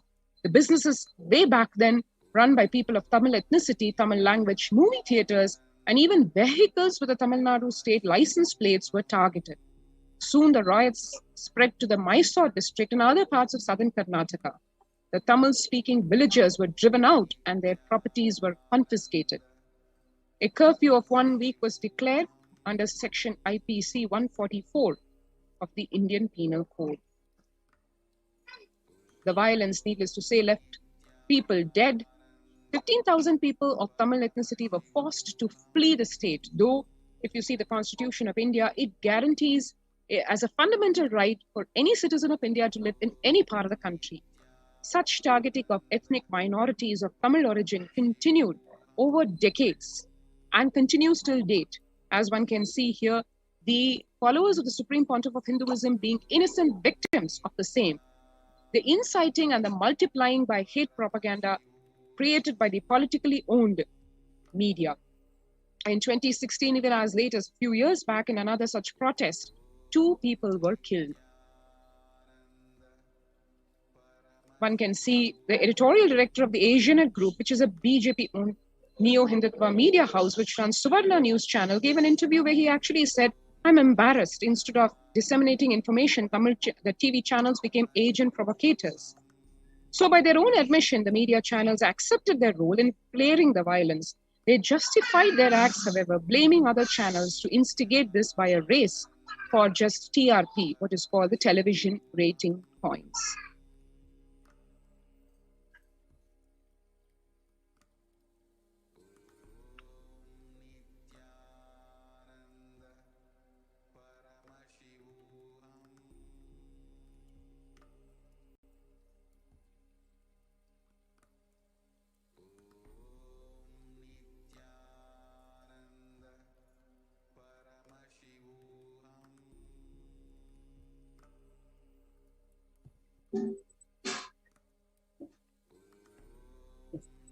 Speaker 10: The businesses way back then run by people of Tamil ethnicity, Tamil language, movie theaters, and even vehicles with the Tamil Nadu state license plates were targeted. Soon the riots spread to the Mysore district and other parts of southern Karnataka. The Tamil-speaking villagers were driven out and their properties were confiscated. A curfew of 1 week was declared under section IPC 144 of the Indian Penal Code. The violence, needless to say, left people dead. 15,000 people of Tamil ethnicity were forced to flee the state, though if you see the Constitution of India, it guarantees as a fundamental right for any citizen of India to live in any part of the country. Such targeting of ethnic minorities of Tamil origin continued over decades and continues till date. As one can see here, the followers of the Supreme Pontiff of Hinduism being innocent victims of the same. The inciting and the multiplying by hate propaganda created by the politically owned media. In 2016, even as late as a few years back, in another such protest, 2 people were killed. One can see the editorial director of the Asianet Group, which is a BJP-owned neo-Hindutva media house, which runs Suvarna News channel, gave an interview where he actually said, I'm embarrassed. Instead of disseminating information, the TV channels became agent provocators. So by their own admission, the media channels accepted their role in flaring the violence. They justified their acts, however, blaming other channels to instigate this by a race for just TRP, what is called the television rating points.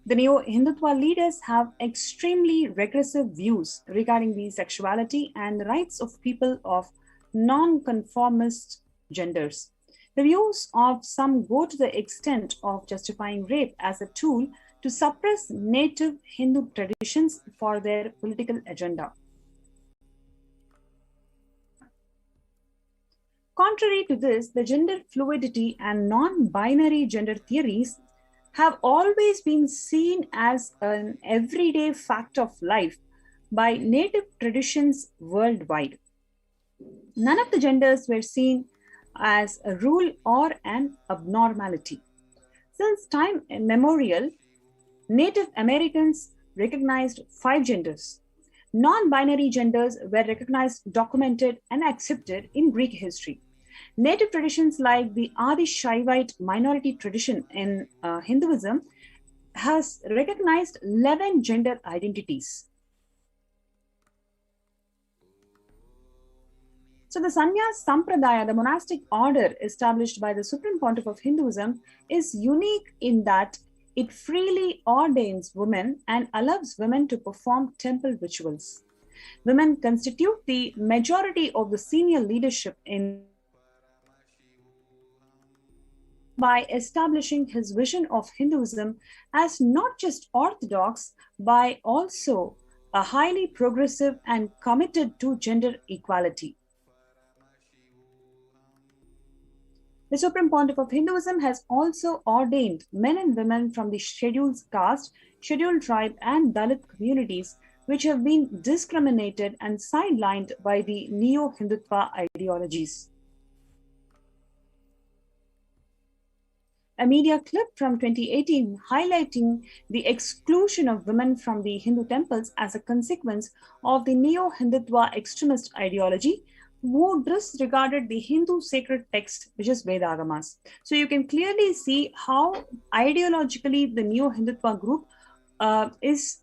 Speaker 9: The neo-Hindutva leaders have extremely regressive views regarding the sexuality and the rights of people of non-conformist genders. The views of some go to the extent of justifying rape as a tool to suppress native Hindu traditions for their political agenda. Contrary to this, the gender fluidity and non-binary gender theories have always been seen as an everyday fact of life by native traditions worldwide. None of the genders were seen as a rule or an abnormality. Since time immemorial, Native Americans recognized 5 genders. Non-binary genders were recognized, documented, and accepted in Greek history. Native traditions like the Adi Shaivite minority tradition in Hinduism has recognized 11 gender identities. So the Sannyas Sampradaya, the monastic order established by the Supreme Pontiff of Hinduism, is unique in that it freely ordains women and allows women to perform temple rituals. Women constitute the majority of the senior leadership in by establishing his vision of Hinduism as not just orthodox, but also a highly progressive and committed to gender equality. The Supreme Pontiff of Hinduism has also ordained men and women from the scheduled caste, scheduled tribe, and Dalit communities, which have been discriminated and sidelined by the neo-Hindutva ideologies. A media clip from 2018 highlighting the exclusion of women from the Hindu temples as a consequence of the neo-Hindutva extremist ideology who disregarded the Hindu sacred text, which is Vedagamas. So you can clearly see how ideologically the Neo-Hindutva group is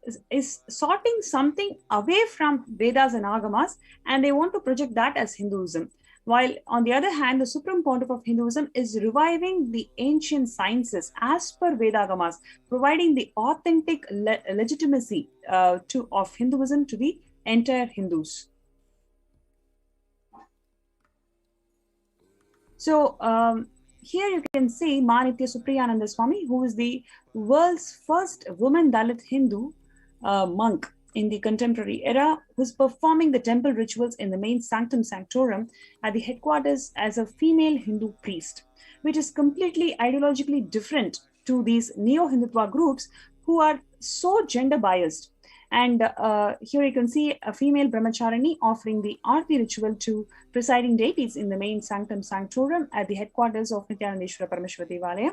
Speaker 9: sorting something away from Vedas and Agamas, and they want to project that as Hinduism. While on the other hand, the Supreme Pontiff of Hinduism is reviving the ancient sciences as per Vedagamas, providing the authentic legitimacy of Hinduism to the entire Hindus. So here you can see Manitya Supriyananda Swami, who is the world's first woman Dalit Hindu monk in the contemporary era, who's performing the temple rituals in the main sanctum sanctorum at the headquarters as a female Hindu priest, which is completely ideologically different to these neo-Hindutva groups who are so gender biased. And here you can see a female brahmacharini offering the Aarti ritual to presiding deities in the main sanctum sanctorum at the headquarters of Nityanandeshwara Parameshwara Devalaya.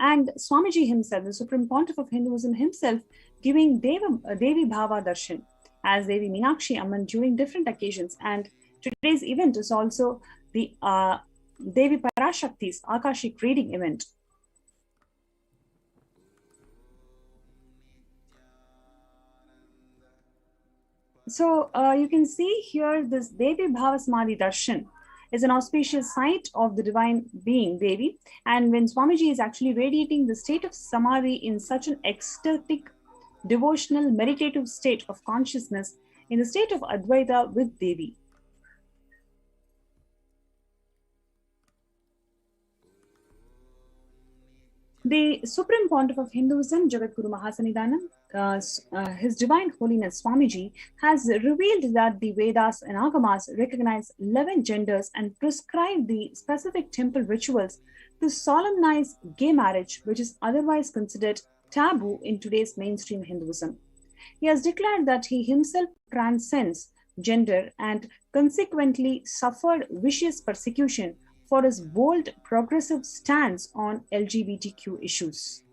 Speaker 9: And Swamiji himself, the Supreme Pontiff of Hinduism himself, giving Devi Bhava Darshan as Devi Meenakshi Amman during different occasions. And today's event is also the Devi Parashakti's Akashic reading event. So you can see here this Devi Bhava Samadhi Darshan is an auspicious sight of the divine being Devi, and when Swamiji is actually radiating the state of Samadhi in such an ecstatic, devotional, meditative state of consciousness in the state of Advaita with Devi. The Supreme Pontiff of Hinduism, Jagadguru Mahasannidhanam, His Divine Holiness Swamiji, has revealed that the Vedas and Agamas recognize 11 genders and prescribe the specific temple rituals to solemnize gay marriage, which is otherwise considered taboo in today's mainstream Hinduism. He has declared that he himself transcends gender and consequently suffered vicious persecution for his bold, progressive stance on LGBTQ issues.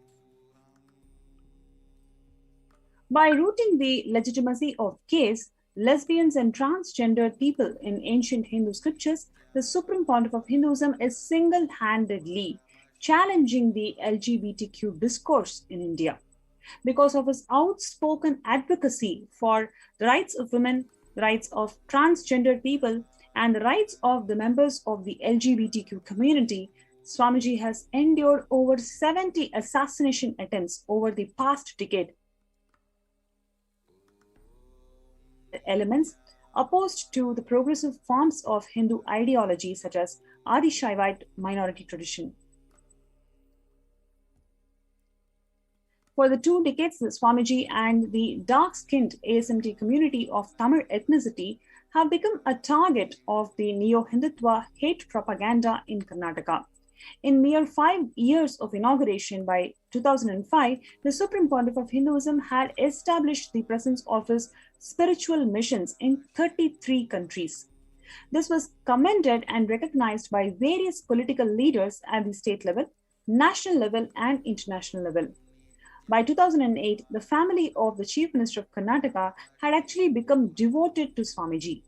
Speaker 9: By rooting the legitimacy of gays, lesbians, and transgendered people in ancient Hindu scriptures, the Supreme Pontiff of Hinduism is single-handedly challenging the LGBTQ discourse in India. Because of his outspoken advocacy for the rights of women, the rights of transgendered people, and the rights of the members of the LGBTQ community, Swamiji has endured over 70 assassination attempts over the past decade. Elements opposed to the progressive forms of Hindu ideology such as Adi Shaivite minority tradition. For the 2 decades, the Swamiji and the dark-skinned ASMT community of Tamil ethnicity have become a target of the Neo-Hindutva hate propaganda in Karnataka. In mere 5 years of inauguration by 2005, the Supreme Pontiff of Hinduism had established the presence of his spiritual missions in 33 countries. This was commended and recognized by various political leaders at the state level, national level, and international level. By 2008, the family of the Chief Minister of Karnataka had actually become devoted to Swamiji.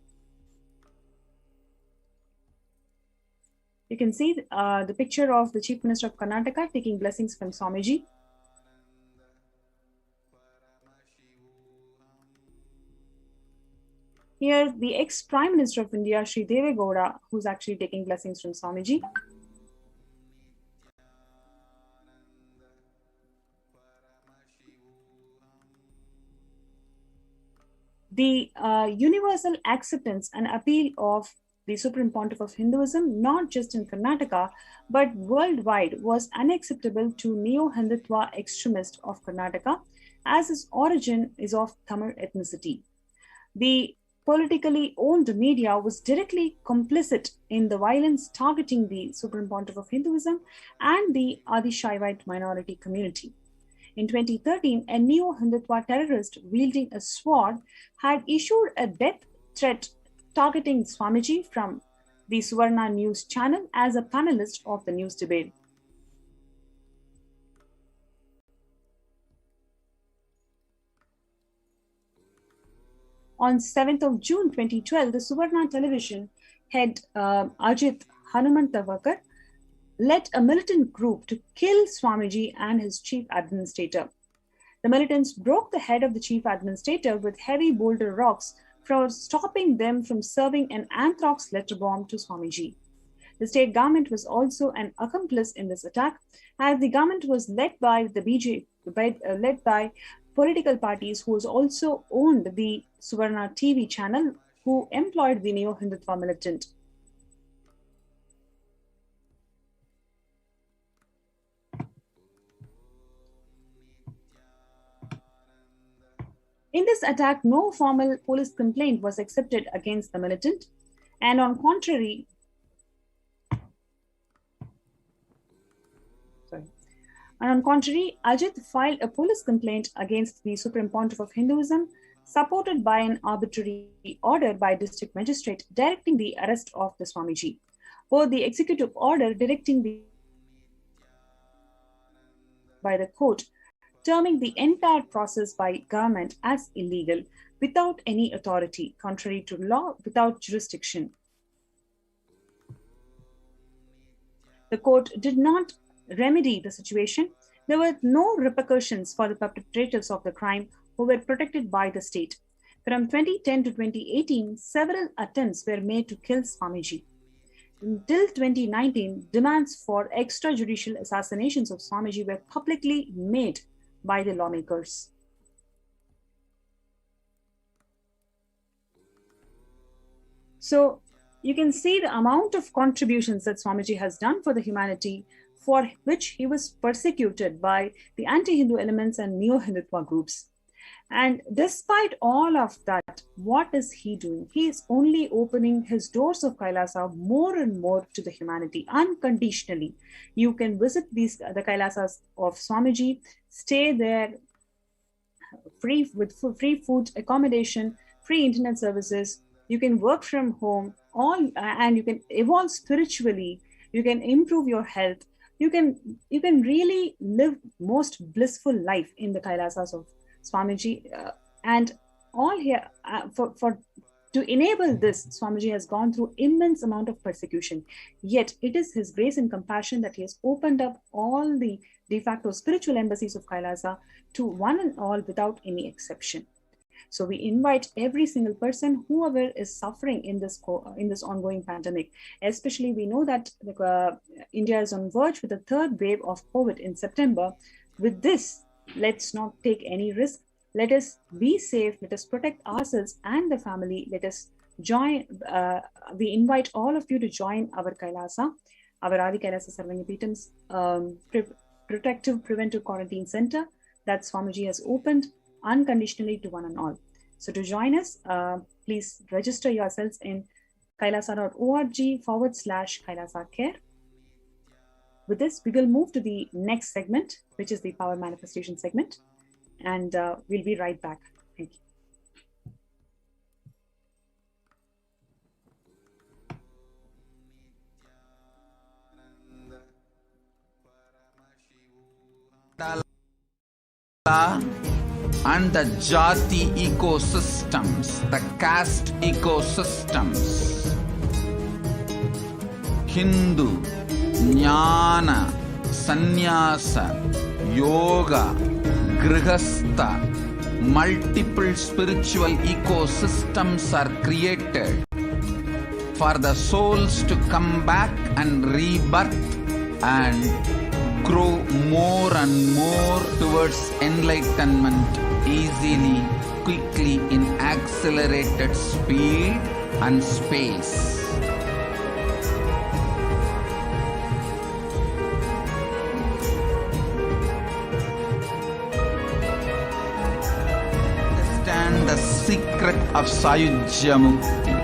Speaker 9: You can see the picture of the Chief Minister of Karnataka taking blessings from Swamiji. Here, the ex-Prime Minister of India, Sri Deve Gowda, who's actually taking blessings from Swamiji. The universal acceptance and appeal of the Supreme Pontiff of Hinduism, not just in Karnataka, but worldwide, was unacceptable to Neo-Hindutva extremists of Karnataka, as his origin is of Tamil ethnicity. The politically owned media was directly complicit in the violence targeting the Supreme Pontiff of Hinduism and the Adi Shaivite minority community. In 2013, a neo-Hindutva terrorist wielding a sword had issued a death threat targeting Swamiji from the Suvarna News channel as a panelist of the news debate. On 7th of June 2012, the Suvarna television head Ajit Hanumantavakar led a militant group to kill Swamiji and his chief administrator. The militants broke the head of the chief administrator with heavy boulder rocks for stopping them from serving an anthrax letter bomb to Swamiji. The state government was also an accomplice in this attack, as the government was led by the BJP, led by political parties who also owned the Suvarna TV channel, who employed the Neo-Hindutva militant. In this attack, no formal police complaint was accepted against the militant, and on contrary, Ajit filed a police complaint against the Supreme Pontiff of Hinduism, supported by an arbitrary order by district magistrate directing the arrest of the Swamiji, or the executive order directing by the court, terming the entire process by government as illegal, without any authority, contrary to law, without jurisdiction. The court did not remedy the situation. There were no repercussions for the perpetrators of the crime, who were protected by the state. From 2010 to 2018, several attempts were made to kill Swamiji. Until 2019, demands for extrajudicial assassinations of Swamiji were publicly made by the lawmakers. So you can see the amount of contributions that Swamiji has done for the humanity, for which he was persecuted by the anti-Hindu elements and Neo-Hindutva groups. And despite all of that, what is he doing? He is only opening his doors of Kailasa more and more to the humanity, unconditionally. You can visit the Kailasas of Swamiji, stay there with free food, accommodation, free internet services. You can work from home, and you can evolve spiritually. You can improve your health. You can really live most blissful life in the Kailasas of Swamiji, and all here to enable this, Swamiji has gone through immense amount of persecution. Yet it is his grace and compassion that he has opened up all the de facto spiritual embassies of Kailasa to one and all without any exception. So we invite every single person, whoever is suffering in this ongoing pandemic. Especially, we know that India is on verge with the third wave of COVID in September. With this, let's not take any risk. Let us be safe. Let us protect ourselves and the family. Let us join. We invite all of you to join our Kailasa, our Adi Kailasa Sarvangapeetam's protective preventive quarantine center that Swamiji has opened unconditionally to one and all. So to join us, please register yourselves in kailasa.org/Kailasa Care. With this, we will move to the next segment, which is the Power Manifestation segment, and we'll be right back. Thank you.
Speaker 8: And the Jati ecosystems, the caste ecosystems, Hindu, Jnana, Sannyasa, Yoga, Grihastha, multiple spiritual ecosystems are created for the souls to come back and rebirth and grow more and more towards enlightenment easily, quickly, in accelerated speed and space. Understand the secret of Sayujya Mukti.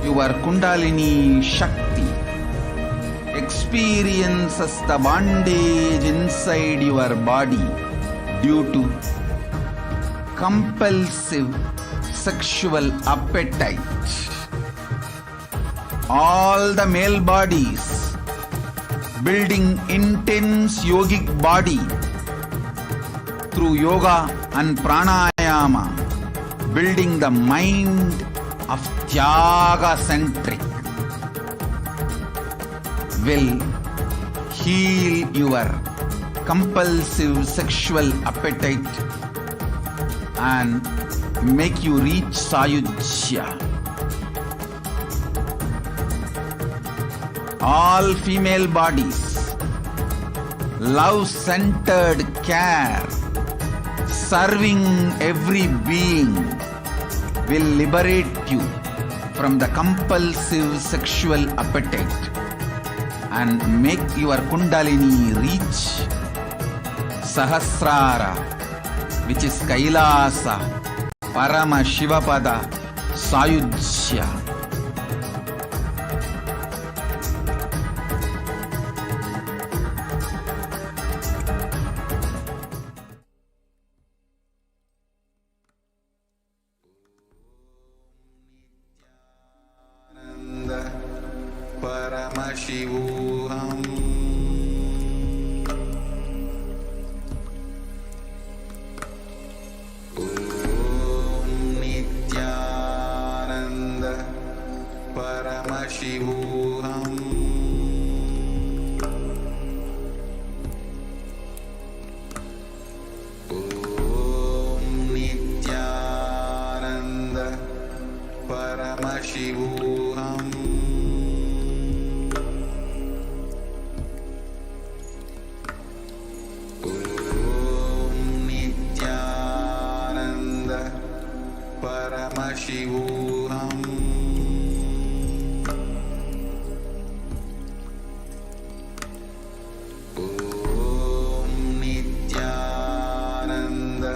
Speaker 8: Your Kundalini Shakti experiences the bondage inside your body due to compulsive sexual appetite. All the male bodies building intense yogic body
Speaker 1: through yoga and pranayama, building the mind of Tyaga centric, will heal your compulsive sexual appetite and make you reach Sayujya. All female bodies, love-centered care, serving every being will liberate you from the compulsive sexual appetite and make your Kundalini reach Sahasrara, which is Kailasa, Parama Shivapada, Sayujya. Paramashivoham. Om Nityananda Paramashivoham. Om Nityananda Paramashivoham. Paramashivoham. Om Nityananda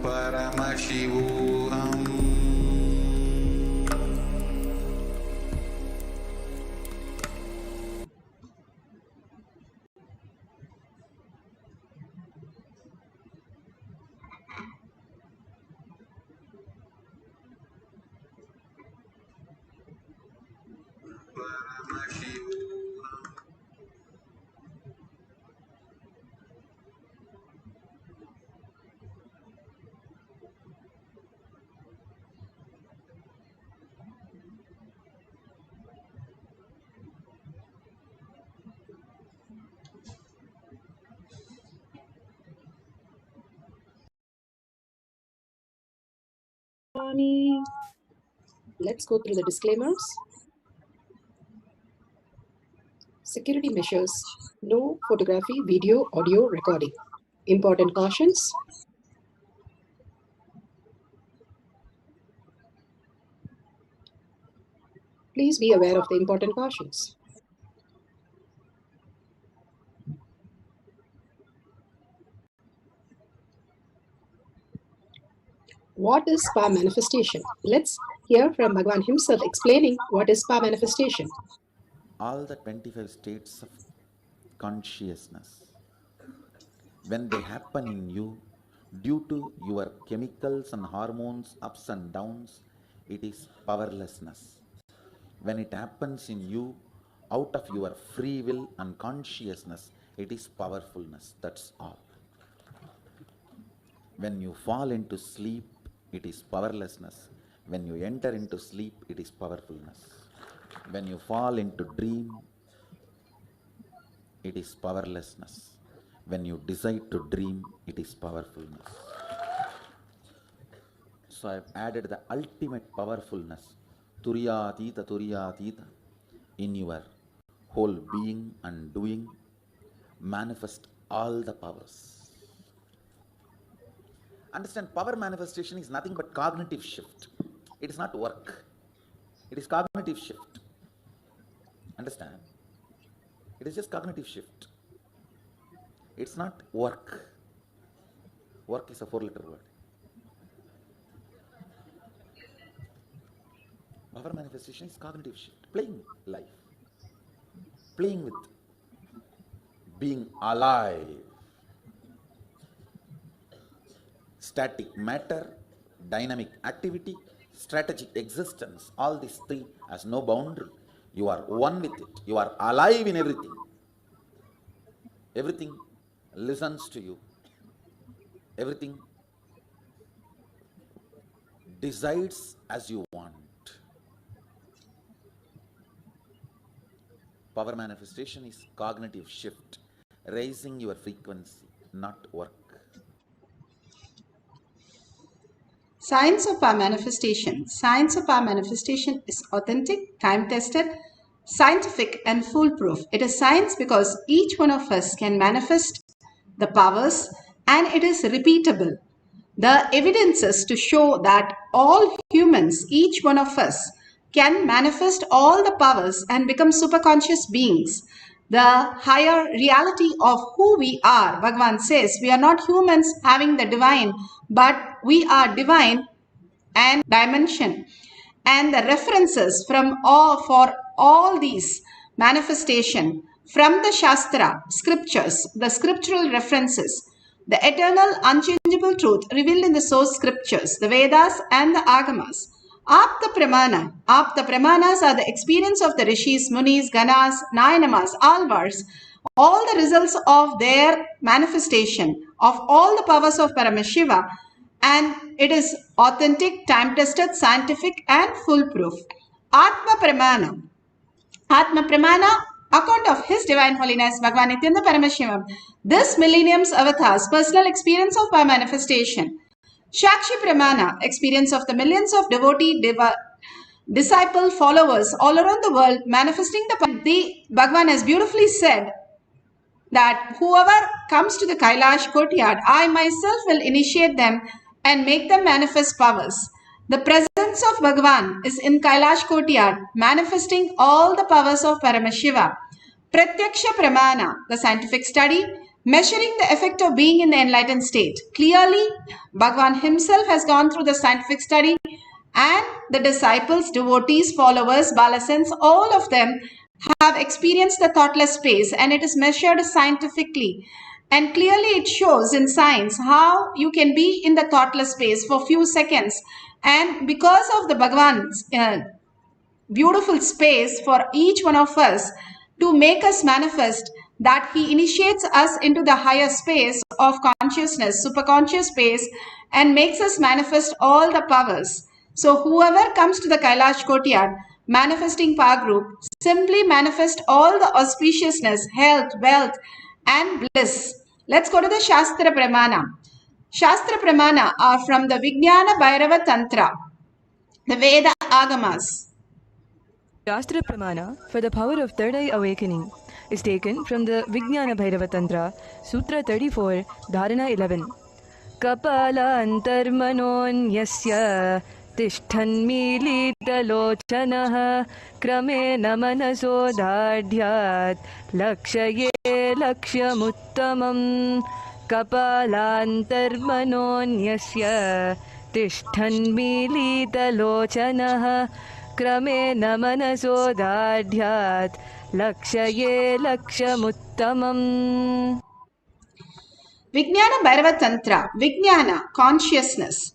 Speaker 1: Paramashivoham.
Speaker 15: Let's go through the disclaimers. Security measures. No photography, video, audio recording. Important cautions. Please be aware of the important cautions. What is spa manifestation? Let's hear from Bhagwan himself explaining what is spa manifestation.
Speaker 3: All the 25 states of consciousness, when they happen in you, due to your chemicals and hormones ups and downs, it is powerlessness. When it happens in you, out of your free will and consciousness, it is powerfulness. That's all. When you fall into sleep, it is powerlessness. When you enter into sleep, it is powerfulness. When you fall into dream, it is powerlessness. When you decide to dream, it is powerfulness. So I have added the ultimate powerfulness, Turiyatita, in your whole being and doing. Manifest all the powers. Understand, power manifestation is nothing but cognitive shift. It is not work. It is cognitive shift. Understand? It is just cognitive shift. It's not work. Work is a 4-letter word. Power manifestation is cognitive shift. Playing life. Playing with being alive. Static matter, dynamic activity, strategic existence, all these three has no boundary. You are one with it. You are alive in everything. Everything listens to you. everything decides as you want. Power manifestation is cognitive shift, raising your frequency, not work.
Speaker 15: Science of power manifestation. Science of power manifestation is authentic, time-tested, scientific and foolproof. It is science because each one of us can manifest the powers and it is repeatable. The evidences to show that all humans, each one of us, can manifest all the powers and become superconscious beings. The higher reality of who we are. Bhagavan says we are not humans having the divine, but we are divine and dimension. And the references from for all these manifestation from the Shastra, scriptures, the scriptural references, the eternal unchangeable truth revealed in the source scriptures, the Vedas and the Agamas. Apta Pramana. Apta Pramanas are the experience of the Rishis, Munis, Ganas, Nayanamas, Alvars, all the results of their manifestation of all the powers of Paramashiva, and it is authentic, time-tested, scientific and foolproof. Atma Pramana. Atma Pramana, account of His Divine Holiness Bhagavan Nityananda Paramashivam. This millennium's avatar's personal experience of power manifestation. Shakshi Pramana, experience of the millions of devotee disciple followers all around the world manifesting the power. Bhagavan has beautifully said that whoever comes to the Kailash courtyard, I myself will initiate them and make them manifest powers. The presence of Bhagavan is in Kailash courtyard, manifesting all the powers of Paramashiva. Pratyaksha Pramana, the scientific study, measuring the effect of being in the enlightened state. Clearly, Bhagavan himself has gone through the scientific study, and the disciples, devotees, followers, balasans, all of them have experienced the thoughtless space, and it is measured scientifically. And clearly it shows in science how you can be in the thoughtless space for few seconds. And because of the Bhagavan's beautiful space for each one of us to make us manifest, that he initiates us into the higher space of consciousness, superconscious space, and makes us manifest all the powers. So whoever comes to the Kailash courtyard, manifesting power group, simply manifest all the auspiciousness, health, wealth, and bliss. Let's go to the Shastra Pramana. Shastra Pramana are from the Vijnana Bhairava Tantra, the Veda Agamas.
Speaker 16: Shastra Pramana for the power of third eye awakening is taken from the Vijnana Bhairava Tantra, Sutra 34, Dharana 11. Kapala antarmanonyasya तिष्ठन्मीलितलोचनः क्रमेण मनसो दाढ्यात् लक्ष्ये लक्ष्यमुत्तमम् कपालान्तर्मनोन्यस्य तिष्ठन्मीलितलोचनः क्रमेण मनसो दाढ्यात् लक्ष्ये लक्ष्यमुत्तमम्.
Speaker 15: Vijnana Bhairava Tantra, Vijnana, consciousness.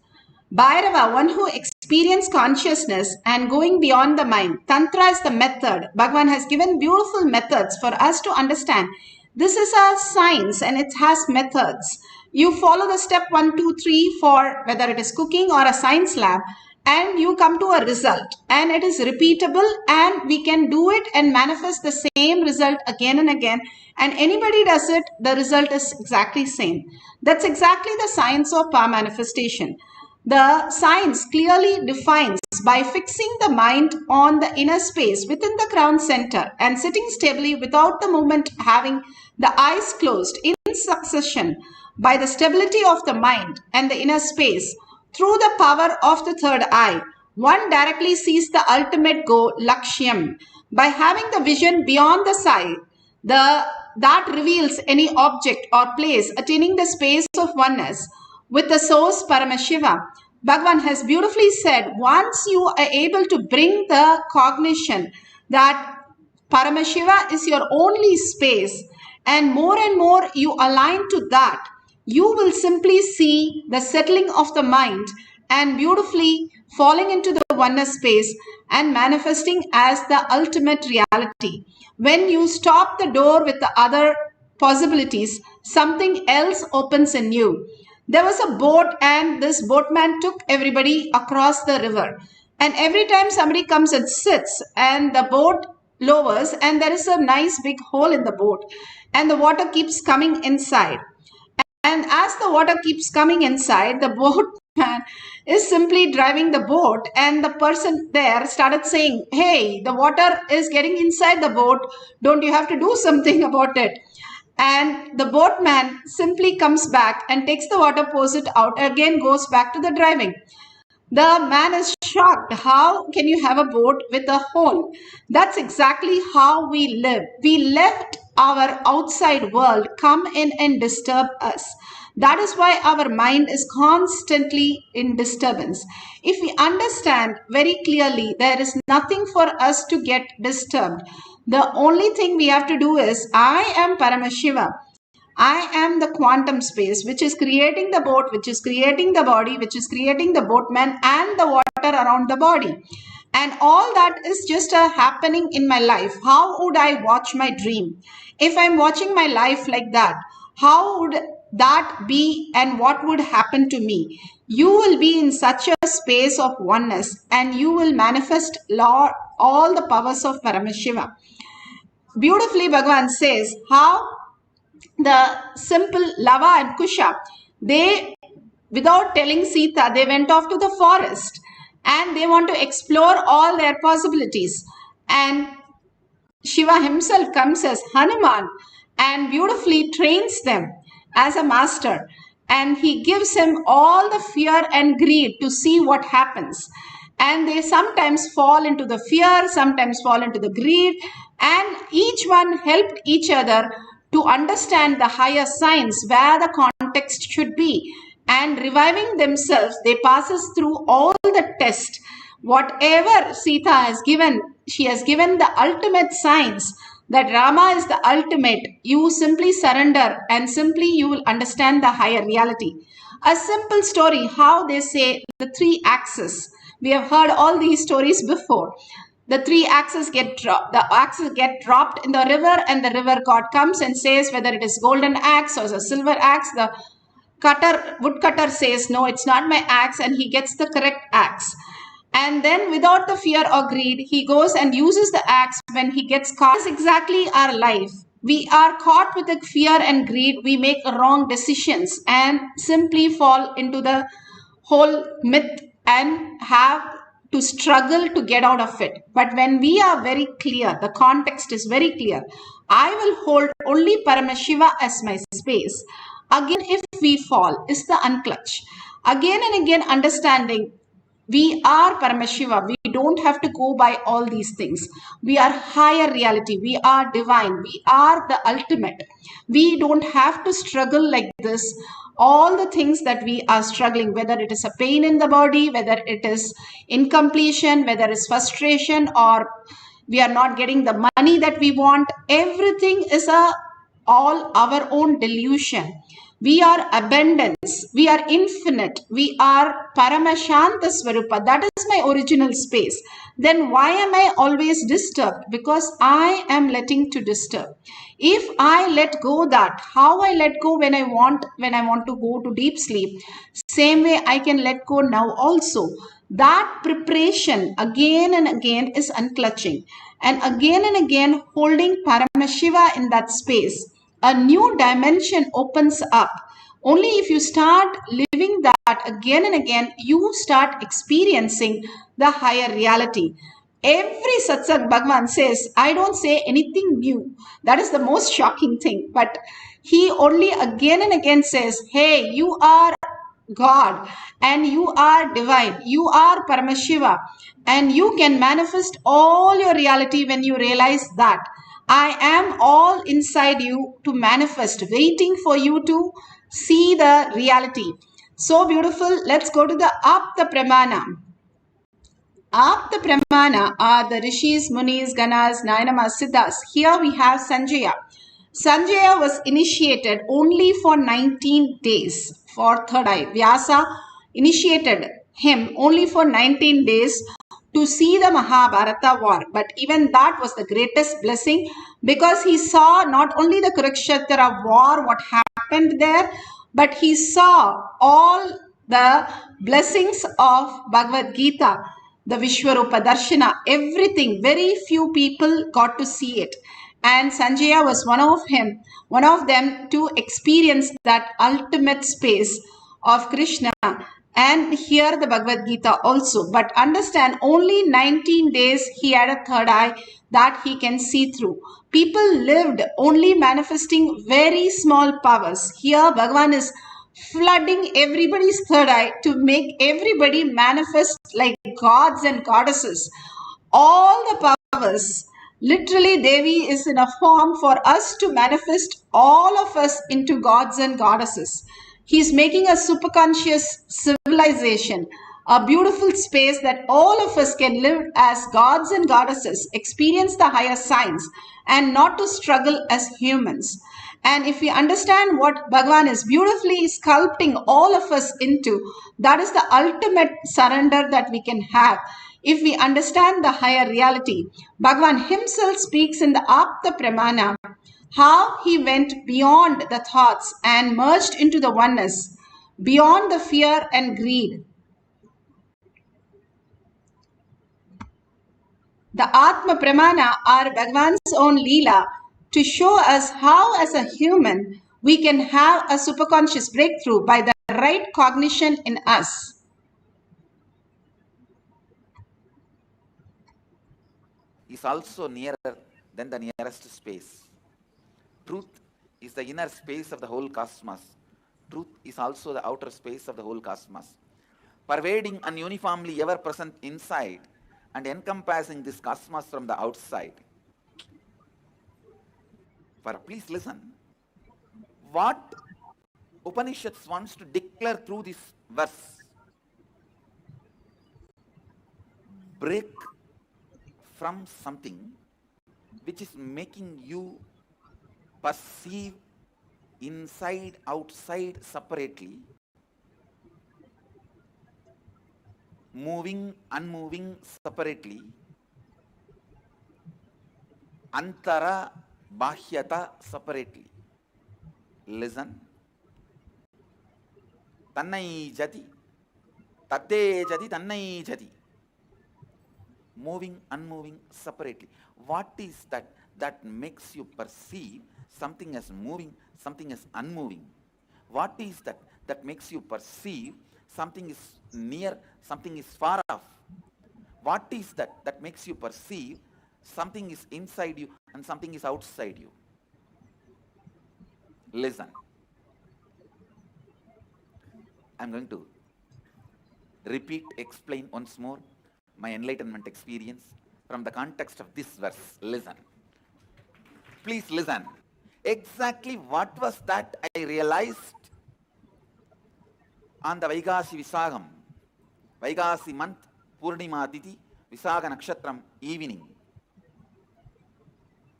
Speaker 15: Bhairava, one who experiences consciousness and going beyond the mind. Tantra is the method. Bhagavan has given beautiful methods for us to understand. This is a science and it has methods. You follow the step 1, 2, 3 for whether it is cooking or a science lab, and you come to a result, and it is repeatable, and we can do it and manifest the same result again and again, and anybody does it, the result is exactly same. That's exactly the science of power manifestation. The science clearly defines by fixing the mind on the inner space within the crown center and sitting stably without the movement, having the eyes closed in succession, by the stability of the mind and the inner space through the power of the third eye, one directly sees the ultimate goal, Lakshyam. By having the vision beyond the sight, that reveals any object or place attaining the space of oneness with the source Paramashiva. Bhagavan has beautifully said, once you are able to bring the cognition that Paramashiva is your only space, and more you align to that, you will simply see the settling of the mind and beautifully falling into the oneness space and manifesting as the ultimate reality. When you stop the door with the other possibilities, something else opens in you. There was a boat, and this boatman took everybody across the river. And every time somebody comes and sits, and the boat lowers, and there is a nice big hole in the boat, and the water keeps coming inside. And as the water keeps coming inside, the boatman is simply driving the boat, and the person there started saying, "Hey, the water is getting inside the boat. Don't you have to do something about it?" And the boatman simply comes back and takes the water, pours it out, again goes back to the driving. The man is shocked. How can you have a boat with a hole? That's exactly how we live. We let our outside world come in and disturb us. That is why our mind is constantly in disturbance. If we understand very clearly there is nothing for us to get disturbed, the only thing we have to do is, I am Paramashiva. I am the quantum space which is creating the boat, which is creating the body, which is creating the boatman and the water around the body. And all that is just happening in my life. How would I watch my dream? If I'm watching my life like that, how would that be, and what would happen to me? You will be in such a space of oneness, and you will manifest all the powers of Paramashiva. Beautifully, Bhagavan says how the simple Lava and Kusha, they, without telling Sita, they went off to the forest and they want to explore all their possibilities. And Shiva himself comes as Hanuman and beautifully trains them as a master. And he gives him all the fear and greed to see what happens. And they sometimes fall into the fear, sometimes fall into the greed, and each one helped each other to understand the higher science, where the context should be. And reviving themselves, they passes through all the tests. Whatever Sita has given, she has given the ultimate science, that Rama is the ultimate. You simply surrender and simply you will understand the higher reality. A simple story, how they say the three axes. We have heard all these stories before. The three axes get dropped. The axes get dropped in the river, and the river god comes and says whether it is golden axe or a silver axe. The woodcutter says, no, it's not my axe, and he gets the correct axe. And then without the fear or greed, he goes and uses the axe when he gets caught. That's exactly our life. We are caught with the fear and greed. We make wrong decisions and simply fall into the whole myth and have to struggle to get out of it. But when we are very clear, the context is very clear, I will hold only Paramashiva as my space. Again, if we fall, is the unclutch. Again and again understanding, we are Paramashiva. We don't have to go by all these things. We are higher reality. We are divine. We are the ultimate. We don't have to struggle like this. All the things that we are struggling, whether it is a pain in the body, whether it is incompletion, whether it's frustration, or we are not getting the money that we want, everything is all our own delusion. We are abundance. We are infinite. We are Paramashanta Swarupa. That is my original space. Then why am I always disturbed? Because I am letting to disturb. If I let go that, how I let go when I want to go to deep sleep, same way I can let go now also. That preparation again and again is unclutching. And again holding Paramashiva in that space. A new dimension opens up. Only if you start living that again and again, you start experiencing the higher reality. Every satsang, Bhagavan says, I don't say anything new. That is the most shocking thing. But he only again and again says, hey, you are God and you are divine. You are Paramashiva, and you can manifest all your reality when you realize that I am all inside you to manifest, waiting for you to see the reality. So beautiful. Let's go to the Apta Pramana. Apta Pramana are the Rishis, Munis, Ganas, Nayanamas, Siddhas. Here we have Sanjaya. Sanjaya was initiated only for 19 days for third eye. Vyasa initiated him only for 19 days to see the Mahabharata war. But even that was the greatest blessing, because he saw not only the Kurukshetra war, what happened there, but he saw all the blessings of Bhagavad Gita, the Vishwarupa Darshana, everything. Very few people got to see it. And Sanjaya was one of them to experience that ultimate space of Krishna and hear the Bhagavad Gita also. But understand, only 19 days he had a third eye that he can see through. People lived only manifesting very small powers. Here Bhagavan is flooding everybody's third eye to make everybody manifest like gods and goddesses. All the powers. Literally, Devi is in a form for us to manifest all of us into gods and goddesses. He's making a superconscious civilization, a beautiful space that all of us can live as gods and goddesses, experience the higher science, and not to struggle as humans. And if we understand what Bhagavan is beautifully sculpting all of us into, that is the ultimate surrender that we can have. If we understand the higher reality, Bhagavan himself speaks in the Apta Pramana how he went beyond the thoughts and merged into the oneness, beyond the fear and greed. The Atma Pramana are Bhagavan's own Leela to show us how, as a human, we can have a superconscious breakthrough by the right cognition in us.
Speaker 3: Is also nearer than the nearest space. Truth is the inner space of the whole cosmos. Truth is also the outer space of the whole cosmos, pervading and uniformly ever present inside and encompassing this cosmos from the outside. Please listen. What Upanishads wants to declare through this verse: break from something which is making you perceive inside, outside separately, moving, unmoving separately, antara, bahyata separately. Listen. Tannai jati, tatte jati, tannai jati. Moving, unmoving separately. What is that that makes you perceive something as moving, something as unmoving? What is that that makes you perceive something is near, something is far off? What is that that makes you perceive something is inside you and something is outside you? Listen. I'm going to repeat, explain once more my enlightenment experience from the context of this verse. Listen. Please listen. Exactly what was that I realized on the Vaigasi Visagam, Vaigasi month, Purnima Tithi, Visaga Nakshatram evening,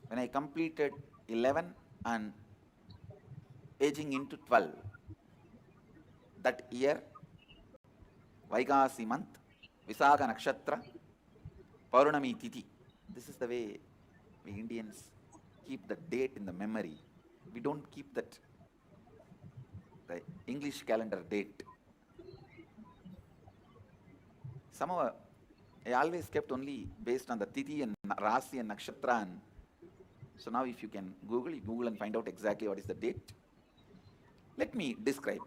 Speaker 3: when I completed 11 and aging into 12. That year, Vaigasi month, Visaga Nakshatra, Paurnami Tithi. This is the way we Indians keep the date in the memory. We don't keep that the English calendar date. Somehow, I always kept only based on the Tithi and Rasi and Nakshatra. And so now if you can Google, you Google and find out exactly what is the date. Let me describe.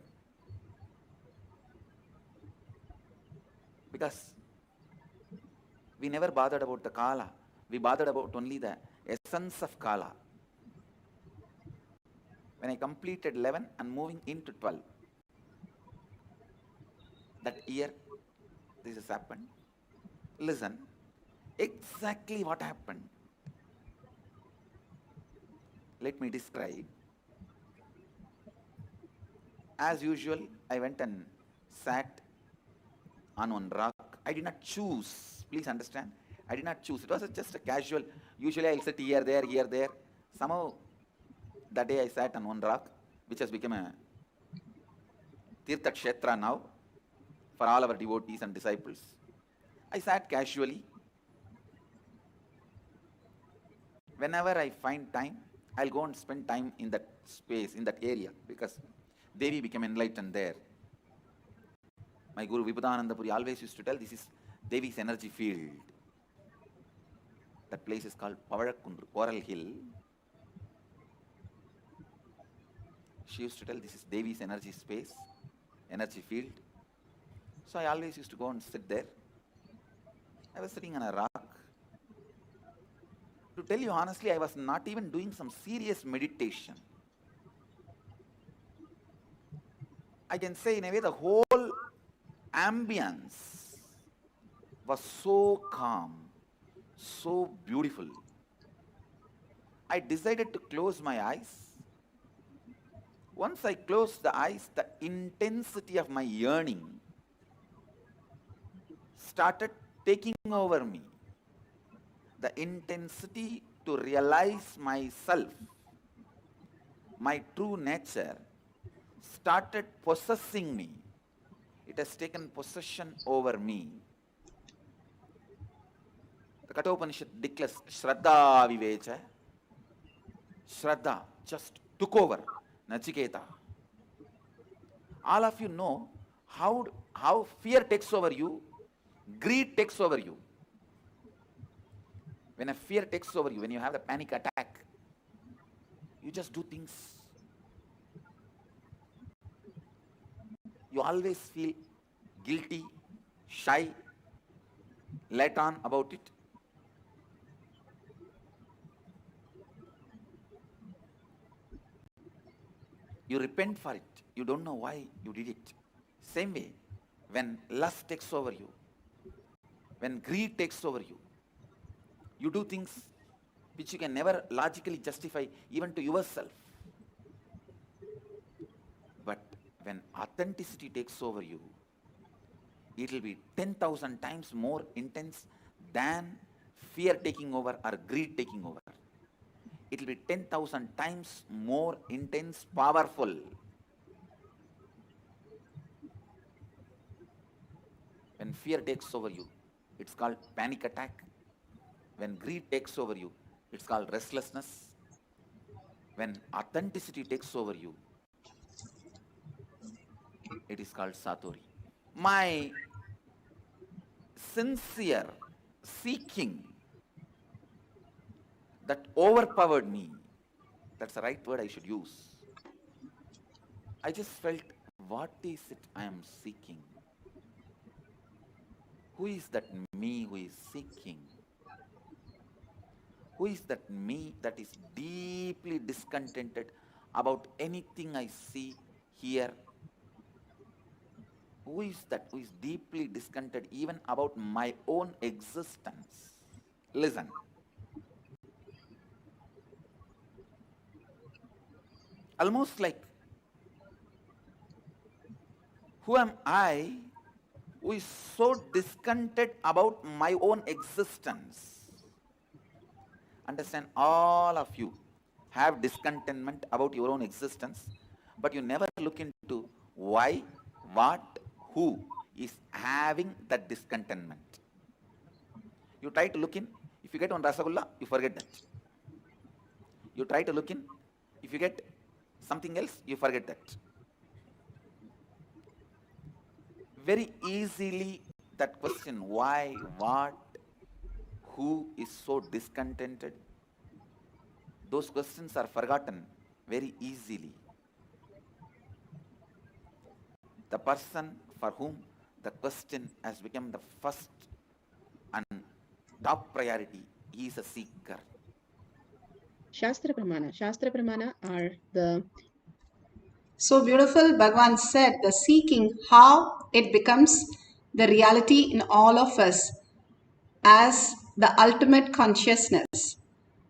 Speaker 3: Because we never bothered about the Kala. We bothered about only the essence of Kala. When I completed 11 and moving into 12, that year, this has happened. Listen, exactly what happened. Let me describe. As usual, I went and sat on one rock. I did not choose. Please understand. I did not choose. It was just a casual. Usually I'll sit here, there, here, there. Somehow, that day I sat on one rock, which has become a Tirtha Kshetra now for all our devotees and disciples. I sat casually. Whenever I find time, I'll go and spend time in that space, in that area, because Devi became enlightened there. My Guru Vibhudananda Puri always used to tell, this is Devi's energy field. That place is called Pavalakundu, Coral Hill. She used to tell, this is Devi's energy space, energy field. So I always used to go and sit there. I was sitting on a rock. To tell you honestly, I was not even doing some serious meditation. I can say in a way the whole ambience was so calm, so beautiful. I decided to close my eyes. Once I closed the eyes, the intensity of my yearning started taking over me. The intensity to realize myself, my true nature, started possessing me. It has taken possession over me. The Kathopanishad declares, Shraddha Vivecha. Shraddha just took over Nachiketa. All of you know how fear takes over you, greed takes over you. When a fear takes over you, when you have the panic attack, you just do things. You always feel guilty, shy, let on about it. You repent for it. You don't know why you did it. Same way, when lust takes over you, when greed takes over you, you do things which you can never logically justify even to yourself. But when authenticity takes over you, it will be 10,000 times more intense than fear taking over or greed taking over. It will be 10,000 times more intense, powerful. When fear takes over you, it's called panic attack. When greed takes over you, it's called restlessness. When authenticity takes over you, it is called Satori. My sincere seeking that overpowered me, that's the right word I should use. I just felt, what is it I am seeking? Who is that me who is seeking? Who is that me that is deeply discontented about anything I see, hear? Who is that who is deeply discontented even about my own existence? Listen. Almost like, who am I who is so discontented about my own existence? Understand, all of you have discontentment about your own existence, but you never look into why, what, who is having that discontentment. You try to look in, if you get one Rasagulla, you forget that. You try to look in, if you get something else, you forget that. Very easily that question, why, what, who is so discontented? Those questions are forgotten very easily. The person for whom the question has become the first and top priority, he is a seeker.
Speaker 15: Shastra Pramana are the... So beautiful, Bhagavan said, the seeking, how it becomes the reality in all of us as the ultimate consciousness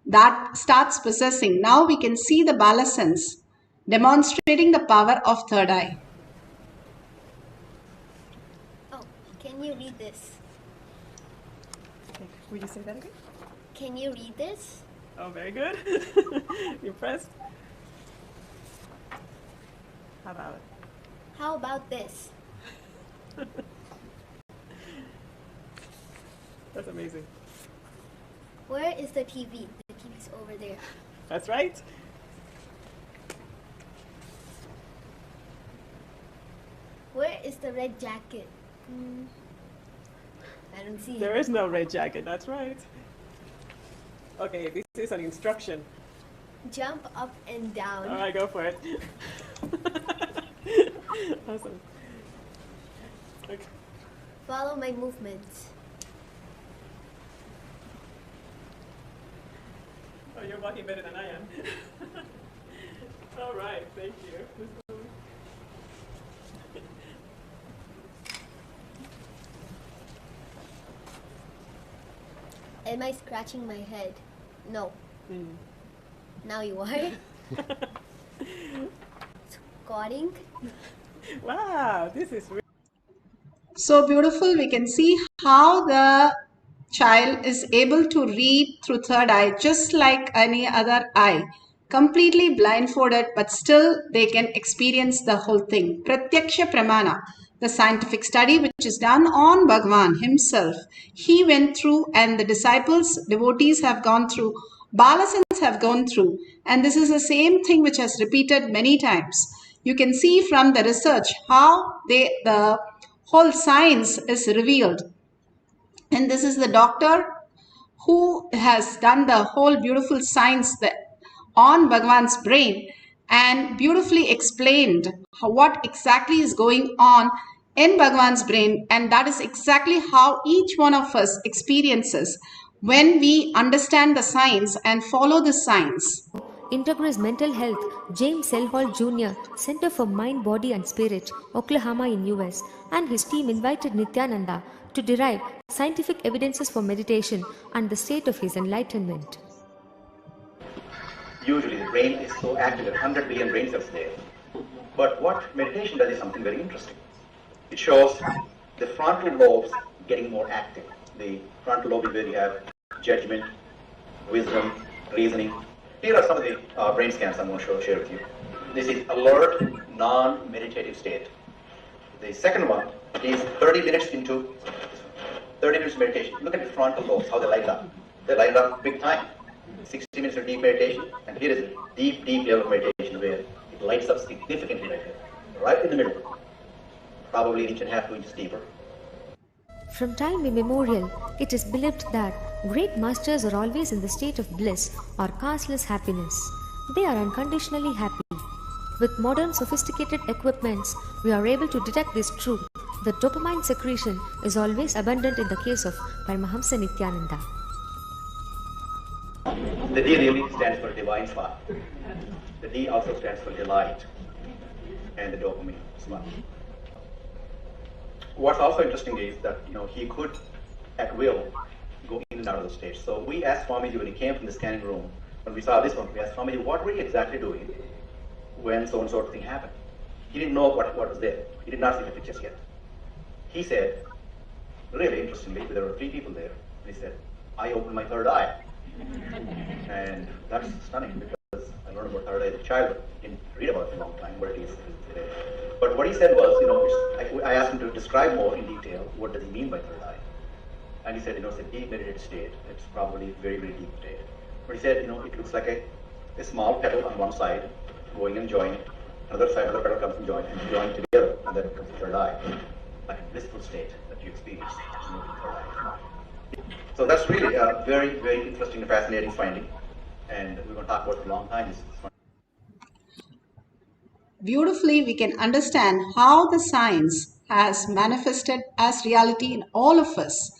Speaker 15: that starts possessing. Now we can see the Balasans demonstrating the power of third eye.
Speaker 17: Oh, can you read this?
Speaker 9: Would you say that again?
Speaker 17: Can you read this?
Speaker 9: Oh, very good. Impressed? How about it?
Speaker 17: How about this?
Speaker 9: That's amazing.
Speaker 17: Where is the TV? The TV's over there.
Speaker 9: That's right.
Speaker 17: is the red jacket? I don't see
Speaker 18: There
Speaker 17: it.
Speaker 18: is no red jacket, that's right. Okay, this is an instruction.
Speaker 17: Jump up and down.
Speaker 18: All right, go for it. Awesome. Okay.
Speaker 17: Follow my movements.
Speaker 18: Oh, you're walking better than I am. All right, thank you.
Speaker 17: Am I scratching my head? No. Now you are. Squatting.
Speaker 18: Wow, this is really
Speaker 15: So beautiful. We can see how the child is able to read through third eye just like any other eye. Completely blindfolded, but still they can experience the whole thing. Pratyaksha Pramana, the scientific study which is done on Bhagwan himself. He went through, and the disciples, devotees have gone through, Balasins have gone through, and this is the same thing which has repeated many times. You can see from the research how the whole science is revealed. And this is the doctor who has done the whole beautiful science on Bhagwan's brain and beautifully explained what exactly is going on in Bhagwan's brain. And that is exactly how each one of us experiences when we understand the science and follow the science.
Speaker 19: Integris Mental Health, James L. Hall Jr., Center for Mind, Body and Spirit, Oklahoma in US, and his team invited Nityananda to derive scientific evidences for meditation and the state of his enlightenment.
Speaker 20: Usually the brain is so active, there are 100 billion brain cells there. But what meditation does is something very interesting. It shows the frontal lobes getting more active. The frontal lobe is where you have judgment, wisdom, reasoning. Here are some of the brain scans I'm going to share with you. This is alert, non-meditative state. The second one is 30 minutes into 30 minutes meditation. Look at the frontal lobes, how they light up. They light up big time. 60 minutes of deep meditation, and here is a deep, deep level of meditation where it lights up significantly right here, right in the middle, probably 1.5 to 2 inches deeper.
Speaker 19: From time immemorial, it is believed that great masters are always in the state of bliss or causeless happiness. They are unconditionally happy. With modern sophisticated equipments, we are able to detect this truth. The dopamine secretion is always abundant in the case of Paramahamsa Nityananda.
Speaker 20: The D really stands for divine spot. The D also stands for delight and the dopamine spot. What's also interesting is that he could at will go in and out of the state. So we asked Swamiji when he came from the scanning room, when we saw this one, we asked Swamiji, what were you exactly doing when so and so thing happened? He didn't know what was there. He did not see the pictures yet. He said, really interestingly, there were 3 people there. And he said, I opened my third eye. And that's stunning because I learned about third eye as a child. Didn't read about it in a long time, what it is today. But what he said was, I asked him to describe more in detail what does he mean by third eye. And he said, it's a deep meditative state. It's probably a very, very deep state. But he said, it looks like a small petal on one side going and joining. Another side, another petal comes and join together, and then it comes to third eye. Like a blissful state that you experience in third eye. So that's really a very, very interesting and fascinating finding. And we're going to talk about it for a long time.
Speaker 15: Beautifully, we can understand how the science has manifested as reality in all of us.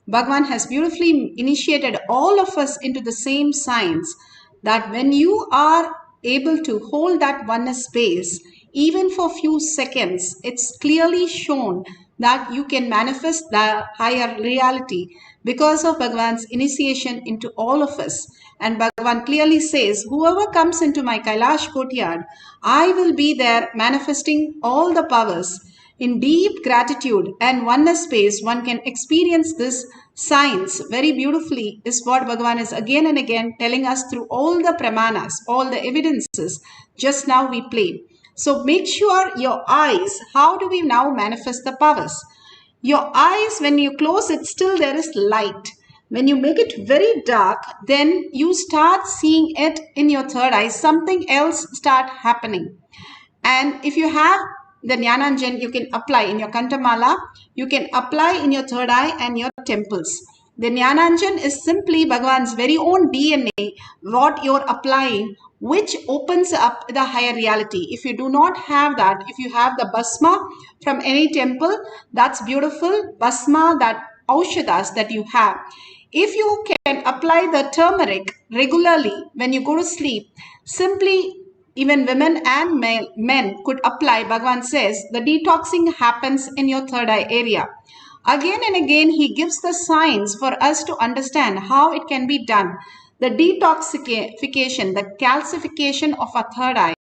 Speaker 15: Bhagwan has beautifully initiated all of us into the same science, that when you are able to hold that oneness space, even for few seconds, it's clearly shown that you can manifest the higher reality because of Bhagwan's initiation into all of us. And Bhagwan clearly says, whoever comes into my Kailash courtyard, I will be there manifesting all the powers. In deep gratitude and oneness space, one can experience this science very beautifully, is what Bhagwan is again and again telling us through all the pramanas, all the evidences. Just now we played. So make sure your eyes, how do we now manifest the powers? Your eyes, when you close it, still there is light. When you make it very dark, then you start seeing it in your third eye. Something else start happening. And if you have the Jnananjan you can apply in your Kantamala, you can apply in your third eye and your temples. The Jnananjan is simply Bhagavan's very own DNA, what you're applying, which opens up the higher reality. If you do not have that, if you have the Basma from any temple, that's beautiful. Basma, that Aushadas that you have. If you can apply the turmeric regularly when you go to sleep, simply even women and men could apply. Bhagavan says the detoxing happens in your third eye area. Again and again, he gives the signs for us to understand how it can be done. The detoxification, the calcification of our third eye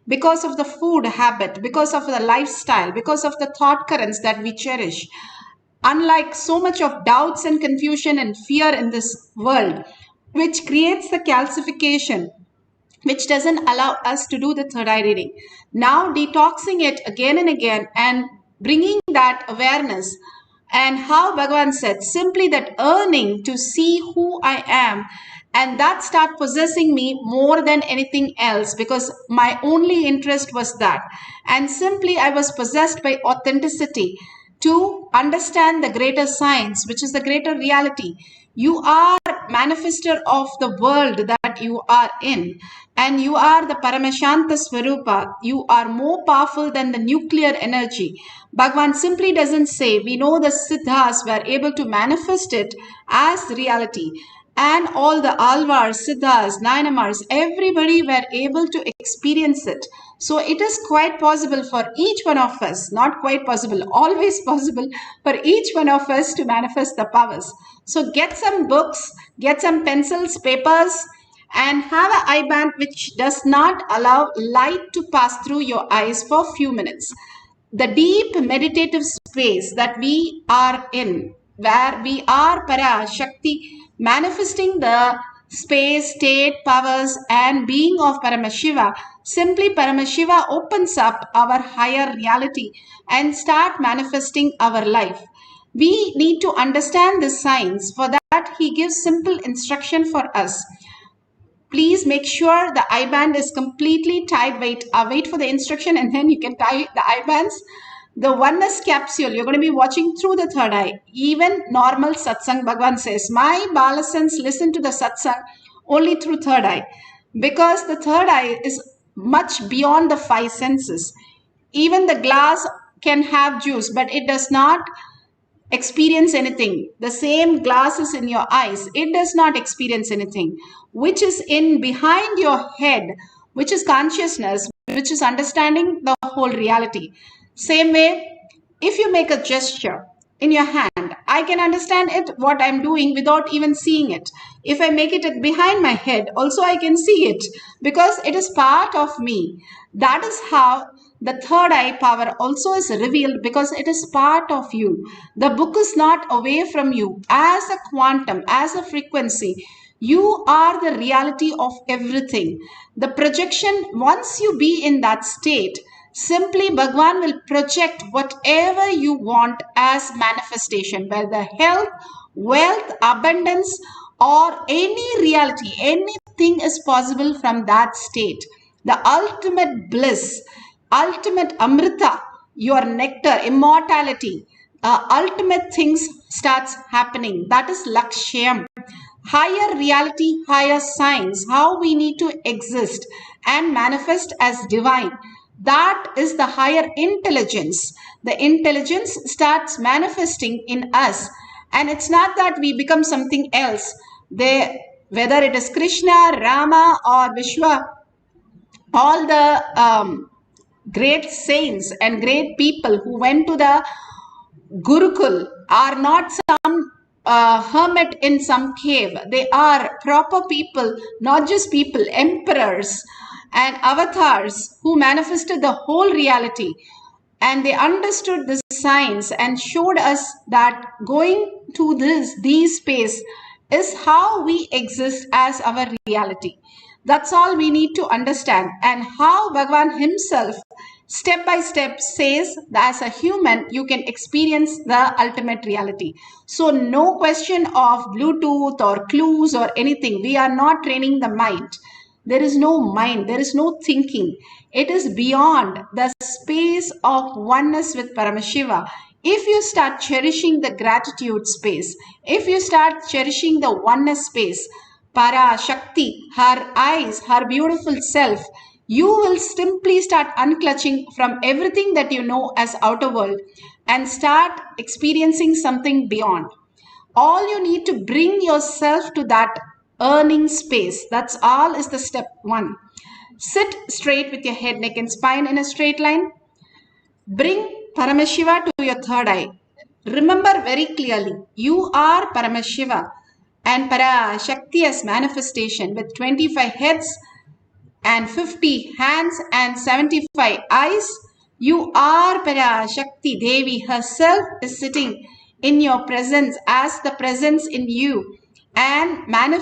Speaker 15: because of the food habit, because of the lifestyle, because of the thought currents that we cherish. Unlike so much of doubts and confusion and fear in this world, which creates the calcification, which doesn't allow us to do the third eye reading. Now detoxing it again and again and bringing that awareness, and how Bhagavan said, simply that earning to see who I am, and that start possessing me more than anything else, because my only interest was that. And simply I was possessed by authenticity to understand the greater science, which is the greater reality. You are manifester of the world that you are in, and you are the Paramashanta Swarupa. You are more powerful than the nuclear energy. Bhagavan simply doesn't say, we know the Siddhas were able to manifest it as reality. And all the Alvars, Siddhas, Nayanamars, everybody were able to experience it. So it is quite possible for each one of us, not quite possible, always possible for each one of us to manifest the powers. So get some books, get some pencils, papers, and have an eye band which does not allow light to pass through your eyes for a few minutes. The deep meditative space that we are in, where we are Parashakti, manifesting the space, state, powers, and being of Paramashiva, simply Paramashiva opens up our higher reality and start manifesting our life. We need to understand this science. For that, he gives simple instruction for us. Please make sure the eye band is completely tied. Wait for the instruction and then you can tie the eye bands. The oneness capsule, you're going to be watching through the third eye. Even normal satsang, Bhagavan says, my balasans listen to the satsang only through third eye. Because the third eye is much beyond the five senses. Even the glass can have juice, but it does not experience anything. The same glass is in your eyes. It does not experience anything. Which is in behind your head, which is consciousness, which is understanding the whole reality. Same way, if you make a gesture in your hand, I can understand it, what I'm doing without even seeing it. If I make it behind my head, also I can see it because it is part of me. That is how the third eye power also is revealed, because it is part of you. The book is not away from you. As a quantum, as a frequency, you are the reality of everything. The projection, once you be in that state, simply Bhagavan will project whatever you want as manifestation, whether health, wealth, abundance, or any reality. Anything is possible from that state. The ultimate bliss, ultimate amrita, your nectar, immortality, ultimate things starts happening. That is Lakshyam. Higher reality, higher science, how we need to exist and manifest as divine. That is the higher intelligence. The intelligence starts manifesting in us. And it's not that we become something else. Whether it is Krishna, Rama, or Vishwa, all the great saints and great people who went to the Gurukul are not some hermit in some cave. They are proper people, not just people, emperors and avatars who manifested the whole reality. And they understood this science and showed us that going to these space is how we exist as our reality. That's all we need to understand. And how Bhagavan himself step by step says that as a human you can experience the ultimate reality. So no question of Bluetooth or clues or anything. We are not training the mind. There is no mind, there is no thinking. It is beyond the space of oneness with Paramashiva. If you start cherishing the gratitude space, if you start cherishing the oneness space, Parashakti, her eyes, her beautiful self, you will simply start unclutching from everything that you know as outer world and start experiencing something beyond. All you need to bring yourself to that earning space. That's all is the step one. Sit straight with your head, neck and spine in a straight line. Bring Paramashiva to your third eye. Remember very clearly, you are Paramashiva and Parashakti as manifestation with 25 heads and 50 hands and 75 eyes. You are Parashakti Devi herself is sitting in your presence as the presence in you and manifest